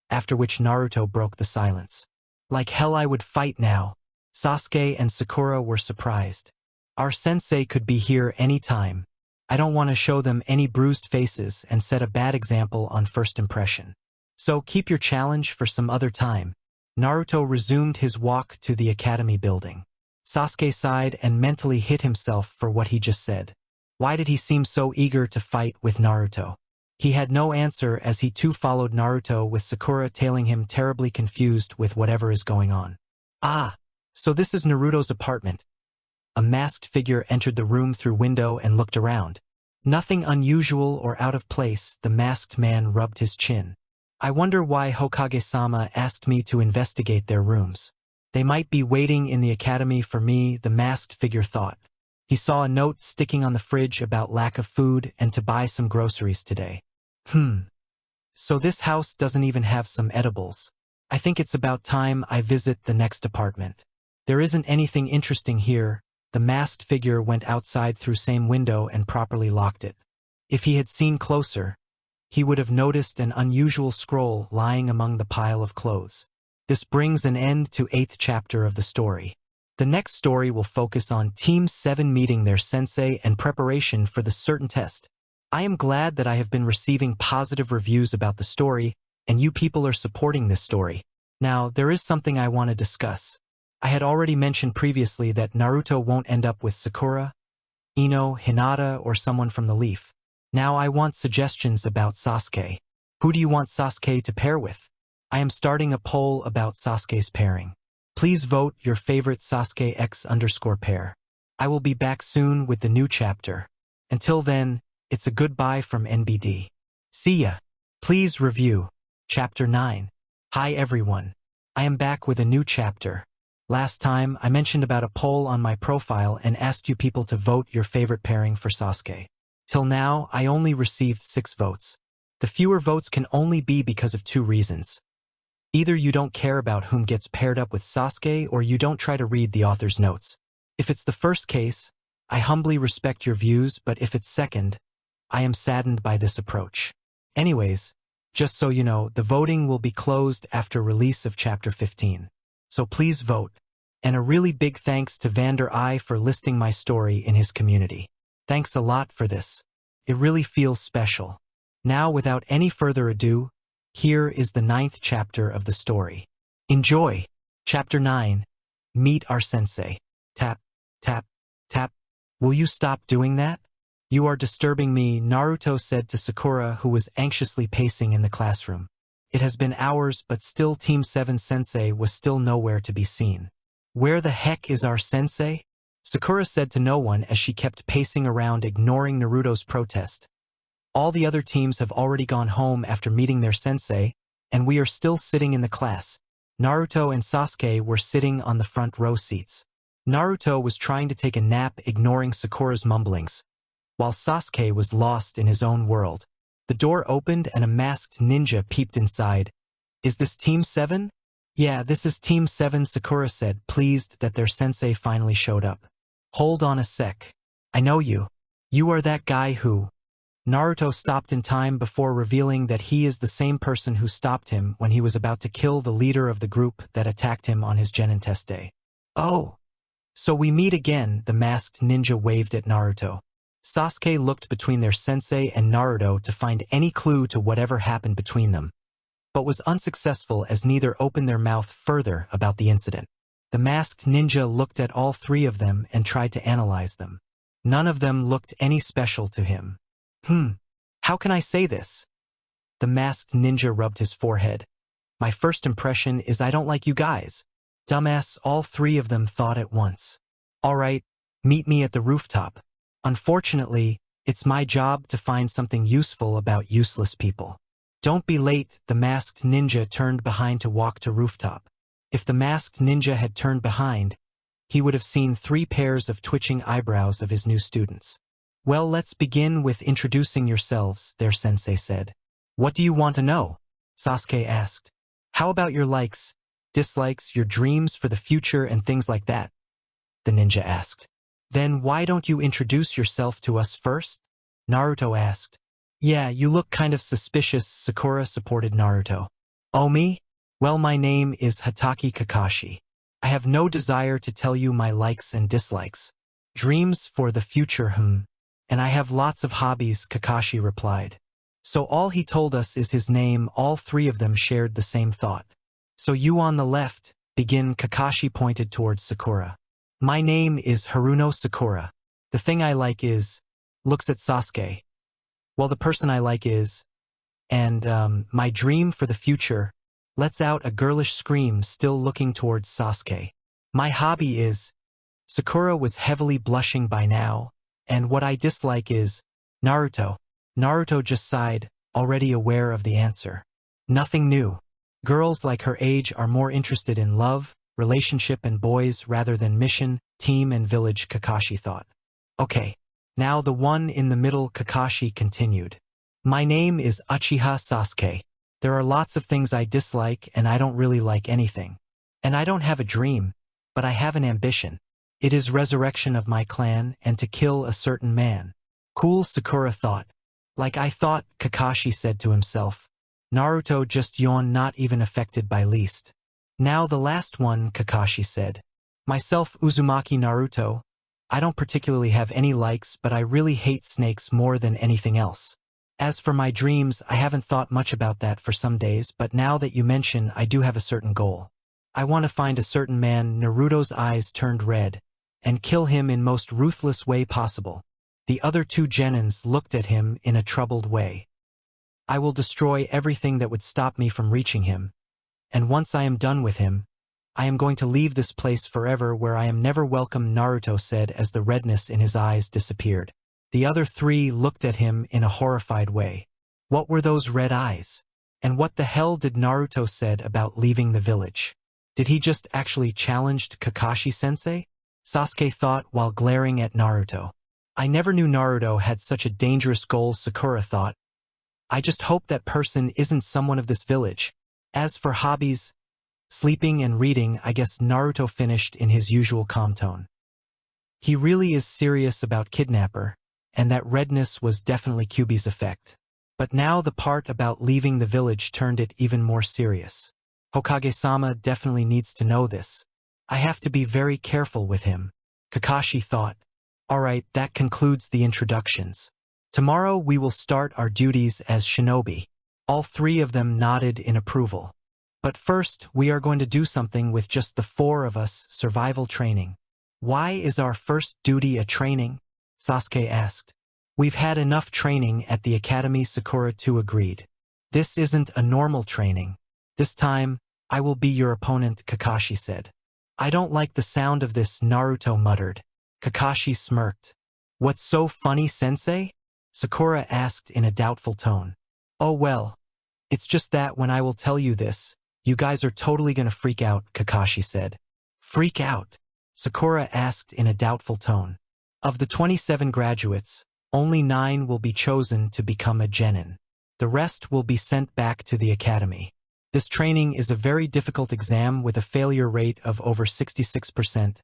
After which Naruto broke the silence. Like hell I would fight now. Sasuke and Sakura were surprised. Our sensei could be here any time. I don't want to show them any bruised faces and set a bad example on first impression. So keep your challenge for some other time. Naruto resumed his walk to the academy building. Sasuke sighed and mentally hit himself for what he just said. Why did he seem so eager to fight with Naruto? He had no answer as he too followed Naruto, with Sakura tailing him, terribly confused with whatever is going on. Ah, so this is Naruto's apartment. A masked figure entered the room through window and looked around. Nothing unusual or out of place, the masked man rubbed his chin. I wonder why Hokage-sama asked me to investigate their rooms. They might be waiting in the academy for me, the masked figure thought. He saw a note sticking on the fridge about lack of food and to buy some groceries today. So this house doesn't even have some edibles. I think it's about time I visit the next apartment. There isn't anything interesting here. The masked figure went outside through same window and properly locked it. If he had seen closer, he would have noticed an unusual scroll lying among the pile of clothes. This brings an end to 8th chapter of the story. The next story will focus on Team 7 meeting their sensei and preparation for the certain test. I am glad that I have been receiving positive reviews about the story, and you people are supporting this story. Now, there is something I want to discuss. I had already mentioned previously that Naruto won't end up with Sakura, Ino, Hinata, or someone from the Leaf. Now I want suggestions about Sasuke. Who do you want Sasuke to pair with? I am starting a poll about Sasuke's pairing. Please vote your favorite Sasuke X_pair. I will be back soon with the new chapter. Until then, it's a goodbye from NBD. See ya. Please review. Chapter 9. Hi everyone. I am back with a new chapter. Last time, I mentioned about a poll on my profile and asked you people to vote your favorite pairing for Sasuke. Till now, I only received 6 votes. The fewer votes can only be because of 2 reasons. Either you don't care about whom gets paired up with Sasuke or you don't try to read the author's notes. If it's the first case, I humbly respect your views, but if it's second, I am saddened by this approach. Anyways, just so you know, the voting will be closed after release of Chapter 15. So please vote. And a really big thanks to Vander I for listing my story in his community. Thanks a lot for this. It really feels special. Now, without any further ado, here is the 9th chapter of the story. Enjoy! Chapter 9. Meet our sensei. Tap, tap, tap. Will you stop doing that? You are disturbing me, Naruto said to Sakura, who was anxiously pacing in the classroom. It has been hours, but still Team 7 sensei was still nowhere to be seen. Where the heck is our sensei? Sakura said to no one as she kept pacing around, ignoring Naruto's protest. All the other teams have already gone home after meeting their sensei, and we are still sitting in the class. Naruto and Sasuke were sitting on the front row seats. Naruto was trying to take a nap, ignoring Sakura's mumblings, while Sasuke was lost in his own world. The door opened and a masked ninja peeped inside. Is this Team 7? Yeah, this is Team 7, Sakura said, pleased that their sensei finally showed up. Hold on a sec. I know you. You are that guy who... Naruto stopped in time before revealing that he is the same person who stopped him when he was about to kill the leader of the group that attacked him on his Genin test day. Oh. So we meet again, the masked ninja waved at Naruto. Sasuke looked between their sensei and Naruto to find any clue to whatever happened between them, but was unsuccessful as neither opened their mouth further about the incident. The masked ninja looked at all 3 of them and tried to analyze them. None of them looked any special to him. How can I say this? The masked ninja rubbed his forehead. My first impression is I don't like you guys. Dumbass, all 3 of them thought at once. Alright, meet me at the rooftop. Unfortunately, it's my job to find something useful about useless people. Don't be late, the masked ninja turned behind to walk to rooftop. If the masked ninja had turned behind, he would have seen 3 pairs of twitching eyebrows of his new students. Well, let's begin with introducing yourselves, their sensei said. What do you want to know? Sasuke asked. How about your likes, dislikes, your dreams for the future and things like that? The ninja asked. Then why don't you introduce yourself to us first? Naruto asked. Yeah, you look kind of suspicious, Sakura supported Naruto. Oh, me? Well, my name is Hatake Kakashi. I have no desire to tell you my likes and dislikes. Dreams for the future, And I have lots of hobbies, Kakashi replied. So all he told us is his name. All 3 of them shared the same thought. So you on the left, begin, Kakashi pointed towards Sakura. My name is Haruno Sakura. The thing I like is... Looks at Sasuke. Well, the person I like is... And, my dream for the future... Lets out a girlish scream, still looking towards Sasuke. My hobby is... Sakura was heavily blushing by now. And what I dislike is... Naruto. Naruto just sighed, already aware of the answer. Nothing new. Girls like her age are more interested in love, relationship and boys rather than mission, team and village, Kakashi thought. Okay. Now the one in the middle, Kakashi continued. My name is Uchiha Sasuke. There are lots of things I dislike and I don't really like anything. And I don't have a dream, but I have an ambition. It is resurrection of my clan and to kill a certain man. Cool, Sakura thought. Like I thought, Kakashi said to himself. Naruto just yawned, not even affected by least. Now the last one, Kakashi said. Myself, Uzumaki Naruto. I don't particularly have any likes, but I really hate snakes more than anything else. As for my dreams, I haven't thought much about that for some days, but now that you mention, I do have a certain goal. I want to find a certain man. Naruto's eyes turned red, and kill him in most ruthless way possible. The other 2 genins looked at him in a troubled way. I will destroy everything that would stop me from reaching him, and once I am done with him, I am going to leave this place forever where I am never welcome, Naruto said as the redness in his eyes disappeared. The other three looked at him in a horrified way. What were those red eyes? And what the hell did Naruto said about leaving the village? Did he just actually challenged Kakashi-sensei? Sasuke thought while glaring at Naruto. I never knew Naruto had such a dangerous goal, Sakura thought. I just hope that person isn't someone of this village. As for hobbies, sleeping and reading, I guess Naruto finished in his usual calm tone. He really is serious about kidnapper, and that redness was definitely Kyuubi's effect. But now the part about leaving the village turned it even more serious. Hokage-sama definitely needs to know this. I have to be very careful with him, Kakashi thought. Alright, that concludes the introductions. Tomorrow we will start our duties as shinobi. All three of them nodded in approval. But first, we are going to do something with just the four of us, survival training. Why is our first duty a training? Sasuke asked. We've had enough training at the academy, Sakura too agreed. This isn't a normal training. This time, I will be your opponent, Kakashi said. I don't like the sound of this, Naruto muttered. Kakashi smirked. What's so funny, sensei? Sakura asked in a doubtful tone. Oh well. It's just that when I will tell you this, you guys are totally gonna freak out, Kakashi said. Freak out? Sakura asked in a doubtful tone. Of the 27 graduates, only 9 will be chosen to become a genin. The rest will be sent back to the academy. This training is a very difficult exam with a failure rate of over 66%,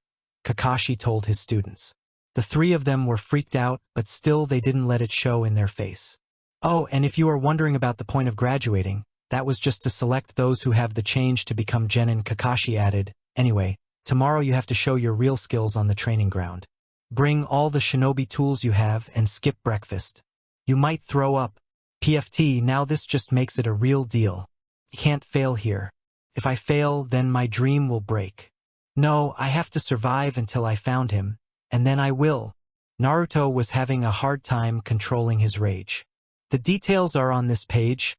Kakashi told his students. The three of them were freaked out, but still they didn't let it show in their face. Oh, and if you are wondering about the point of graduating, that was just to select those who have the change to become genin, Kakashi added. Anyway, tomorrow you have to show your real skills on the training ground. Bring all the shinobi tools you have and skip breakfast. You might throw up. PFT, now this just makes it a real deal. You can't fail here. If I fail, then my dream will break. No, I have to survive until I found him, and then I will. Naruto was having a hard time controlling his rage. The details are on this page.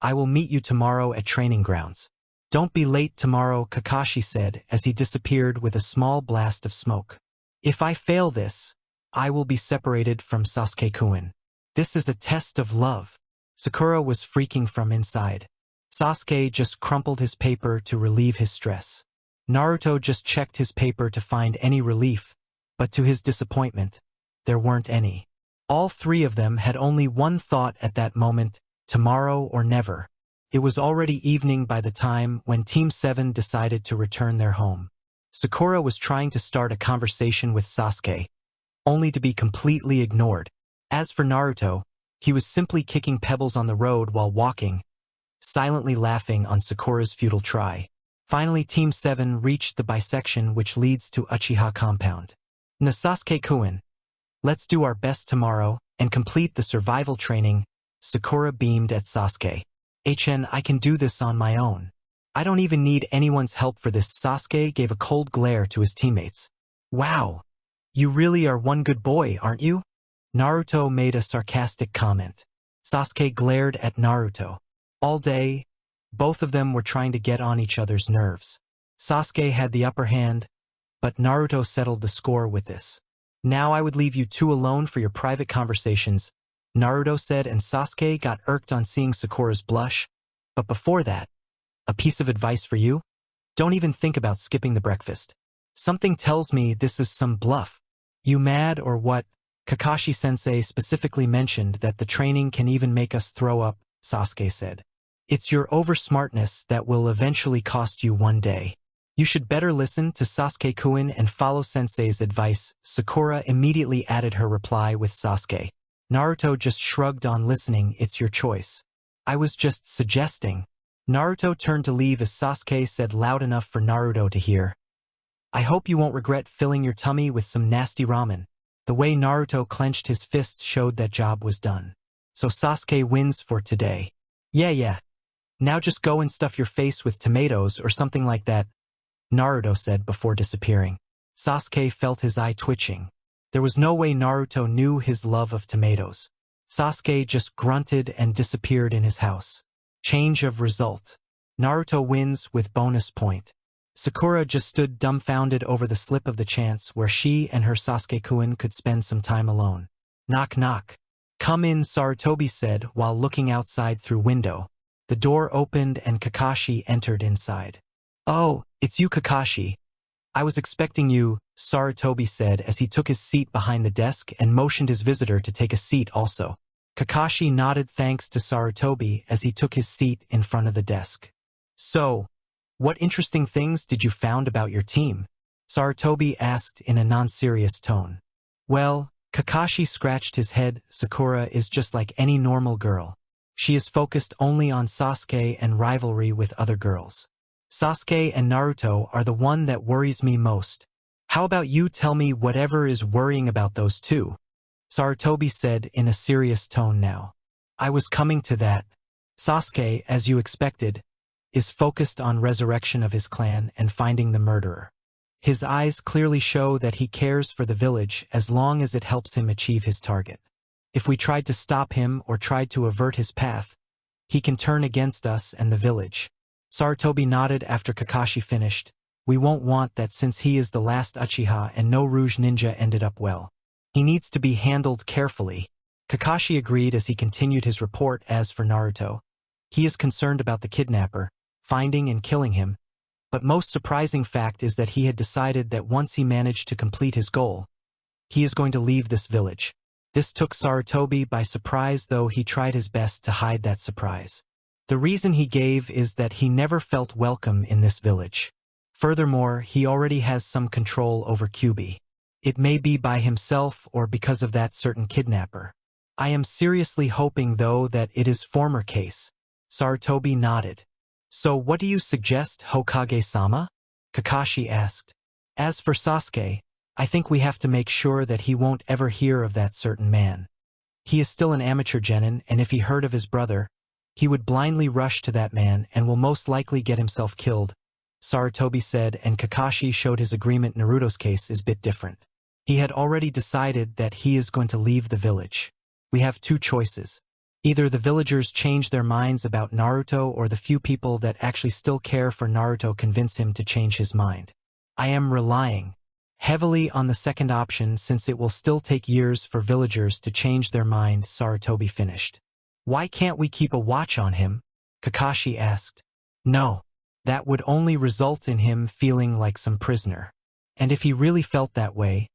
I will meet you tomorrow at training grounds. Don't be late tomorrow, Kakashi said as he disappeared with a small blast of smoke. If I fail this, I will be separated from Sasuke-kun. This is a test of love. Sakura was freaking from inside. Sasuke just crumpled his paper to relieve his stress. Naruto just checked his paper to find any relief, but to his disappointment, there weren't any. All three of them had only one thought at that moment, tomorrow or never. It was already evening by the time when Team 7 decided to return their home. Sakura was trying to start a conversation with Sasuke, only to be completely ignored. As for Naruto, he was simply kicking pebbles on the road while walking, silently laughing on Sakura's futile try. Finally, Team 7 reached the bisection which leads to Uchiha compound. Sasuke-kun, let's do our best tomorrow and complete the survival training. Sakura beamed at Sasuke. I can do this on my own. I don't even need anyone's help for this. Sasuke gave a cold glare to his teammates. Wow, you really are one good boy, aren't you? Naruto made a sarcastic comment. Sasuke glared at Naruto. All day, both of them were trying to get on each other's nerves. Sasuke had the upper hand, but Naruto settled the score with this. Now I would leave you two alone for your private conversations, Naruto said, and Sasuke got irked on seeing Sakura's blush. But before that, a piece of advice for you? Don't even think about skipping the breakfast. Something tells me this is some bluff. You mad or what? Kakashi-sensei specifically mentioned that the training can even make us throw up, Sasuke said. It's your oversmartness that will eventually cost you one day. You should better listen to Sasuke-kun and follow sensei's advice. Sakura immediately added her reply with Sasuke. Naruto just shrugged on listening. It's your choice. I was just suggesting. Naruto turned to leave as Sasuke said loud enough for Naruto to hear. I hope you won't regret filling your tummy with some nasty ramen. The way Naruto clenched his fists showed that job was done. So Sasuke wins for today. Yeah. Now just go and stuff your face with tomatoes or something like that, Naruto said before disappearing. Sasuke felt his eye twitching. There was no way Naruto knew his love of tomatoes. Sasuke just grunted and disappeared in his house. Change of result. Naruto wins with bonus point. Sakura just stood dumbfounded over the slip of the chance where she and her Sasuke-kun could spend some time alone. Knock knock. Come in, Sarutobi said while looking outside through window. The door opened and Kakashi entered inside. Oh, it's you, Kakashi. I was expecting you, Sarutobi said as he took his seat behind the desk and motioned his visitor to take a seat also. Kakashi nodded thanks to Sarutobi as he took his seat in front of the desk. So, what interesting things did you found about your team? Sarutobi asked in a non-serious tone. Well, Kakashi scratched his head. Sakura is just like any normal girl. She is focused only on Sasuke and rivalry with other girls. Sasuke and Naruto are the one that worries me most. How about you tell me whatever is worrying about those two? Sarutobi said in a serious tone now. I was coming to that. Sasuke, as you expected, is focused on resurrection of his clan and finding the murderer. His eyes clearly show that he cares for the village as long as it helps him achieve his target. If we tried to stop him or tried to avert his path, he can turn against us and the village. Sarutobi nodded after Kakashi finished. We won't want that since he is the last Uchiha and no Rouge Ninja ended up well. He needs to be handled carefully. Kakashi agreed as he continued his report. As for Naruto, he is concerned about the kidnapper, finding and killing him, but most surprising fact is that he had decided that once he managed to complete his goal, he is going to leave this village. This took Sarutobi by surprise, though he tried his best to hide that surprise. The reason he gave is that he never felt welcome in this village. Furthermore, he already has some control over Kyuubi. It may be by himself or because of that certain kidnapper. I am seriously hoping, though, that it is former case. Sarutobi nodded. So what do you suggest, Hokage-sama? Kakashi asked. As for Sasuke, I think we have to make sure that he won't ever hear of that certain man. He is still an amateur genin, and if he heard of his brother, he would blindly rush to that man and will most likely get himself killed, Sarutobi said, and Kakashi showed his agreement. Naruto's case is a bit different. He had already decided that he is going to leave the village. We have two choices. Either the villagers change their minds about Naruto or the few people that actually still care for Naruto convince him to change his mind. I am relying heavily on the second option since it will still take years for villagers to change their mind, Sarutobi finished. Why can't we keep a watch on him? Kakashi asked. No. That would only result in him feeling like some prisoner. And if he really felt that way,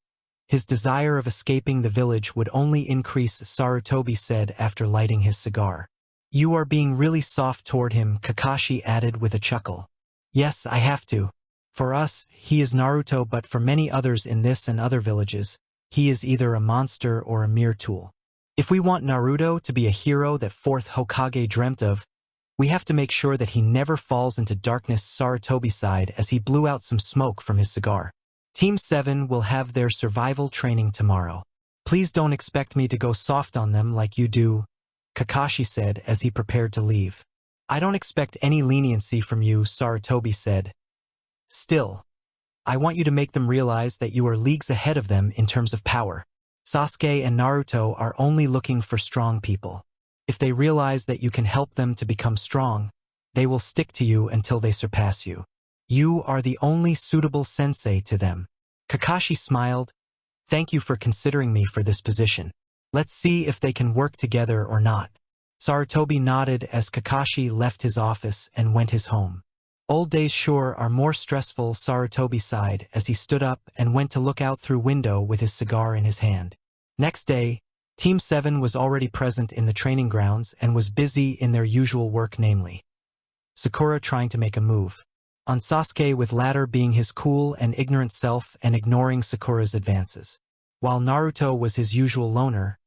his desire of escaping the village would only increase, Sarutobi said after lighting his cigar. You are being really soft toward him, Kakashi added with a chuckle. Yes, I have to. For us, he is Naruto, but for many others in this and other villages, he is either a monster or a mere tool. If we want Naruto to be a hero that fourth Hokage dreamt of, we have to make sure that he never falls into darkness, Sarutobi sighed as he blew out some smoke from his cigar. Team 7 will have their survival training tomorrow. Please don't expect me to go soft on them like you do, Kakashi said as he prepared to leave. I don't expect any leniency from you, Sarutobi said. Still, I want you to make them realize that you are leagues ahead of them in terms of power. Sasuke and Naruto are only looking for strong people. If they realize that you can help them to become strong, they will stick to you until they surpass you. You are the only suitable sensei to them. Kakashi smiled. Thank you for considering me for this position. Let's see if they can work together or not. Sarutobi nodded as Kakashi left his office and went his home. Old days sure are more stressful, Sarutobi sighed as he stood up and went to look out through window with his cigar in his hand. Next day, Team 7 was already present in the training grounds and was busy in their usual work, namely Sakura trying to make a move on Sasuke, with latter being his cool and ignorant self and ignoring Sakura's advances, while Naruto was his usual loner,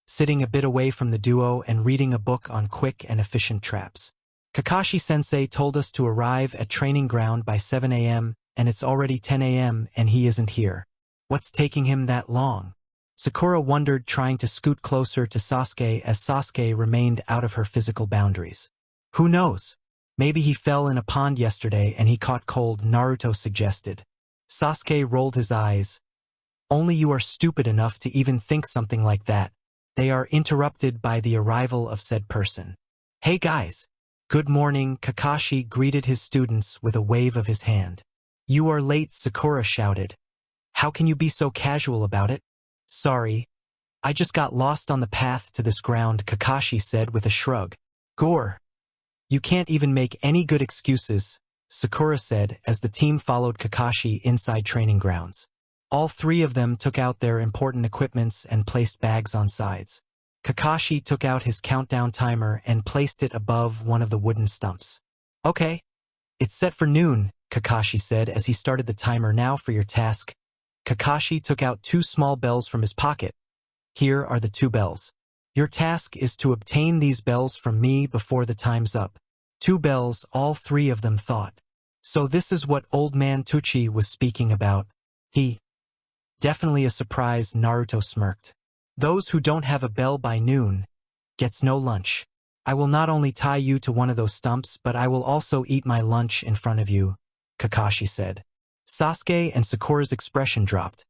sitting a bit away from the duo and reading a book on quick and efficient traps. Kakashi-sensei told us to arrive at training ground by 7 a.m., and it's already 10 a.m. and he isn't here. What's taking him that long? Sakura wondered, trying to scoot closer to Sasuke as Sasuke remained out of her physical boundaries. Who knows? Maybe he fell in a pond yesterday and he caught cold, Naruto suggested. Sasuke rolled his eyes. Only you are stupid enough to even think something like that. They are interrupted by the arrival of said person. Hey guys! Good morning, Kakashi greeted his students with a wave of his hand. You are late, Sakura shouted. How can you be so casual about it? Sorry. I just got lost on the path to this ground, Kakashi said with a shrug. Gore. You can't even make any good excuses, Sakura said as the team followed Kakashi inside training grounds. All three of them took out their important equipments and placed bags on sides. Kakashi took out his countdown timer and placed it above one of the wooden stumps. Okay. It's set for noon, Kakashi said as he started the timer. Now for your task. Kakashi took out two small bells from his pocket. Here are the two bells. Your task is to obtain these bells from me before the time's up. Two bells, all three of them thought. So this is what Old Man Tucci was speaking about. Definitely a surprise, Naruto smirked. Those who don't have a bell by noon gets no lunch. I will not only tie you to one of those stumps, but I will also eat my lunch in front of you, Kakashi said. Sasuke and Sakura's expression dropped.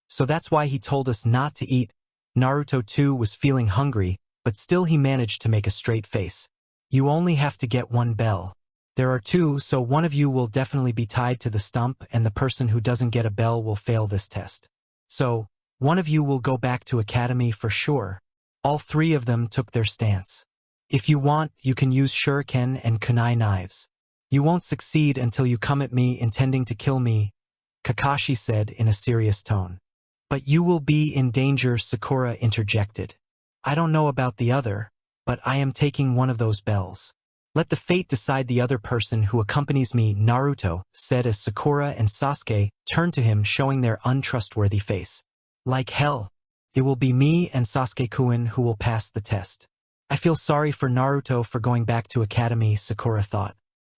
So that's why he told us not to eat. Naruto too was feeling hungry, but still he managed to make a straight face. You only have to get one bell. There are two, so one of you will definitely be tied to the stump and the person who doesn't get a bell will fail this test. So, one of you will go back to academy for sure. All three of them took their stance. If you want, you can use shuriken and kunai knives. You won't succeed until you come at me intending to kill me, Kakashi said in a serious tone. But you will be in danger, Sakura interjected. I don't know about the other, but I am taking one of those bells. Let the fate decide the other person who accompanies me, Naruto said as Sakura and Sasuke turned to him showing their untrustworthy face. Like hell. It will be me and Sasuke-kun who will pass the test. I feel sorry for Naruto for going back to academy, Sakura thought.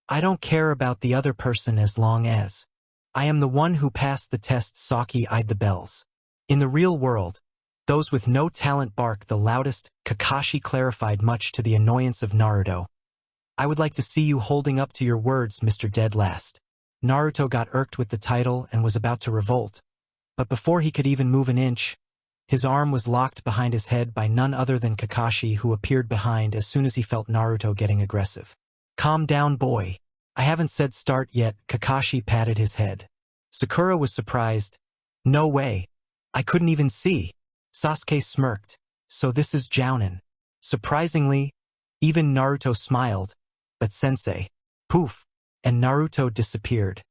I don't care about the other person as long as I am the one who passed the test. Sasuke eyed the bells. In the real world, those with no talent bark the loudest, Kakashi clarified much to the annoyance of Naruto. I would like to see you holding up to your words, Mr. Dead Last. Naruto got irked with the title and was about to revolt. But before he could even move an inch, his arm was locked behind his head by none other than Kakashi, who appeared behind as soon as he felt Naruto getting aggressive. Calm down, boy. I haven't said start yet, Kakashi patted his head. Sakura was surprised. No way. I couldn't even see. Sasuke smirked. So this is Jounin. Surprisingly, even Naruto smiled. But sensei. Poof. And Naruto disappeared.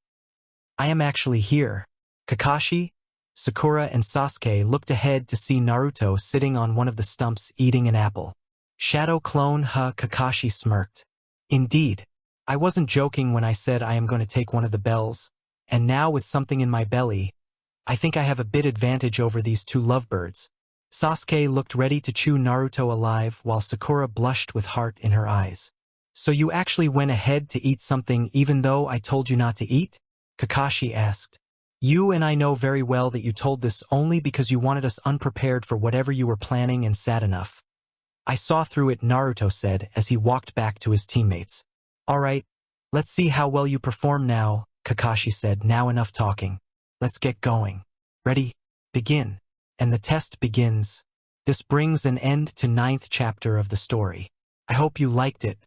I am actually here. Kakashi, Sakura and Sasuke looked ahead to see Naruto sitting on one of the stumps eating an apple. Shadow clone, huh? Kakashi smirked. Indeed. I wasn't joking when I said I am going to take one of the bells. And now with something in my belly, I think I have a bit advantage over these two lovebirds. Sasuke looked ready to chew Naruto alive while Sakura blushed with heart in her eyes. So you actually went ahead to eat something even though I told you not to eat? Kakashi asked. You and I know very well that you told this only because you wanted us unprepared for whatever you were planning and sad enough. I saw through it, Naruto said as he walked back to his teammates. Alright, let's see how well you perform now, Kakashi said. Now enough talking. Let's get going. Ready? Begin. And the test begins. This brings an end to 9th chapter of the story. I hope you liked it.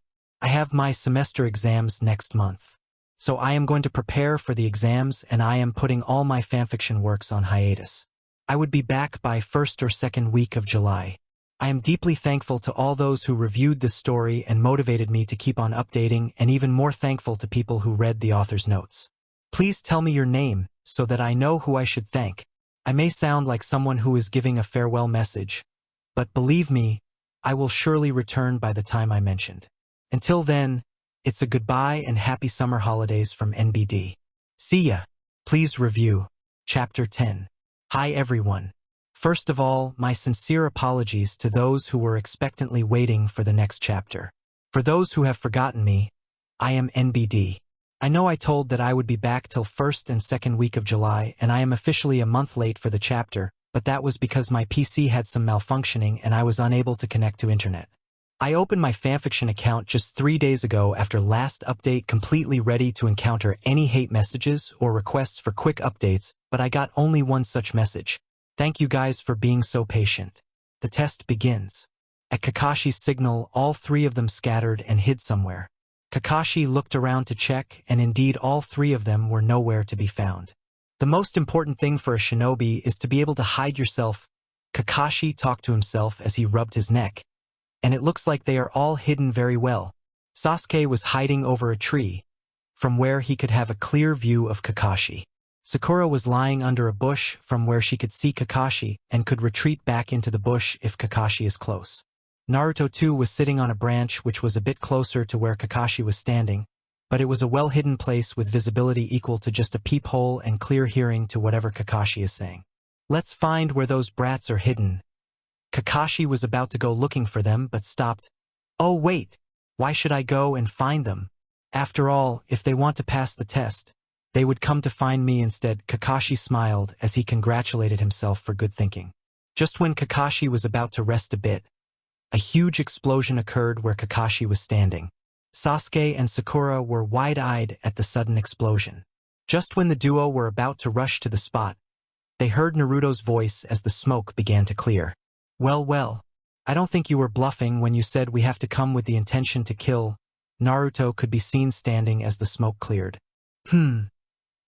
I have my semester exams next month. So I am going to prepare for the exams and I am putting all my fanfiction works on hiatus. I would be back by 1st or 2nd week of July. I am deeply thankful to all those who reviewed this story and motivated me to keep on updating, and even more thankful to people who read the author's notes. Please tell me your name so that I know who I should thank. I may sound like someone who is giving a farewell message, but believe me, I will surely return by the time I mentioned. Until then, it's a goodbye and happy summer holidays from NBD. See ya. Please review. Chapter 10. Hi everyone. First of all, my sincere apologies to those who were expectantly waiting for the next chapter. For those who have forgotten me, I am NBD. I know I told that I would be back till 1st and 2nd week of July, and I am officially a month late for the chapter, but that was because my PC had some malfunctioning and I was unable to connect to internet. I opened my fanfiction account just 3 days ago after last update, completely ready to encounter any hate messages or requests for quick updates, but I got only one such message. Thank you guys for being so patient. The test begins. At Kakashi's signal, all three of them scattered and hid somewhere. Kakashi looked around to check, and indeed all three of them were nowhere to be found. The most important thing for a shinobi is to be able to hide yourself. Kakashi talked to himself as he rubbed his neck. And it looks like they are all hidden very well. Sasuke was hiding over a tree, from where he could have a clear view of Kakashi. Sakura was lying under a bush from where she could see Kakashi and could retreat back into the bush if Kakashi is close. Naruto too was sitting on a branch which was a bit closer to where Kakashi was standing, but it was a well-hidden place with visibility equal to just a peephole and clear hearing to whatever Kakashi is saying. Let's find where those brats are hidden. Kakashi was about to go looking for them but stopped. Oh wait, why should I go and find them? After all, if they want to pass the test, they would come to find me instead. Kakashi smiled as he congratulated himself for good thinking. Just when Kakashi was about to rest a bit, a huge explosion occurred where Kakashi was standing. Sasuke and Sakura were wide-eyed at the sudden explosion. Just when the duo were about to rush to the spot, they heard Naruto's voice as the smoke began to clear. Well, I don't think you were bluffing when you said we have to come with the intention to kill. Naruto could be seen standing as the smoke cleared. I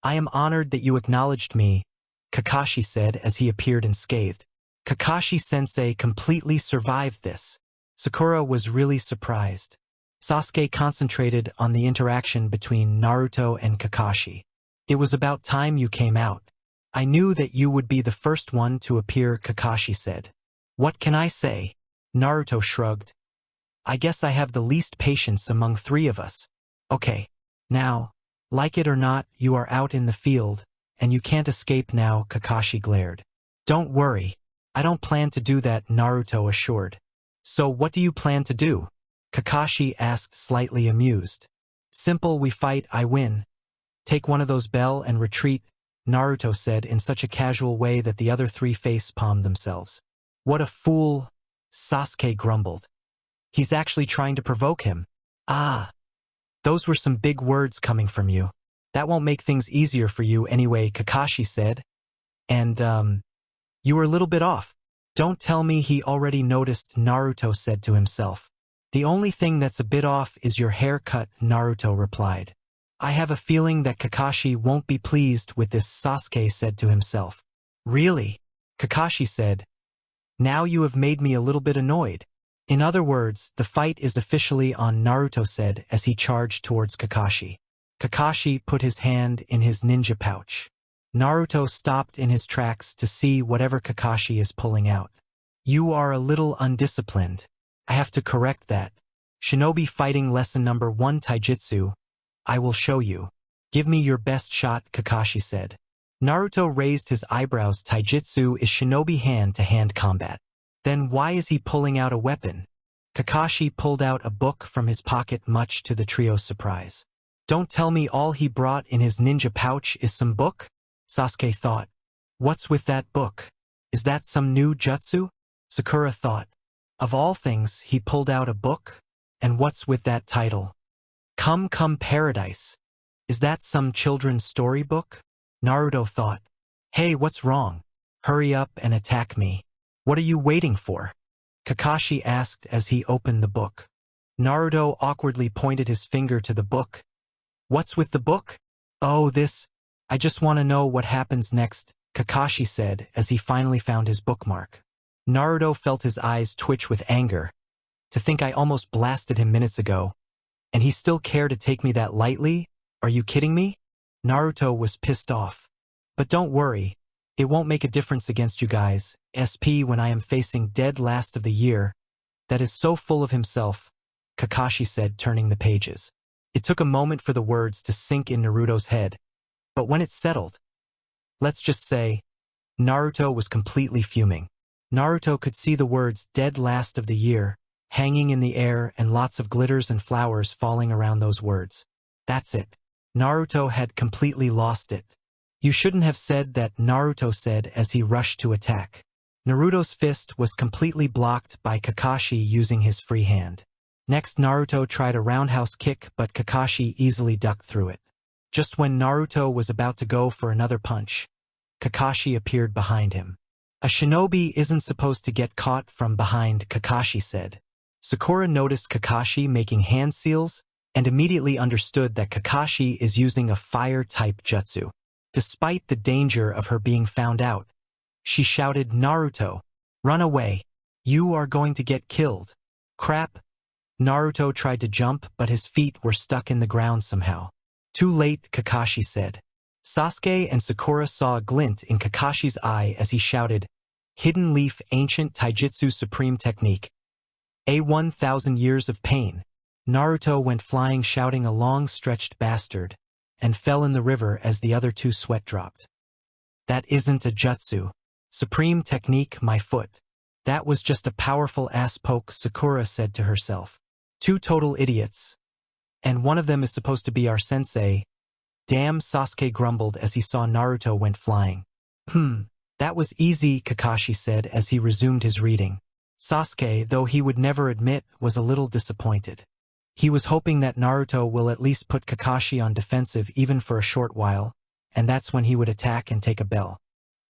am honored that you acknowledged me, Kakashi said as he appeared unscathed. Kakashi-sensei completely survived this. Sakura was really surprised. Sasuke concentrated on the interaction between Naruto and Kakashi. It was about time you came out. I knew that you would be the first one to appear, Kakashi said. What can I say? Naruto shrugged. I guess I have the least patience among three of us. Okay. Now, like it or not, you are out in the field, and you can't escape now, Kakashi glared. Don't worry. I don't plan to do that, Naruto assured. So what do you plan to do? Kakashi asked, slightly amused. Simple, we fight, I win. Take one of those bell and retreat, Naruto said in such a casual way that the other three face-palmed themselves. What a fool, Sasuke grumbled. He's actually trying to provoke him. Ah, those were some big words coming from you. That won't make things easier for you anyway, Kakashi said. And, you were a little bit off. Don't tell me he already noticed, Naruto said to himself. The only thing that's a bit off is your haircut, Naruto replied. I have a feeling that Kakashi won't be pleased with this, Sasuke said to himself. Really? Kakashi said. Now you have made me a little bit annoyed. In other words, the fight is officially on, Naruto said as he charged towards Kakashi. Kakashi put his hand in his ninja pouch. Naruto stopped in his tracks to see whatever Kakashi is pulling out. You are a little undisciplined. I have to correct that. Shinobi fighting lesson number 1 taijutsu. I will show you. Give me your best shot, Kakashi said. Naruto raised his eyebrows. Taijutsu is shinobi hand-to-hand combat. Then why is he pulling out a weapon? Kakashi pulled out a book from his pocket, much to the trio's surprise. Don't tell me all he brought in his ninja pouch is some book? Sasuke thought. What's with that book? Is that some new jutsu? Sakura thought. Of all things, he pulled out a book? And what's with that title? Come Paradise. Is that some children's storybook? Naruto thought. Hey, what's wrong? Hurry up and attack me. What are you waiting for? Kakashi asked as he opened the book. Naruto awkwardly pointed his finger to the book. What's with the book? Oh, this. I just want to know what happens next, Kakashi said as he finally found his bookmark. Naruto felt his eyes twitch with anger. To think I almost blasted him minutes ago. And he still care to take me that lightly? Are you kidding me? Naruto was pissed off. But don't worry. It won't make a difference against you guys, SP, when I am facing dead last of the year. That is so full of himself, Kakashi said, turning the pages. It took a moment for the words to sink in Naruto's head. But when it settled, let's just say, Naruto was completely fuming. Naruto could see the words dead last of the year hanging in the air and lots of glitters and flowers falling around those words. That's it. Naruto had completely lost it. You shouldn't have said that, Naruto said as he rushed to attack. Naruto's fist was completely blocked by Kakashi using his free hand. Next, Naruto tried a roundhouse kick, but Kakashi easily ducked through it. Just when Naruto was about to go for another punch, Kakashi appeared behind him. A shinobi isn't supposed to get caught from behind, Kakashi said. Sakura noticed Kakashi making hand seals, and immediately understood that Kakashi is using a fire-type jutsu. Despite the danger of her being found out, she shouted, "Naruto, run away. You are going to get killed." Crap. Naruto tried to jump, but his feet were stuck in the ground somehow. Too late, Kakashi said. Sasuke and Sakura saw a glint in Kakashi's eye as he shouted, "Hidden Leaf Ancient Taijutsu Supreme Technique. A 1,000 years of pain." Naruto went flying shouting, "A long-stretched bastard," and fell in the river as the other two sweat dropped. "That isn't a jutsu. Supreme technique, my foot. That was just a powerful ass poke," Sakura said to herself. "Two total idiots. And one of them is supposed to be our sensei." "Damn," Sasuke grumbled as he saw Naruto went flying. That was easy," Kakashi said as he resumed his reading. Sasuke, though he would never admit, was a little disappointed. He was hoping that Naruto will at least put Kakashi on defensive even for a short while, and that's when he would attack and take a bell.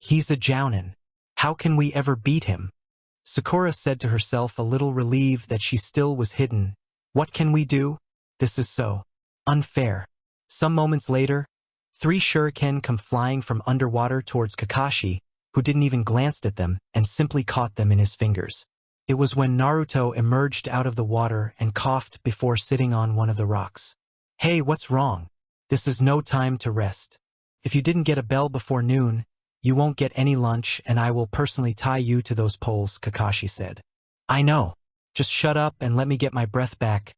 "He's a jounin. How can we ever beat him?" Sakura said to herself, a little relieved that she still was hidden. "What can we do? This is so unfair." Some moments later, 3 shuriken come flying from underwater towards Kakashi, who didn't even glance at them and simply caught them in his fingers. It was when Naruto emerged out of the water and coughed before sitting on one of the rocks. "Hey, what's wrong? This is no time to rest. If you didn't get a bell before noon, you won't get any lunch, and I will personally tie you to those poles," Kakashi said. "I know. Just shut up and let me get my breath back,"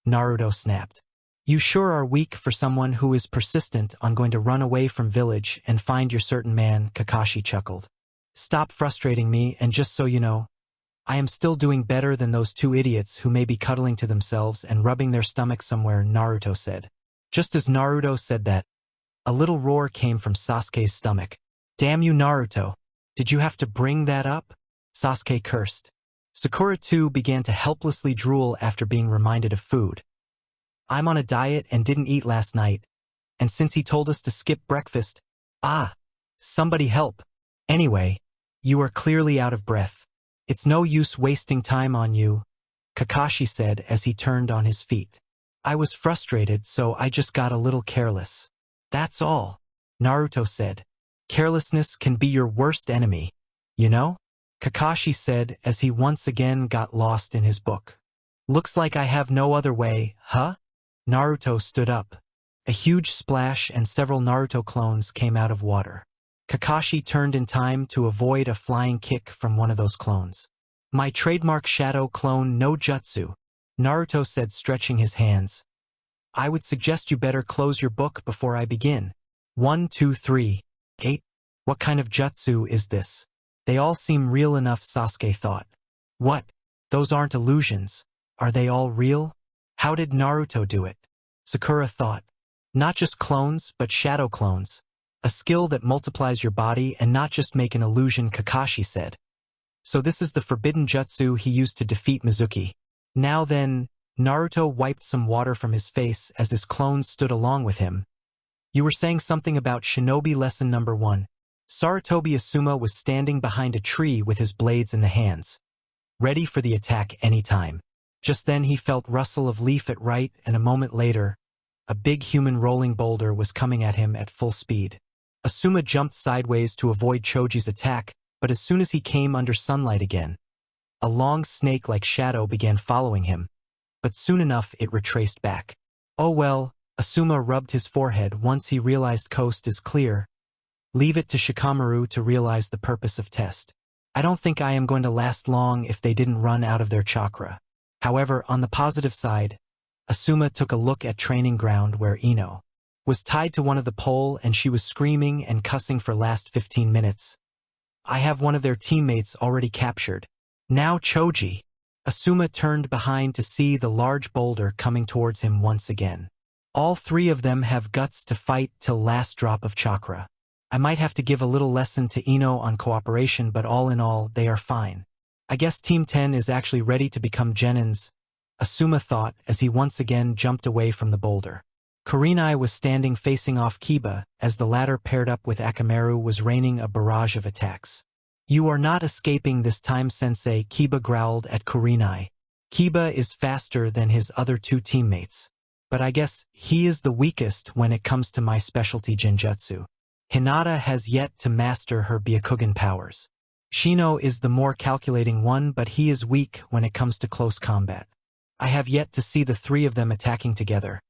Naruto snapped. "You sure are weak for someone who is persistent on going to run away from village and find your certain man," Kakashi chuckled. "Stop frustrating me, and just so you know, I am still doing better than those 2 idiots who may be cuddling to themselves and rubbing their stomachs somewhere," Naruto said. Just as Naruto said that, a little roar came from Sasuke's stomach. "Damn you, Naruto. Did you have to bring that up?" Sasuke cursed. Sakura too began to helplessly drool after being reminded of food. "I'm on a diet and didn't eat last night, and since he told us to skip breakfast, somebody help. Anyway, you are clearly out of breath. It's no use wasting time on you," Kakashi said as he turned on his feet. "I was frustrated, so I just got a little careless. That's all," Naruto said. "Carelessness can be your worst enemy, you know?" Kakashi said as he once again got lost in his book. "Looks like I have no other way, huh?" Naruto stood up. A huge splash and several Naruto clones came out of water. Kakashi turned in time to avoid a flying kick from one of those clones. "My trademark shadow clone no jutsu," Naruto said, stretching his hands. "I would suggest you better close your book before I begin. 1, 2, 3, 8. What kind of jutsu is this? They all seem real enough," Sasuke thought. "What? Those aren't illusions. Are they all real? How did Naruto do it?" Sakura thought. "Not just clones, but shadow clones. A skill that multiplies your body and not just make an illusion," Kakashi said. "So this is the forbidden jutsu he used to defeat Mizuki. Now then," Naruto wiped some water from his face as his clones stood along with him. "You were saying something about shinobi lesson number 1. Sarutobi Asuma was standing behind a tree with his blades in the hands, ready for the attack any time. Just then he felt rustle of leaf at right, and a moment later, a big human rolling boulder was coming at him at full speed. Asuma jumped sideways to avoid Choji's attack, but as soon as he came under sunlight again, a long snake-like shadow began following him, but soon enough it retraced back. "Oh well," Asuma rubbed his forehead once he realized coast is clear. "Leave it to Shikamaru to realize the purpose of test. I don't think I am going to last long if they didn't run out of their chakra." However, on the positive side, Asuma took a look at training ground where Ino was tied to one of the pole and she was screaming and cussing for last 15 minutes. "I have one of their teammates already captured. Now Choji." Asuma turned behind to see the large boulder coming towards him once again. "All 3 of them have guts to fight till last drop of chakra. I might have to give a little lesson to Ino on cooperation, but all in all, they are fine. I guess Team 10 is actually ready to become Genins," Asuma thought as he once again jumped away from the boulder. Kurenai was standing facing off Kiba as the latter paired up with Akamaru was raining a barrage of attacks. "You are not escaping this time, Sensei," Kiba growled at Kurenai. Kiba is faster than his other 2 teammates, but I guess he is the weakest when it comes to my specialty Genjutsu. Hinata has yet to master her Byakugan powers. Shino is the more calculating one, but he is weak when it comes to close combat. I have yet to see the three of them attacking together.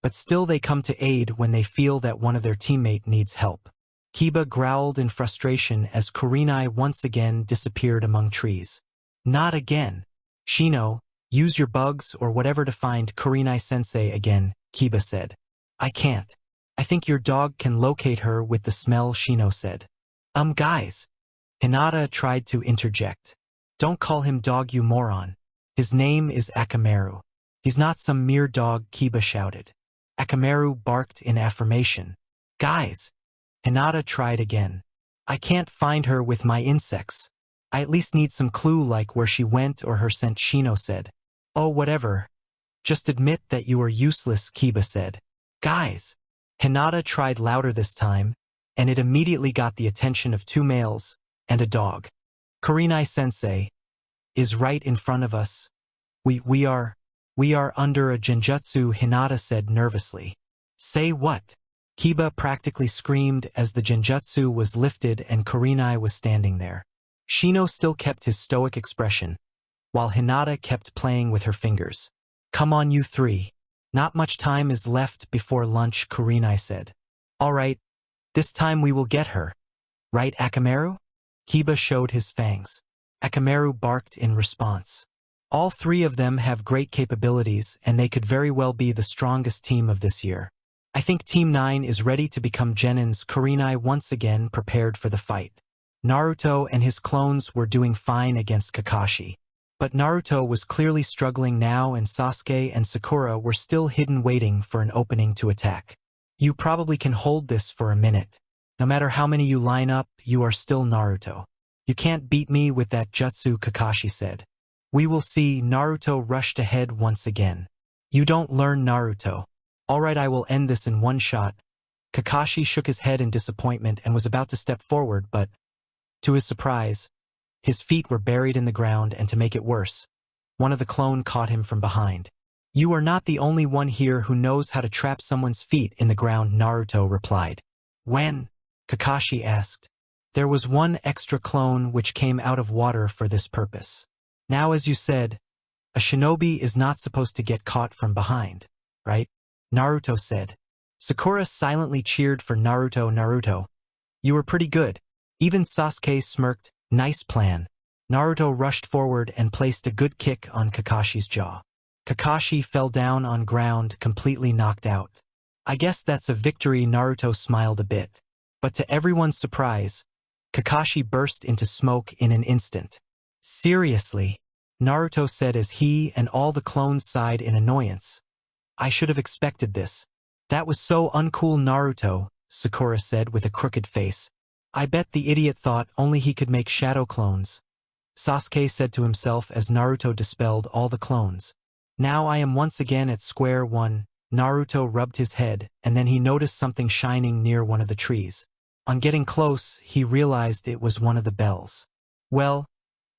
But still they come to aid when they feel that one of their teammate needs help. Kiba growled in frustration as Kurenai once again disappeared among trees. Not again. Shino, use your bugs or whatever to find Kurenai-sensei again, Kiba said. I can't. I think your dog can locate her with the smell, Shino said. Guys. Hinata tried to interject. Don't call him dog, you moron. His name is Akamaru. He's not some mere dog, Kiba shouted. Akamaru barked in affirmation. Guys. Hinata tried again. I can't find her with my insects. I at least need some clue like where she went or her scent, Shino said. Oh, whatever. Just admit that you are useless, Kiba said. Guys. Hinata tried louder this time, and it immediately got the attention of two males and a dog. Kurenai-sensei is right in front of us. We are under a genjutsu, Hinata said nervously. Say what? Kiba practically screamed as the genjutsu was lifted and Kurenai was standing there. Shino still kept his stoic expression, while Hinata kept playing with her fingers. Come on, you three. Not much time is left before lunch, Kurenai said. All right, this time we will get her. Right, Akamaru? Kiba showed his fangs. Akamaru barked in response. All three of them have great capabilities, and they could very well be the strongest team of this year. I think Team 9 is ready to become Genin's. Kurenai once again prepared for the fight. Naruto and his clones were doing fine against Kakashi. But Naruto was clearly struggling now, and Sasuke and Sakura were still hidden waiting for an opening to attack. You probably can hold this for a minute. No matter how many you line up, you are still Naruto. You can't beat me with that jutsu, Kakashi said. We will see. Naruto rushed ahead once again. You don't learn Naruto. Alright, I will end this in one shot. Kakashi shook his head in disappointment and was about to step forward, but, to his surprise, his feet were buried in the ground, and to make it worse, one of the clone caught him from behind. You are not the only one here who knows how to trap someone's feet in the ground, Naruto replied. When? Kakashi asked. There was one extra clone which came out of water for this purpose. Now, as you said, a shinobi is not supposed to get caught from behind, right? Naruto said. Sakura silently cheered for Naruto. Naruto, you were pretty good. Even Sasuke smirked. Nice plan. Naruto rushed forward and placed a good kick on Kakashi's jaw. Kakashi fell down on ground, completely knocked out. I guess that's a victory. Naruto smiled a bit. But to everyone's surprise, Kakashi burst into smoke in an instant. Seriously? Naruto said as he and all the clones sighed in annoyance. I should have expected this. That was so uncool, Naruto, Sakura said with a crooked face. I bet the idiot thought only he could make shadow clones. Sasuke said to himself as Naruto dispelled all the clones. Now I am once again at square one. Naruto rubbed his head, and then he noticed something shining near one of the trees. On getting close, he realized it was one of the bells. Well,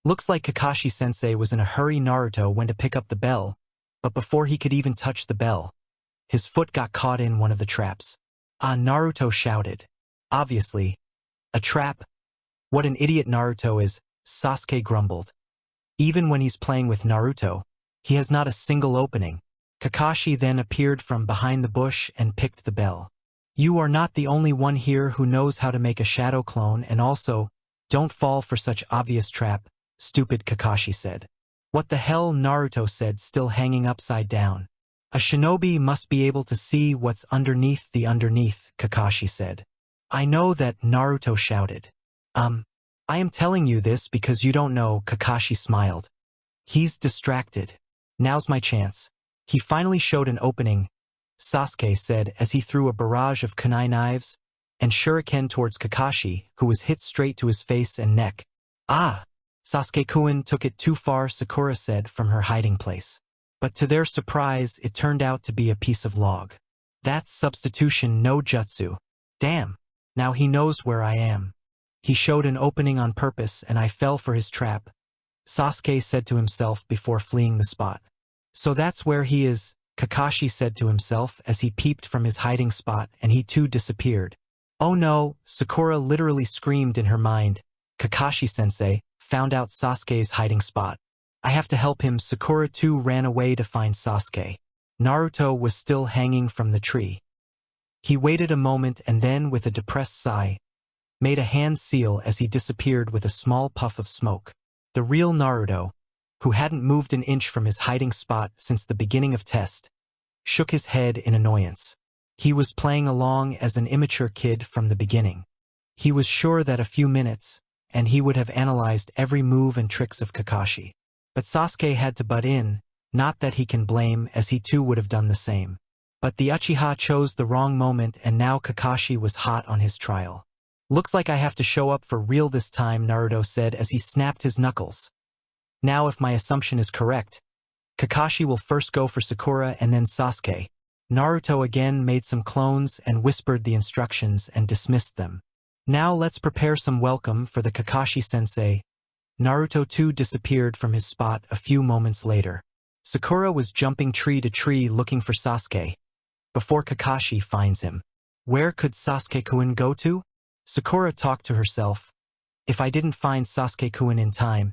looks like Kakashi-sensei was in a hurry. Naruto went to pick up the bell, but before he could even touch the bell, his foot got caught in one of the traps. Ah, Naruto shouted. Obviously, a trap? What an idiot Naruto is, Sasuke grumbled. Even when he's playing with Naruto, he has not a single opening. Kakashi then appeared from behind the bush and picked the bell. You are not the only one here who knows how to make a shadow clone, and also, don't fall for such obvious trap, stupid, Kakashi said. What the hell, Naruto said, still hanging upside down. A shinobi must be able to see what's underneath the underneath, Kakashi said. I know that, Naruto shouted. I am telling you this because you don't know, Kakashi smiled. He's distracted. Now's my chance. He finally showed an opening, Sasuke said as he threw a barrage of kunai knives and shuriken towards Kakashi, who was hit straight to his face and neck. Ah! Sasuke-kun took it too far, Sakura said from her hiding place. But to their surprise, it turned out to be a piece of log. That's substitution no jutsu. Damn! Now he knows where I am. He showed an opening on purpose and I fell for his trap, Sasuke said to himself before fleeing the spot. So that's where he is. Kakashi said to himself as he peeped from his hiding spot and he too disappeared. Oh no, Sakura literally screamed in her mind. Kakashi-sensei found out Sasuke's hiding spot. I have to help him. Sakura too ran away to find Sasuke. Naruto was still hanging from the tree. He waited a moment and then, with a depressed sigh, made a hand seal as he disappeared with a small puff of smoke. The real Naruto, who hadn't moved an inch from his hiding spot since the beginning of test, shook his head in annoyance. He was playing along as an immature kid from the beginning. He was sure that a few minutes, and he would have analyzed every move and tricks of Kakashi. But Sasuke had to butt in, not that he can blame, as he too would have done the same. But the Uchiha chose the wrong moment and now Kakashi was hot on his trial. Looks like I have to show up for real this time, Naruto said as he snapped his knuckles. Now if my assumption is correct, Kakashi will first go for Sakura and then Sasuke. Naruto again made some clones and whispered the instructions and dismissed them. Now let's prepare some welcome for the Kakashi-sensei. Naruto too disappeared from his spot a few moments later. Sakura was jumping tree to tree looking for Sasuke, before Kakashi finds him. Where could Sasuke-kun go to? Sakura talked to herself. If I didn't find Sasuke-kun in time,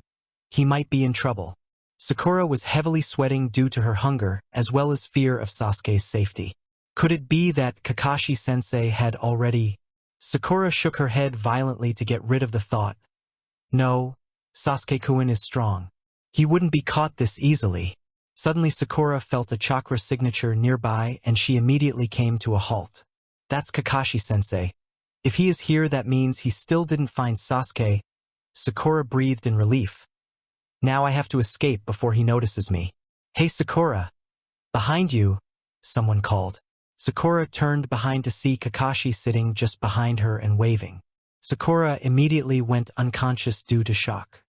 he might be in trouble. Sakura was heavily sweating due to her hunger, as well as fear of Sasuke's safety. Could it be that Kakashi-sensei had already... Sakura shook her head violently to get rid of the thought. No, Sasuke-kun is strong. He wouldn't be caught this easily. Suddenly Sakura felt a chakra signature nearby and she immediately came to a halt. That's Kakashi-sensei. If he is here, that means he still didn't find Sasuke. Sakura breathed in relief. Now I have to escape before he notices me. Hey Sakura! Behind you, someone called. Sakura turned behind to see Kakashi sitting just behind her and waving. Sakura immediately went unconscious due to shock.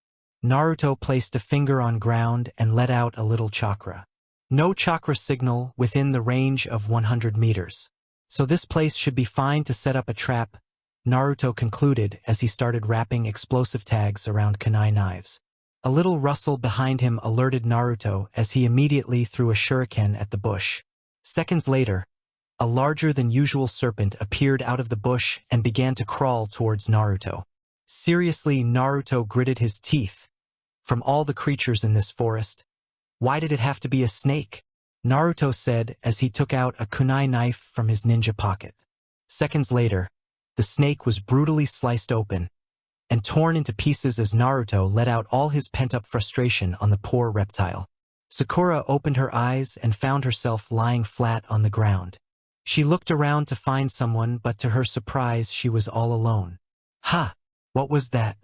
Naruto placed a finger on ground and let out a little chakra. No chakra signal within the range of 100 meters. So this place should be fine to set up a trap, Naruto concluded as he started wrapping explosive tags around kunai knives. A little rustle behind him alerted Naruto as he immediately threw a shuriken at the bush. Seconds later, a larger-than-usual serpent appeared out of the bush and began to crawl towards Naruto. Seriously, Naruto gritted his teeth. From all the creatures in this forest, why did it have to be a snake? Naruto said as he took out a kunai knife from his ninja pocket. Seconds later, the snake was brutally sliced open and torn into pieces as Naruto let out all his pent-up frustration on the poor reptile. Sakura opened her eyes and found herself lying flat on the ground. She looked around to find someone, but to her surprise she was all alone. Ha! What was that?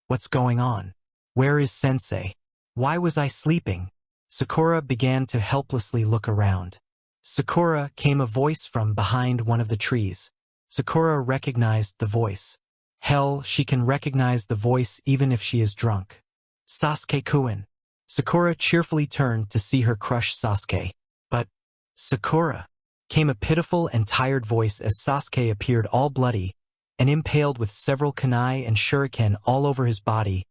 What's going on? Where is Sensei? Why was I sleeping? Sakura began to helplessly look around. Sakura, came a voice from behind one of the trees. Sakura recognized the voice. Hell, she can recognize the voice even if she is drunk. Sasuke-kun. Sakura cheerfully turned to see her crush Sasuke. But, Sakura, came a pitiful and tired voice as Sasuke appeared all bloody and impaled with several kunai and shuriken all over his body.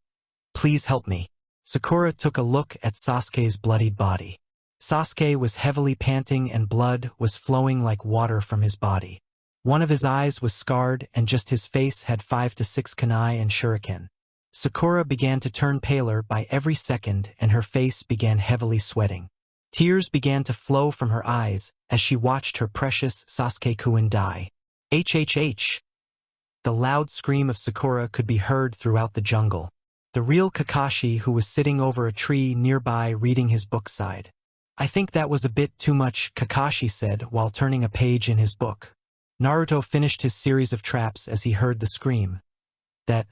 Please help me. Sakura took a look at Sasuke's bloodied body. Sasuke was heavily panting and blood was flowing like water from his body. One of his eyes was scarred and just his face had 5 to 6 kunai and shuriken. Sakura began to turn paler by every second and her face began heavily sweating. Tears began to flow from her eyes as she watched her precious Sasuke-kun die. HHH! The loud scream of Sakura could be heard throughout the jungle. The real Kakashi, who was sitting over a tree nearby reading his book, sighed. I think that was a bit too much, Kakashi said while turning a page in his book. Naruto finished his series of traps as he heard the scream. That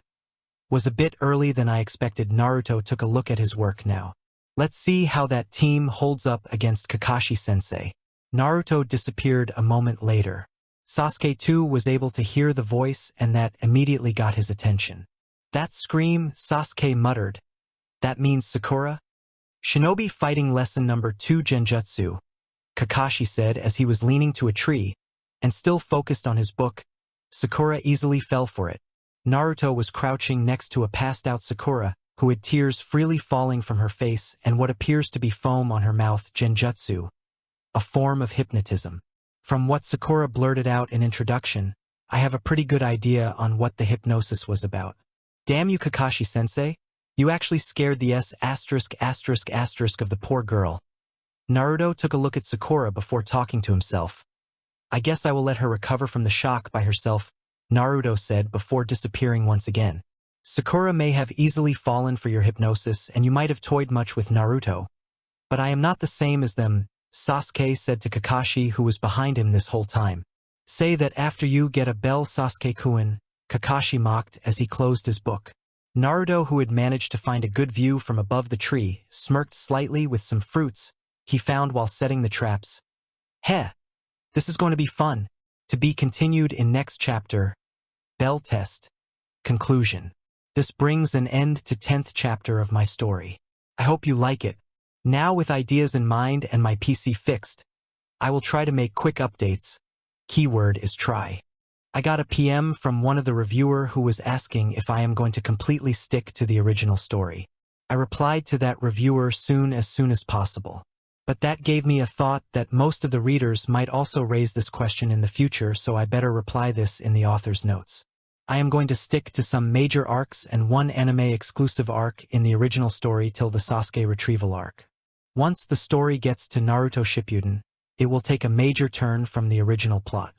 was a bit early than I expected. Naruto took a look at his work now. Let's see how that team holds up against Kakashi-sensei. Naruto disappeared a moment later. Sasuke too was able to hear the voice and that immediately got his attention. That scream, Sasuke muttered. That means Sakura? Shinobi fighting lesson number 2 Genjutsu, Kakashi said as he was leaning to a tree and still focused on his book. Sakura easily fell for it. Naruto was crouching next to a passed-out Sakura who had tears freely falling from her face and what appears to be foam on her mouth. Genjutsu, a form of hypnotism. From what Sakura blurted out in introduction, I have a pretty good idea on what the hypnosis was about. Damn you, Kakashi-sensei. You actually scared the of the poor girl. Naruto took a look at Sakura before talking to himself. I guess I will let her recover from the shock by herself, Naruto said before disappearing once again. Sakura may have easily fallen for your hypnosis and you might have toyed much with Naruto. But I am not the same as them, Sasuke said to Kakashi, who was behind him this whole time. Say that after you get a bell, Sasuke-kun, Kakashi mocked as he closed his book. Naruto, who had managed to find a good view from above the tree, smirked slightly with some fruits he found while setting the traps. Heh! This is going to be fun. To be continued in next chapter. Bell test. Conclusion. This brings an end to 10th chapter of my story. I hope you like it. Now with ideas in mind and my PC fixed, I will try to make quick updates. Keyword is try. I got a PM from one of the reviewer who was asking if I am going to completely stick to the original story. I replied to that reviewer as soon as possible. But that gave me a thought that most of the readers might also raise this question in the future, so I better reply this in the author's notes. I am going to stick to some major arcs and one anime-exclusive arc in the original story till the Sasuke retrieval arc. Once the story gets to Naruto Shippuden, it will take a major turn from the original plot.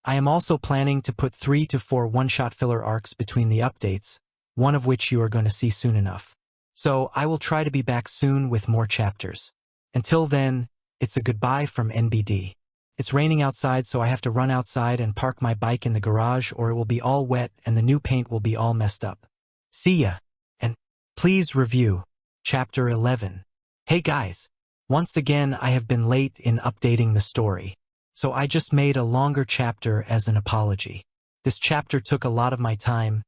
I am also planning to put 3 to 4 one-shot filler arcs between the updates, one of which you are going to see soon enough. So I will try to be back soon with more chapters. Until then, it's a goodbye from NBD. It's raining outside, so I have to run outside and park my bike in the garage or it will be all wet and the new paint will be all messed up. See ya. And please review Chapter 11. Hey guys. Once again I have been late in updating the story, so I just made a longer chapter as an apology. This chapter took a lot of my time,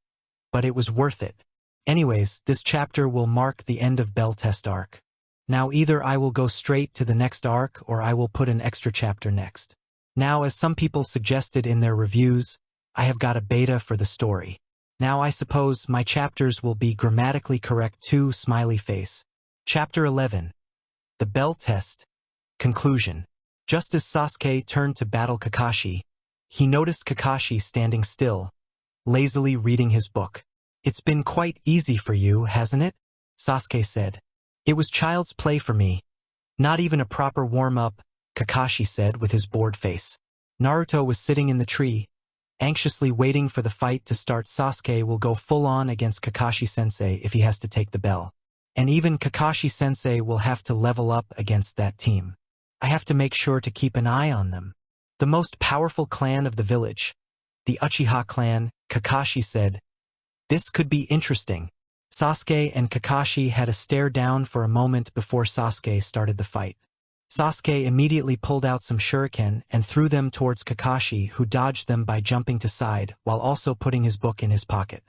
but it was worth it. Anyways, this chapter will mark the end of Bell Test arc. Now either I will go straight to the next arc or I will put an extra chapter next. Now as some people suggested in their reviews, I have got a beta for the story. Now I suppose my chapters will be grammatically correct too, smiley face. Chapter 11. The Bell Test. Conclusion. Just as Sasuke turned to battle Kakashi, he noticed Kakashi standing still, lazily reading his book. It's been quite easy for you, hasn't it? Sasuke said. It was child's play for me. Not even a proper warm-up, Kakashi said with his bored face. Naruto was sitting in the tree, anxiously waiting for the fight to start. Sasuke will go full-on against Kakashi-sensei if he has to take the bell. And even Kakashi-sensei will have to level up against that team. I have to make sure to keep an eye on them. The most powerful clan of the village, the Uchiha clan, Kakashi said. This could be interesting. Sasuke and Kakashi had a stare down for a moment before Sasuke started the fight. Sasuke immediately pulled out some shuriken and threw them towards Kakashi, who dodged them by jumping to side while also putting his book in his pocket.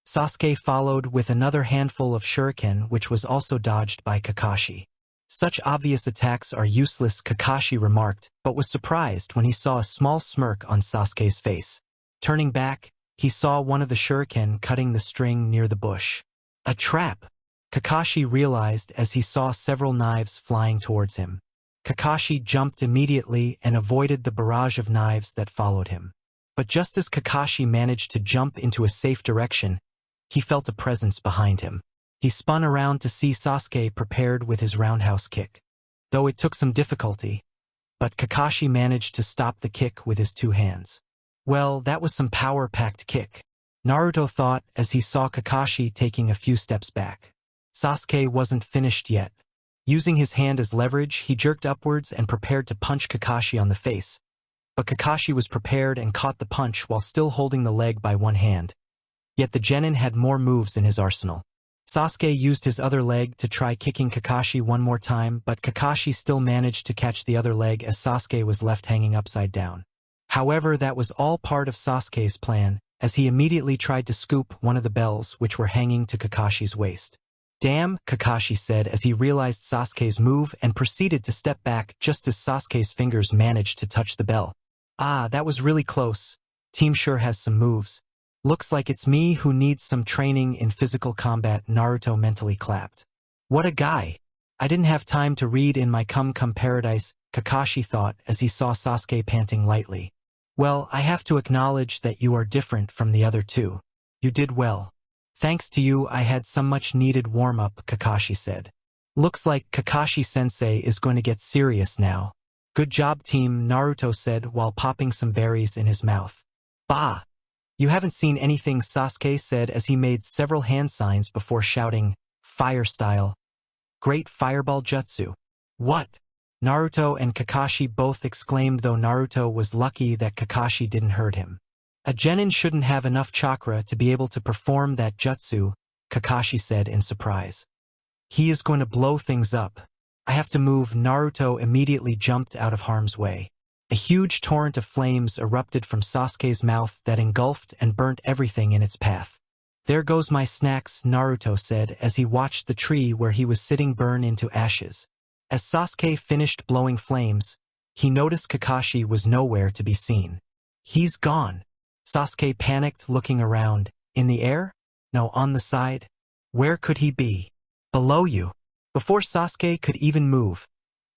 Sasuke followed with another handful of shuriken, which was also dodged by Kakashi. Such obvious attacks are useless, Kakashi remarked, but was surprised when he saw a small smirk on Sasuke's face. Turning back, he saw one of the shuriken cutting the string near the bush. A trap, Kakashi realized as he saw several knives flying towards him. Kakashi jumped immediately and avoided the barrage of knives that followed him. But just as Kakashi managed to jump into a safe direction, he felt a presence behind him. He spun around to see Sasuke prepared with his roundhouse kick. Though it took some difficulty, but Kakashi managed to stop the kick with his 2 hands. Well, that was some power-packed kick, Naruto thought as he saw Kakashi taking a few steps back. Sasuke wasn't finished yet. Using his hand as leverage, he jerked upwards and prepared to punch Kakashi on the face. But Kakashi was prepared and caught the punch while still holding the leg by one hand. Yet the genin had more moves in his arsenal. Sasuke used his other leg to try kicking Kakashi one more time, but Kakashi still managed to catch the other leg as Sasuke was left hanging upside down. However, that was all part of Sasuke's plan, as he immediately tried to scoop one of the bells which were hanging to Kakashi's waist. Damn, Kakashi said as he realized Sasuke's move and proceeded to step back just as Sasuke's fingers managed to touch the bell. Ah, that was really close. Team sure has some moves. Looks like it's me who needs some training in physical combat, Naruto mentally clapped. What a guy. I didn't have time to read in my Come Paradise, Kakashi thought as he saw Sasuke panting lightly. Well, I have to acknowledge that you are different from the other two. You did well. Thanks to you I had some much-needed warm-up, Kakashi said. Looks like Kakashi-sensei is going to get serious now. Good job, team, Naruto said while popping some berries in his mouth. Bah! You haven't seen anything, Sasuke said as he made several hand signs before shouting, Fire style. Great fireball jutsu. What? Naruto and Kakashi both exclaimed, though Naruto was lucky that Kakashi didn't hurt him. A genin shouldn't have enough chakra to be able to perform that jutsu, Kakashi said in surprise. He is going to blow things up. I have to move. Naruto immediately jumped out of harm's way. A huge torrent of flames erupted from Sasuke's mouth that engulfed and burnt everything in its path. There goes my snacks, Naruto said as he watched the tree where he was sitting burn into ashes. As Sasuke finished blowing flames, he noticed Kakashi was nowhere to be seen. He's gone. Sasuke panicked, looking around. In the air? No, on the side. Where could he be? Below you. Before Sasuke could even move,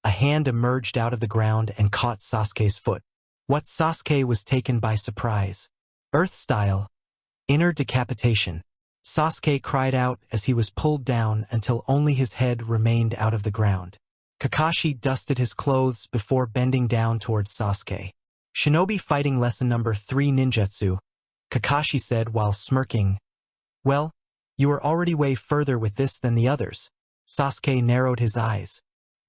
a hand emerged out of the ground and caught Sasuke's foot. What? Sasuke was taken by surprise. Earth style. Inner decapitation. Sasuke cried out as he was pulled down until only his head remained out of the ground. Kakashi dusted his clothes before bending down towards Sasuke. Shinobi fighting lesson number 3 ninjutsu, Kakashi said while smirking. Well, you are already way further with this than the others. Sasuke narrowed his eyes.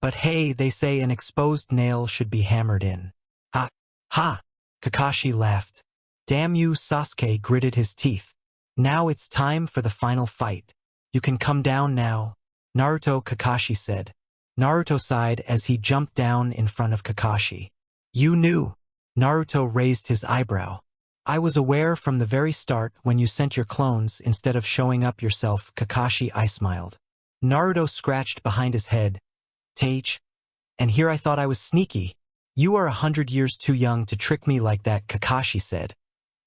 But hey, they say an exposed nail should be hammered in. Ha! Ha! Kakashi laughed. Damn you, Sasuke gritted his teeth. Now it's time for the final fight. You can come down now. Naruto, Kakashi said. Naruto sighed as he jumped down in front of Kakashi. You knew. Naruto raised his eyebrow. I was aware from the very start when you sent your clones instead of showing up yourself, Kakashi. I smiled. Naruto scratched behind his head. Tage. And here I thought I was sneaky. You are 100 years too young to trick me like that, Kakashi said.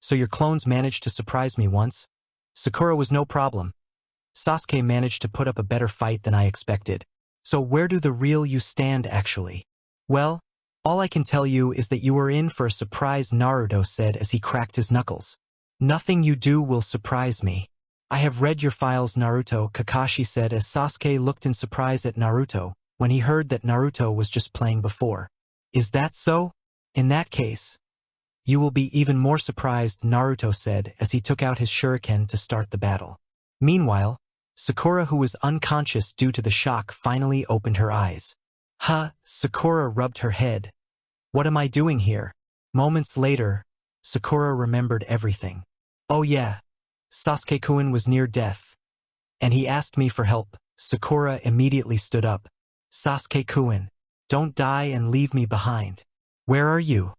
So your clones managed to surprise me once? Sakura was no problem. Sasuke managed to put up a better fight than I expected. So where do the real you stand actually? Well, all I can tell you is that you were in for a surprise, Naruto said as he cracked his knuckles. Nothing you do will surprise me. I have read your files, Naruto, Kakashi said as Sasuke looked in surprise at Naruto when he heard that Naruto was just playing before. Is that so? In that case, you will be even more surprised, Naruto said as he took out his shuriken to start the battle. Meanwhile, Sakura, who was unconscious due to the shock, finally opened her eyes. Huh, Sakura rubbed her head. What am I doing here? Moments later, Sakura remembered everything. Oh yeah, Sasuke-kun was near death. And he asked me for help. Sakura immediately stood up. Sasuke-kun, don't die and leave me behind. Where are you?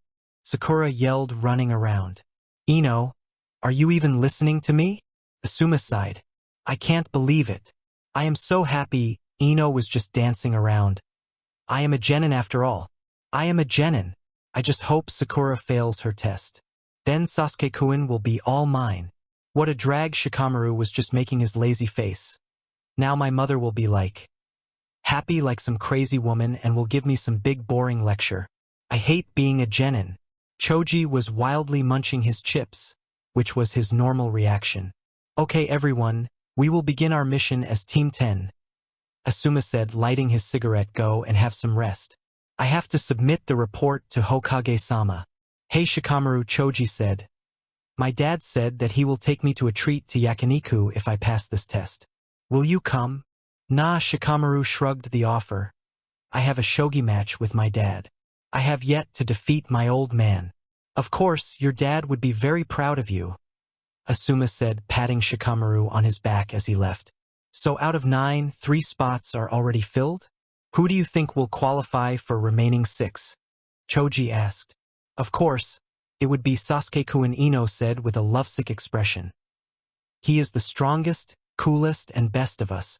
Sakura yelled, running around. Ino, are you even listening to me? Asuma sighed. I can't believe it. I am so happy. Ino was just dancing around. I am a genin after all. I am a genin. I just hope Sakura fails her test. Then Sasuke-kun will be all mine. What a drag. Shikamaru was just making his lazy face. Now my mother will be happy like some crazy woman and will give me some big boring lecture. I hate being a genin. Choji was wildly munching his chips, which was his normal reaction. Okay everyone, we will begin our mission as Team 10. Asuma said, lighting his cigarette. Go and have some rest. I have to submit the report to Hokage-sama. Hey Shikamaru, Choji said. My dad said that he will take me to a treat to yakiniku if I pass this test. Will you come? Nah, Shikamaru shrugged the offer. I have a shogi match with my dad. I have yet to defeat my old man. Of course, your dad would be very proud of you, Asuma said, patting Shikamaru on his back as he left. So out of 9, 3 spots are already filled? Who do you think will qualify for remaining 6? Choji asked. Of course, it would be Sasuke-kun, Ino said with a lovesick expression. He is the strongest, coolest, and best of us.